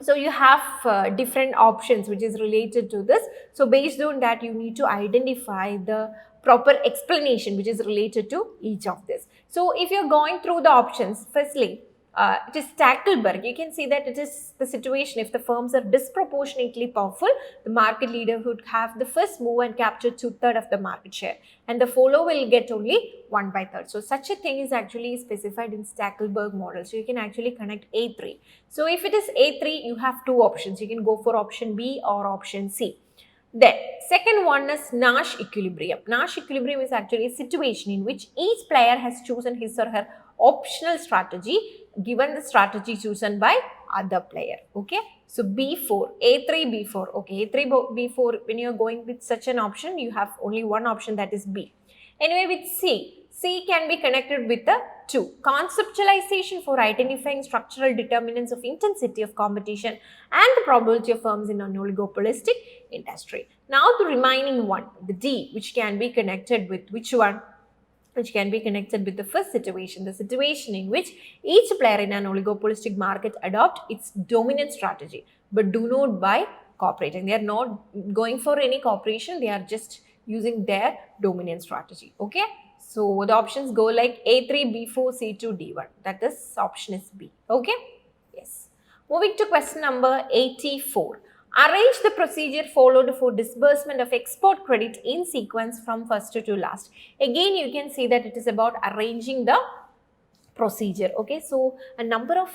so you have different options which is related to this. So based on that, you need to identify the proper explanation which is related to each of this. So if you're going through the options, firstly, it is Stackelberg. You can see that it is the situation if the firms are disproportionately powerful, the market leader would have the first move and capture 2/3 of the market share, and the follower will get only 1/3. So such a thing is actually specified in Stackelberg model. So you can actually connect A3. So if it is A3, you have two options. You can go for option B or option C. Then second one is Nash equilibrium. Nash equilibrium is actually a situation in which each player has chosen his or her optional strategy given the strategy chosen by other player. Okay, so B4, A3, B4. Okay, A3, B4, when you're going with such an option, you have only one option, that is B. Anyway, with C can be connected with the 2. Conceptualization for identifying structural determinants of intensity of competition and the probability of firms in an oligopolistic industry. Now the remaining one, the D, which can be connected with which one? Which can be connected with the first situation, the situation in which each player in an oligopolistic market adopt its dominant strategy, but do not by cooperating. They are not going for any cooperation, they are just using their dominant strategy. Okay, so the options go like A3, B4, C2, D1. That is option is B. Okay, yes. Moving to question number 84. Arrange the procedure followed for disbursement of export credit in sequence from first to last. Again, you can see that it is about arranging the procedure. Okay, so a number of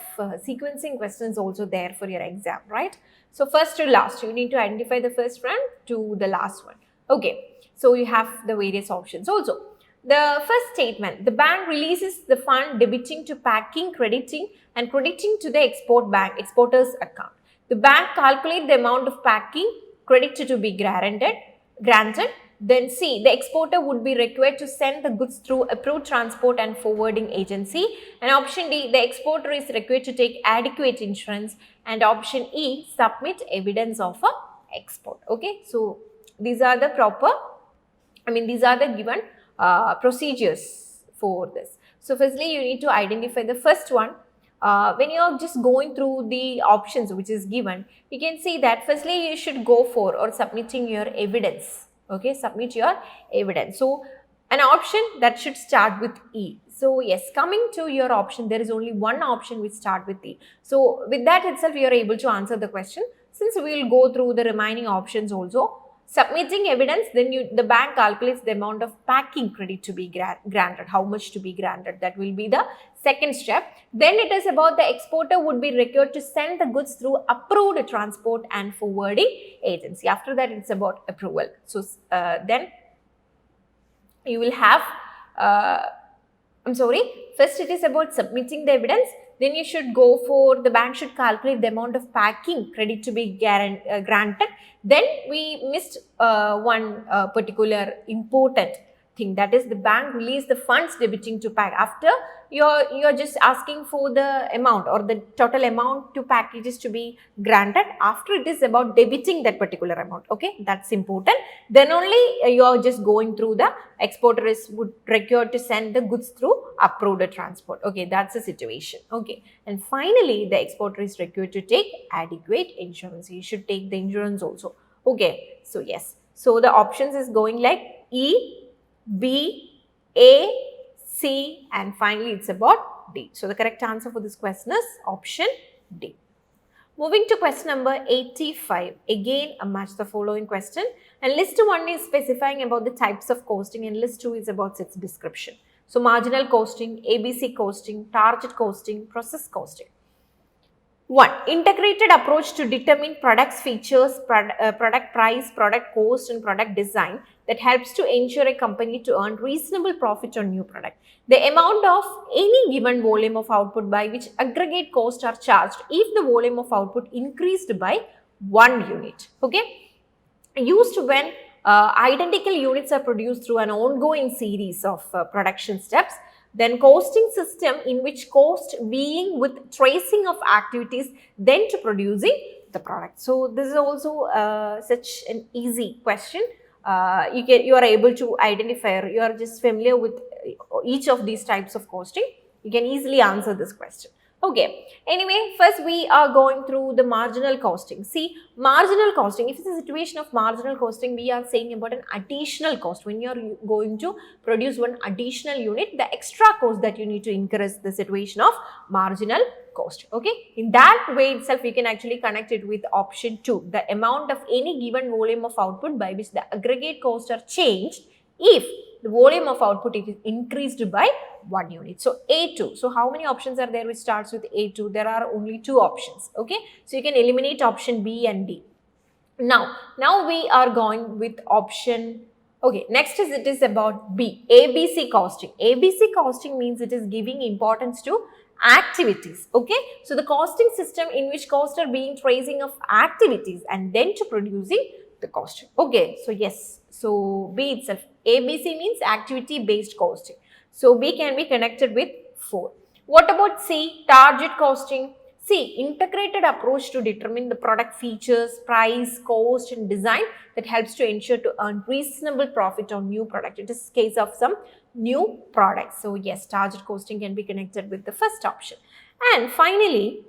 sequencing questions also there for your exam, right? So first to last, you need to identify the first one to the last one. Okay, so you have the various options also. The first statement, the bank releases the fund debiting to packing, crediting and crediting to the exporter's account. The bank calculates the amount of packing credit to be granted. Then C, the exporter would be required to send the goods through approved transport and forwarding agency. And option D, the exporter is required to take adequate insurance. And option E, submit evidence of a export. Okay, so these are the these are the given procedures for this. So firstly, you need to identify the first one. When you are just going through the options which is given, you can see that firstly you should go for or submitting your evidence. Okay, submit your evidence. So an option that should start with E. So yes, coming to your option, there is only one option which start with E. So with that itself, you are able to answer the question. Since we will go through the remaining options also. Submitting evidence, then the bank calculates the amount of packing credit to be granted, how much to be granted. That will be the second step. Then it is about the exporter would be required to send the goods through approved transport and forwarding agency. After that, it's about approval. So then you will have, first it is about submitting the evidence, then you should go for, the bank should calculate the amount of packing credit to be granted. Then we missed one particular important thing, that is the bank release the funds debiting to pack. After you're just asking for the amount or the total amount to packages to be granted, after it is about debiting that particular amount. Okay, that's important. Then only you're just going through the exporter would require to send the goods through approved transport. Okay, that's the situation. Okay, and finally the exporter is required to take adequate insurance. You should take the insurance also. Okay, so yes, so the options is going like E, B, A, C, and finally it's about D. So the correct answer for this question is option D. Moving to question number 85. Again, a match the following question. And list 1 is specifying about the types of costing and list 2 is about its description. So marginal costing, ABC costing, target costing, process costing. 1. Integrated approach to determine products features, product price, product cost and product design that helps to ensure a company to earn reasonable profit on new product. The amount of any given volume of output by which aggregate costs are charged if the volume of output increased by 1 unit. Okay, used when identical units are produced through an ongoing series of production steps. Then costing system in which cost being with tracing of activities then to producing the product. So this is also such an easy question. You are able to identify, or you are just familiar with each of these types of costing. You can easily answer this question. Okay, anyway, first we are going through the marginal costing. See, marginal costing, if it's a situation of marginal costing, we are saying about an additional cost. When you are going to produce one additional unit, the extra cost that you need to incur is the situation of marginal cost. Okay, in that way itself, we can actually connect it with option 2, the amount of any given volume of output by which the aggregate costs are changed if the volume of output is increased by 1 unit. So A2. So how many options are there which starts with A2? There are only 2 options. Okay, so you can eliminate option B and D. Now we are going with option. Okay, next is it is about B, ABC costing. ABC costing means it is giving importance to activities. Okay, so the costing system in which costs are being tracing of activities and then to producing the cost. Okay, so yes, so B itself, ABC means activity based costing. So B can be connected with 4. What about C, target costing? C, integrated approach to determine the product features, price, cost and design that helps to ensure to earn reasonable profit on new product. It is case of some new products. So yes, target costing can be connected with the first option. And finally,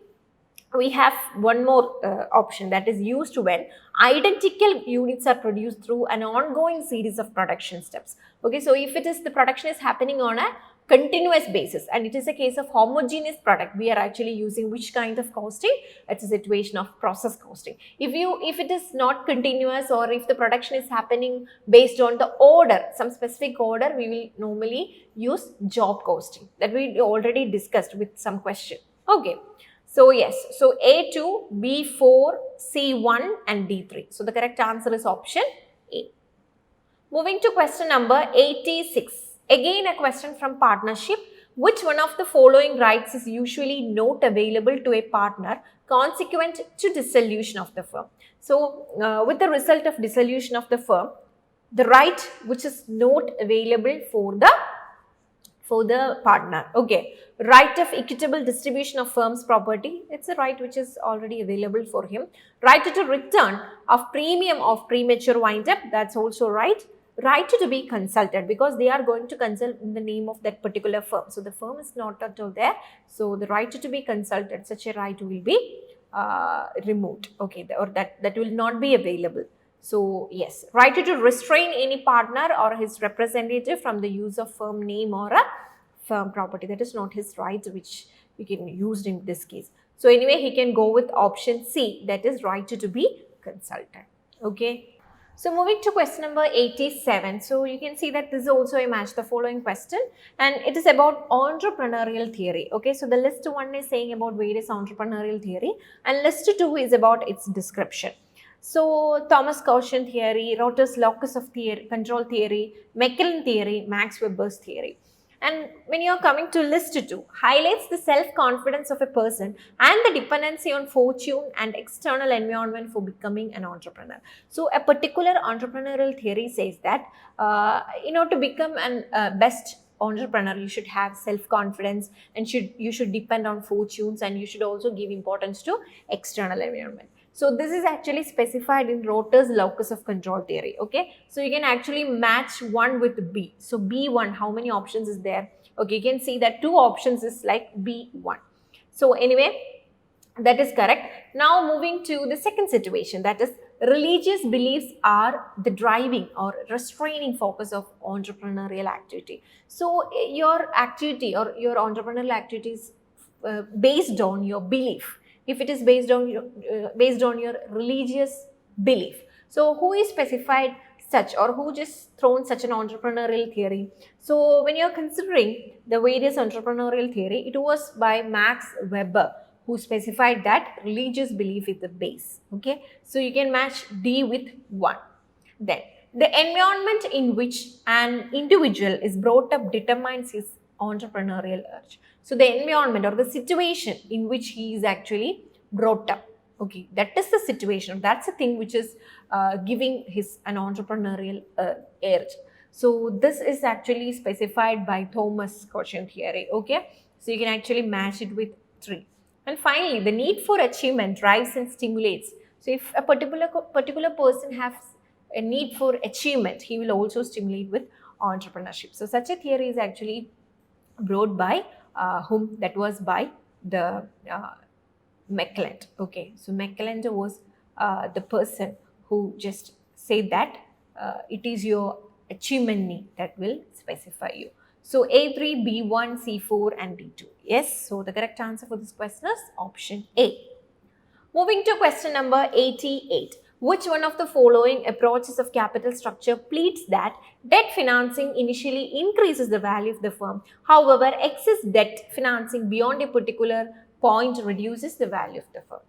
we have one more option, that is used when identical units are produced through an ongoing series of production steps. Okay, so if it is the production is happening on a continuous basis and it is a case of homogeneous product, we are actually using which kind of costing? It's a situation of process costing. If it is not continuous, or if the production is happening based on the order, some specific order, we will normally use job costing, that we already discussed with some question. Okay. So yes, so A2, B4, C1 and D3. So the correct answer is option A. Moving to question number 86. Again a question from partnership. Which one of the following rights is usually not available to a partner consequent to dissolution of the firm? So with the result of dissolution of the firm, the right which is not available for the partner. Okay, right of equitable distribution of firm's property, it's a right which is already available for him. Right to return of premium of premature wind up, that's also right. Right to be consulted, because they are going to consult in the name of that particular firm. So the firm is not at all there. So the right to be consulted, such a right will be removed. Okay, or that will not be available. So yes, right to restrain any partner or his representative from the use of firm name or a firm property. That is not his right which we can use in this case. So anyway, he can go with option C, that is right to be consulted. Okay. So moving to question number 87. So you can see that this is also a match the following question, and it is about entrepreneurial theory. Okay, so the list 1 is saying about various entrepreneurial theory and list 2 is about its description. So Thomas Cauchy theory, Rotter's locus of theory, control theory, Meckelin theory, Max Weber's theory. And when you're coming to list 2, highlights the self-confidence of a person and the dependency on fortune and external environment for becoming an entrepreneur. So a particular entrepreneurial theory says that to become an best entrepreneur, you should have self-confidence and you should depend on fortunes, and you should also give importance to external environment. So this is actually specified in Rotter's locus of control theory. Okay, so you can actually match 1 with B. So B1, how many options is there? Okay, you can see that 2 options is like B1. So anyway, that is correct. Now moving to the second situation, that is religious beliefs are the driving or restraining focus of entrepreneurial activity. So your activity or your entrepreneurial activity is based on your belief. If it is based on your religious belief, so who is specified such, or who just thrown such an entrepreneurial theory? So when you're considering the various entrepreneurial theory, it was by Max Weber who specified that religious belief is the base. Okay, so you can match D with 1. Then the environment in which an individual is brought up determines his entrepreneurial urge. So the environment or the situation in which he is actually brought up, okay, that is the situation, that's the thing which is giving his an entrepreneurial urge. So this is actually specified by Thomas quotient theory. Okay, so you can actually match it with 3. And finally, the need for achievement drives and stimulates. So if a particular person has a need for achievement, he will also stimulate with entrepreneurship. So such a theory is actually brought by whom? That was by the McClelland. Okay, so McClelland was the person who just said that it is your achievement need that will specify you. So A3, B1, C4 and D2. Yes, so the correct answer for this question is option A. Moving to question number 88. Which one of the following approaches of capital structure pleads that debt financing initially increases the value of the firm? However, excess debt financing beyond a particular point reduces the value of the firm.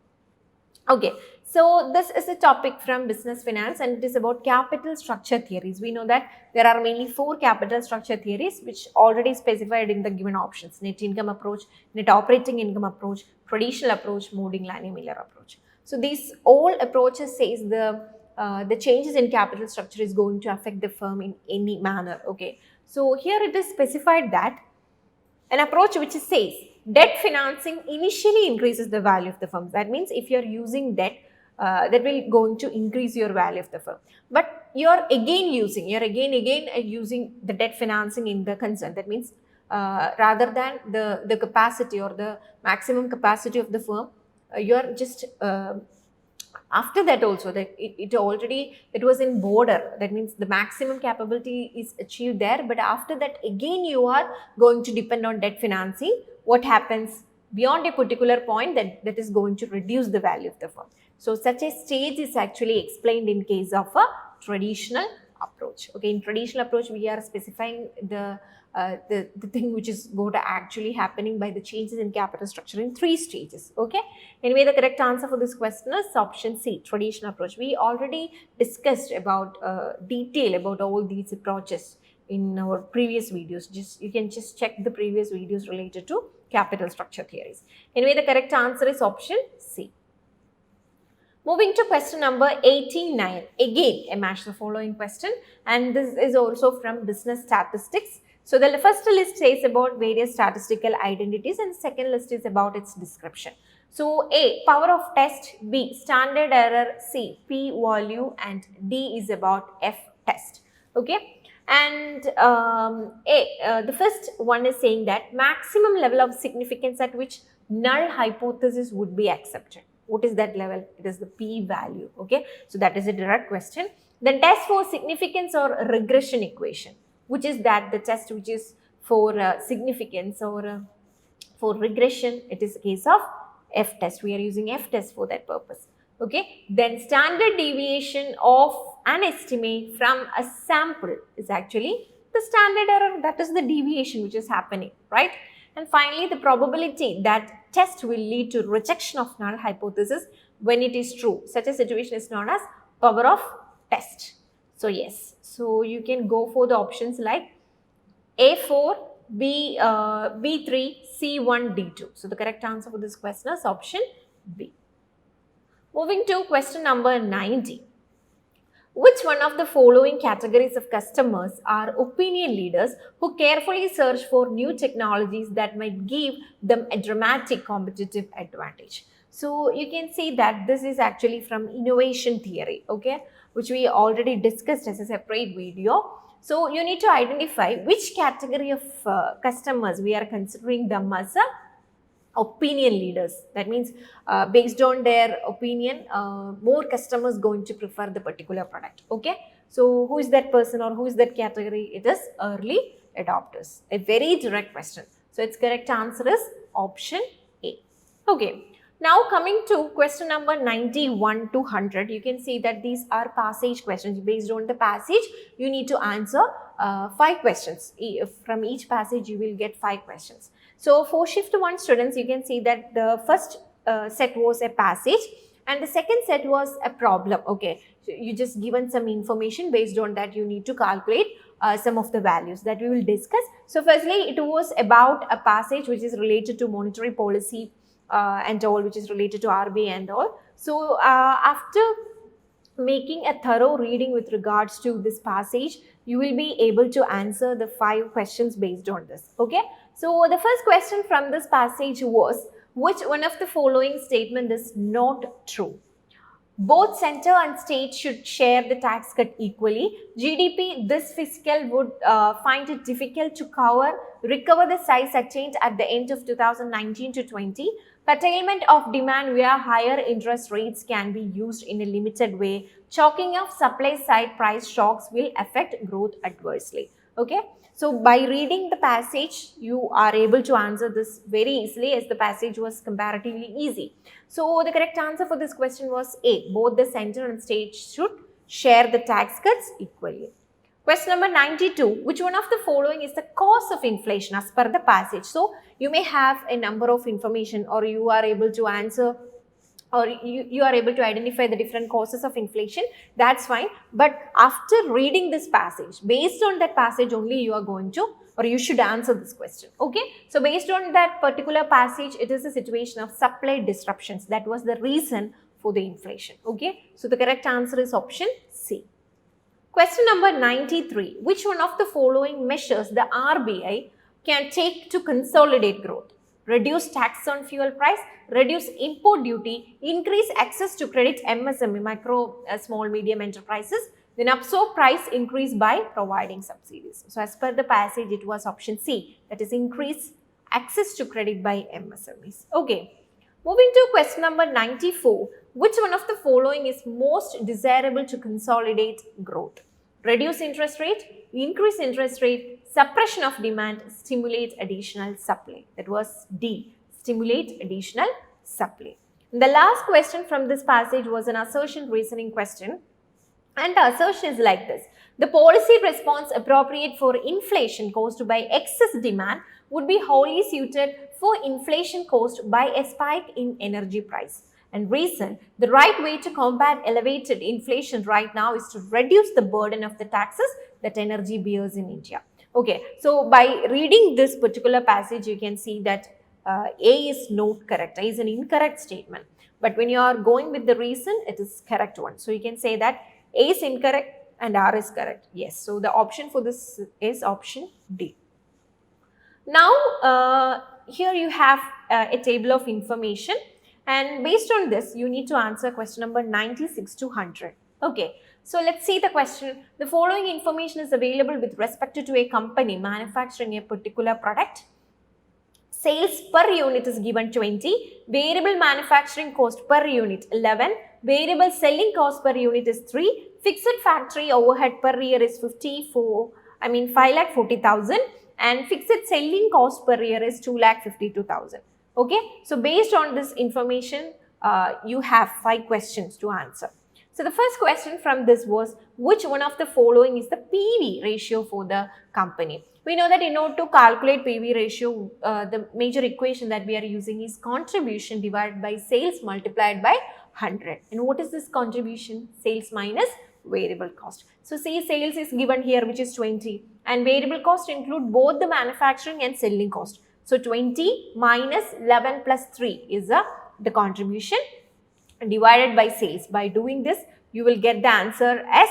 Okay, so this is a topic from business finance, and it is about capital structure theories. We know that there are mainly 4 capital structure theories which already specified in the given options: net income approach, net operating income approach, traditional approach, Modigliani-Miller approach. So these all approaches says the changes in capital structure is going to affect the firm in any manner. Okay, so here it is specified that an approach which says debt financing initially increases the value of the firm. That means if you are using debt, that will going to increase your value of the firm. But you're again using the debt financing in the concern. That means rather than the capacity or the maximum capacity of the firm, you are just after that also that it was in border. That means the maximum capability is achieved there, but after that again you are going to depend on debt financing. What happens beyond a particular point, that is going to reduce the value of the firm. So such a stage is actually explained in case of a traditional approach. Okay, in traditional approach we are specifying the thing which is going to actually happening by the changes in capital structure in 3 stages. Okay, anyway, the correct answer for this question is option C, traditional approach. We already discussed about detail about all these approaches in our previous videos. You can just check the previous videos related to capital structure theories. Anyway, the correct answer is option C. Moving to question number 89. Again, a match the following question, and this is also from business statistics. So the first list says about various statistical identities, and second list is about its description. So A, power of test, B, standard error, C, P value, and D is about F test. Okay, and the first one is saying that maximum level of significance at which null hypothesis would be accepted. What is that level? It is the P value. Okay, so that is a direct question. Then test for significance or regression equation, which is that the test which is for significance or for regression, it is a case of F test. We are using F test for that purpose. Okay, then standard deviation of an estimate from a sample is actually the standard error, that is the deviation which is happening, right? And finally, the probability that test will lead to rejection of null hypothesis when it is true. Such a situation is known as power of test. So yes, so you can go for the options like A4, B3, C1, D2. So the correct answer for this question is option B. Moving to question number 90. Which one of the following categories of customers are opinion leaders who carefully search for new technologies that might give them a dramatic competitive advantage? So you can see that this is actually from innovation theory, okay, which we already discussed as a separate video. So you need to identify which category of customers we are considering them as a opinion leaders. That means based on their opinion, more customers going to prefer the particular product. Okay, so who is that person or who is that category? It is early adopters. A very direct question. So its correct answer is option A. Okay, now coming to question number 91 to 100, you can see that these are passage questions. Based on the passage, you need to answer 5 questions. From each passage, you will get 5 questions. So for shift 1 students, you can see that the first set was a passage and the second set was a problem. Okay, so you just given some information. Based on that, you need to calculate some of the values that we will discuss. So firstly, it was about a passage which is related to monetary policy and all, which is related to RBI and all. So after making a thorough reading with regards to this passage, you will be able to answer the 5 questions based on this. Okay, so the first question from this passage was, which one of the following statement is not true? Both center and state should share the tax cut equally. GDP this fiscal would find it difficult to recover the size attained at the end of 2019 to 20. Curtailment of demand via higher interest rates can be used in a limited way. Choking of supply side price shocks will affect growth adversely. Okay, so by reading the passage, you are able to answer this very easily, as the passage was comparatively easy. So the correct answer for this question was A. Both the center and state should share the tax cuts equally. Question number 92. Which one of the following is the cause of inflation as per the passage? So you may have a number of information, or you are able to answer, or you are able to identify the different causes of inflation. That's fine. But after reading this passage, based on that passage only, you are going to, or you should answer this question. Okay, so based on that particular passage, it is a situation of supply disruptions. That was the reason for the inflation. Okay, so the correct answer is option C. Question number 93. Which one of the following measures the RBI can take to consolidate growth? Reduce tax on fuel price, reduce import duty, increase access to credit MSME, micro, small, medium enterprises, then absorb price increase by providing subsidies. So as per the passage, it was option C, that is increase access to credit by MSMEs. Okay, moving to question number 94. Which one of the following is most desirable to consolidate growth? Reduce interest rate, increase interest rate, suppression of demand, stimulate additional supply. That was D, stimulate additional supply. The last question from this passage was an assertion reasoning question, and the assertion is like this. The policy response appropriate for inflation caused by excess demand would be wholly suited for inflation caused by a spike in energy price. And reason, the right way to combat elevated inflation right now is to reduce the burden of the taxes that energy bears in India. Okay, so by reading this particular passage, you can see that A is not correct. A is an incorrect statement. But when you are going with the reason, it is correct one. So you can say that A is incorrect and R is correct. Yes, so the option for this is option D. Now, here you have a table of information. And based on this, you need to answer question number 96 to 100. Okay, so let's see the question. The following information is available with respect to a company manufacturing a particular product. Sales per unit is given 20. Variable manufacturing cost per unit 11. Variable selling cost per unit is 3. Fixed factory overhead per year is 5,40,000. And fixed selling cost per year is 2,52,000. Okay, so based on this information, you have 5 questions to answer. So the first question from this was, which one of the following is the PV ratio for the company? We know that in order to calculate PV ratio, the major equation that we are using is contribution divided by sales multiplied by 100. And what is this contribution? Sales minus variable cost. So say sales is given here, which is 20. And variable cost include both the manufacturing and selling cost. So 20 minus 11 plus 3 is the contribution divided by sales. By doing this, you will get the answer as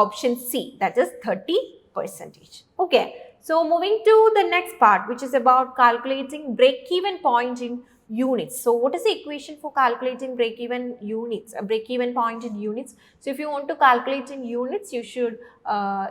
option C, that is 30%. Okay, so moving to the next part, which is about calculating break-even point in units. So what is the equation for calculating break-even units, a break-even point in units? So if you want to calculate in units, you should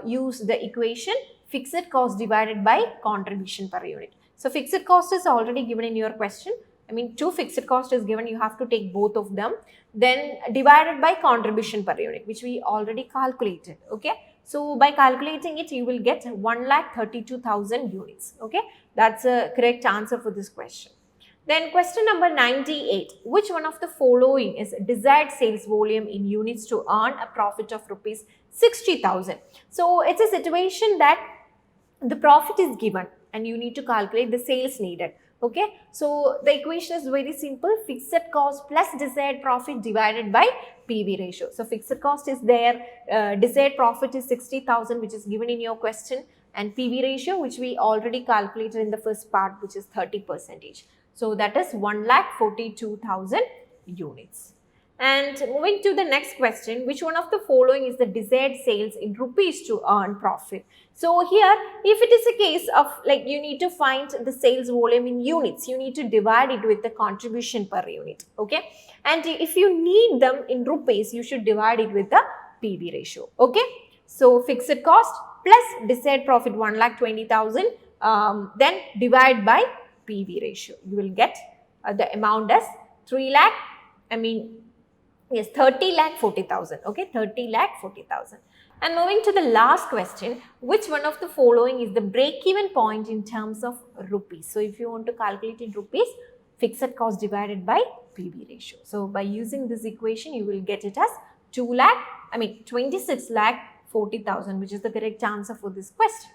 use the equation fixed cost divided by contribution per unit. So fixed cost is already given in your question. I mean, 2 fixed cost is given, you have to take both of them, then divided by contribution per unit, which we already calculated. Okay, so by calculating it, you will get 1,32,000 units. Okay, that's a correct answer for this question. Then question number 98, which one of the following is desired sales volume in units to earn a profit of rupees 60,000? So it's a situation that the profit is given and you need to calculate the sales needed. Okay, so the equation is very simple, fixed cost plus desired profit divided by PV ratio. So fixed cost is there, desired profit is 60,000, which is given in your question, and PV ratio, which we already calculated in the first part, which is 30%. So that is 1,42,000 units. And moving to the next question, which one of the following is the desired sales in rupees to earn profit? So here, if it is a case of like you need to find the sales volume in units, you need to divide it with the contribution per unit. Okay, and if you need them in rupees, you should divide it with the PV ratio. Okay, so fixed cost plus desired profit 1,20,000, then divide by PV ratio. You will get the amount as 30,40,000. Okay, 30,40,000. And moving to the last question, which one of the following is the break-even point in terms of rupees? So if you want to calculate in rupees, fixed cost divided by PV ratio. So by using this equation, you will get it as 26,40,000, which is the correct answer for this question.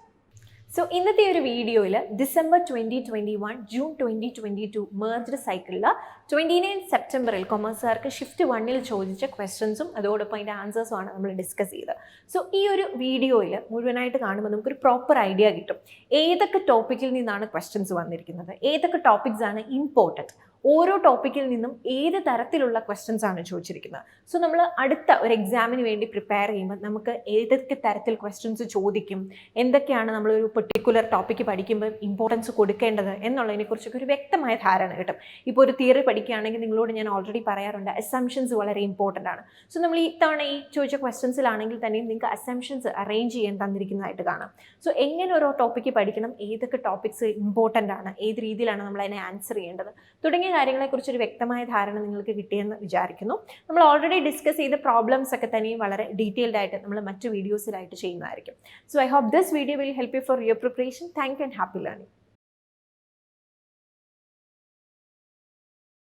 So ഇന്നത്തെ ഒരു വീഡിയോയിൽ December 2021 June 2022 merged സൈക്കിളിൽ 29 സെപ്റ്റംബറിൽ കൊമേഴ്സുകാർക്ക് shift 1-ൽ ചോദിച്ച ക്വസ്റ്റ്യൻസും അതോടൊപ്പം അതിൻ്റെ ആൻസേഴ്സുമാണ് നമ്മൾ ഡിസ്കസ് ചെയ്തത്. സോ ഈ ഒരു വീഡിയോയിൽ മുഴുവനായിട്ട് കാണുമ്പോൾ നമുക്കൊരു പ്രോപ്പർ ഐഡിയ കിട്ടും ഏതൊക്കെ ടോപ്പിക്കിൽ നിന്നാണ് ക്വസ്റ്റ്യൻസ് വന്നിരിക്കുന്നത്, ഏതൊക്കെ ടോപ്പിക്സ് ആണ് ഇമ്പോർട്ടൻറ്റ്, ഓരോ ടോപ്പിക്കിൽ നിന്നും ഏത് തരത്തിലുള്ള ക്വസ്റ്റ്യൻസ് ആണ് ചോദിച്ചിരിക്കുന്നത്. സോ നമ്മൾ അടുത്ത ഒരു എക്സാമിന് വേണ്ടി പ്രിപ്പയർ ചെയ്യുമ്പോൾ നമുക്ക് ഏതൊക്കെ തരത്തിൽ ക്വസ്റ്റ്യൻസ് ചോദിക്കും, എന്തൊക്കെയാണ് നമ്മളൊരു പെർട്ടിക്കുലർ ടോപ്പിക്ക് പഠിക്കുമ്പോൾ ഇമ്പോർട്ടൻസ് കൊടുക്കേണ്ടത് എന്നുള്ളതിനെക്കുറിച്ചൊക്കെ ഒരു വ്യക്തമായ ധാരണ കിട്ടും. ഇപ്പോൾ ഒരു തിയറി പഠിക്കുകയാണെങ്കിൽ നിങ്ങളോട് ഞാൻ ഓൾറെഡി പറയാറുണ്ട്, അസംഷൻസ് വളരെ ഇമ്പോർട്ടൻ്റ് ആണ്. സോ നമ്മൾ ഈ തവണ ഈ ചോദിച്ച ക്വസ്റ്റ്യൻസിലാണെങ്കിൽ തന്നെ നിങ്ങൾക്ക് അസംഷൻസ് അറേഞ്ച് ചെയ്യാൻ തന്നിരിക്കുന്നതായിട്ട് കാണാം. സോ എങ്ങനെ ഓരോ ടോപ്പിക്ക് പഠിക്കണം, ഏതൊക്കെ ടോപ്പിക്സ് ഇമ്പോർട്ടൻ്റ് ആണ്, ഏത് രീതിയിലാണ് നമ്മൾ അതിനെ ആൻസർ ചെയ്യേണ്ടത് തുടങ്ങിയ കാര്യങ്ങളെക്കുറിച്ചൊരു വ്യക്തമായ ധാരണ നിങ്ങൾക്ക് കിട്ടിയെന്ന് വിചാരിക്കുന്നു. നമ്മൾ ഓൾറെഡി ഡിസ്കസ് ചെയ്ത പ്രോബ്ലംസ് ഒക്കെ തന്നെയും വളരെ ഡീറ്റെയിൽഡ് ആയിട്ട് നമ്മൾ മറ്റു വീഡിയോസിലായിട്ട് ചെയ്യുന്നതായിരിക്കും. So I hope this video will help you for your preparation. Thank you and happy learning.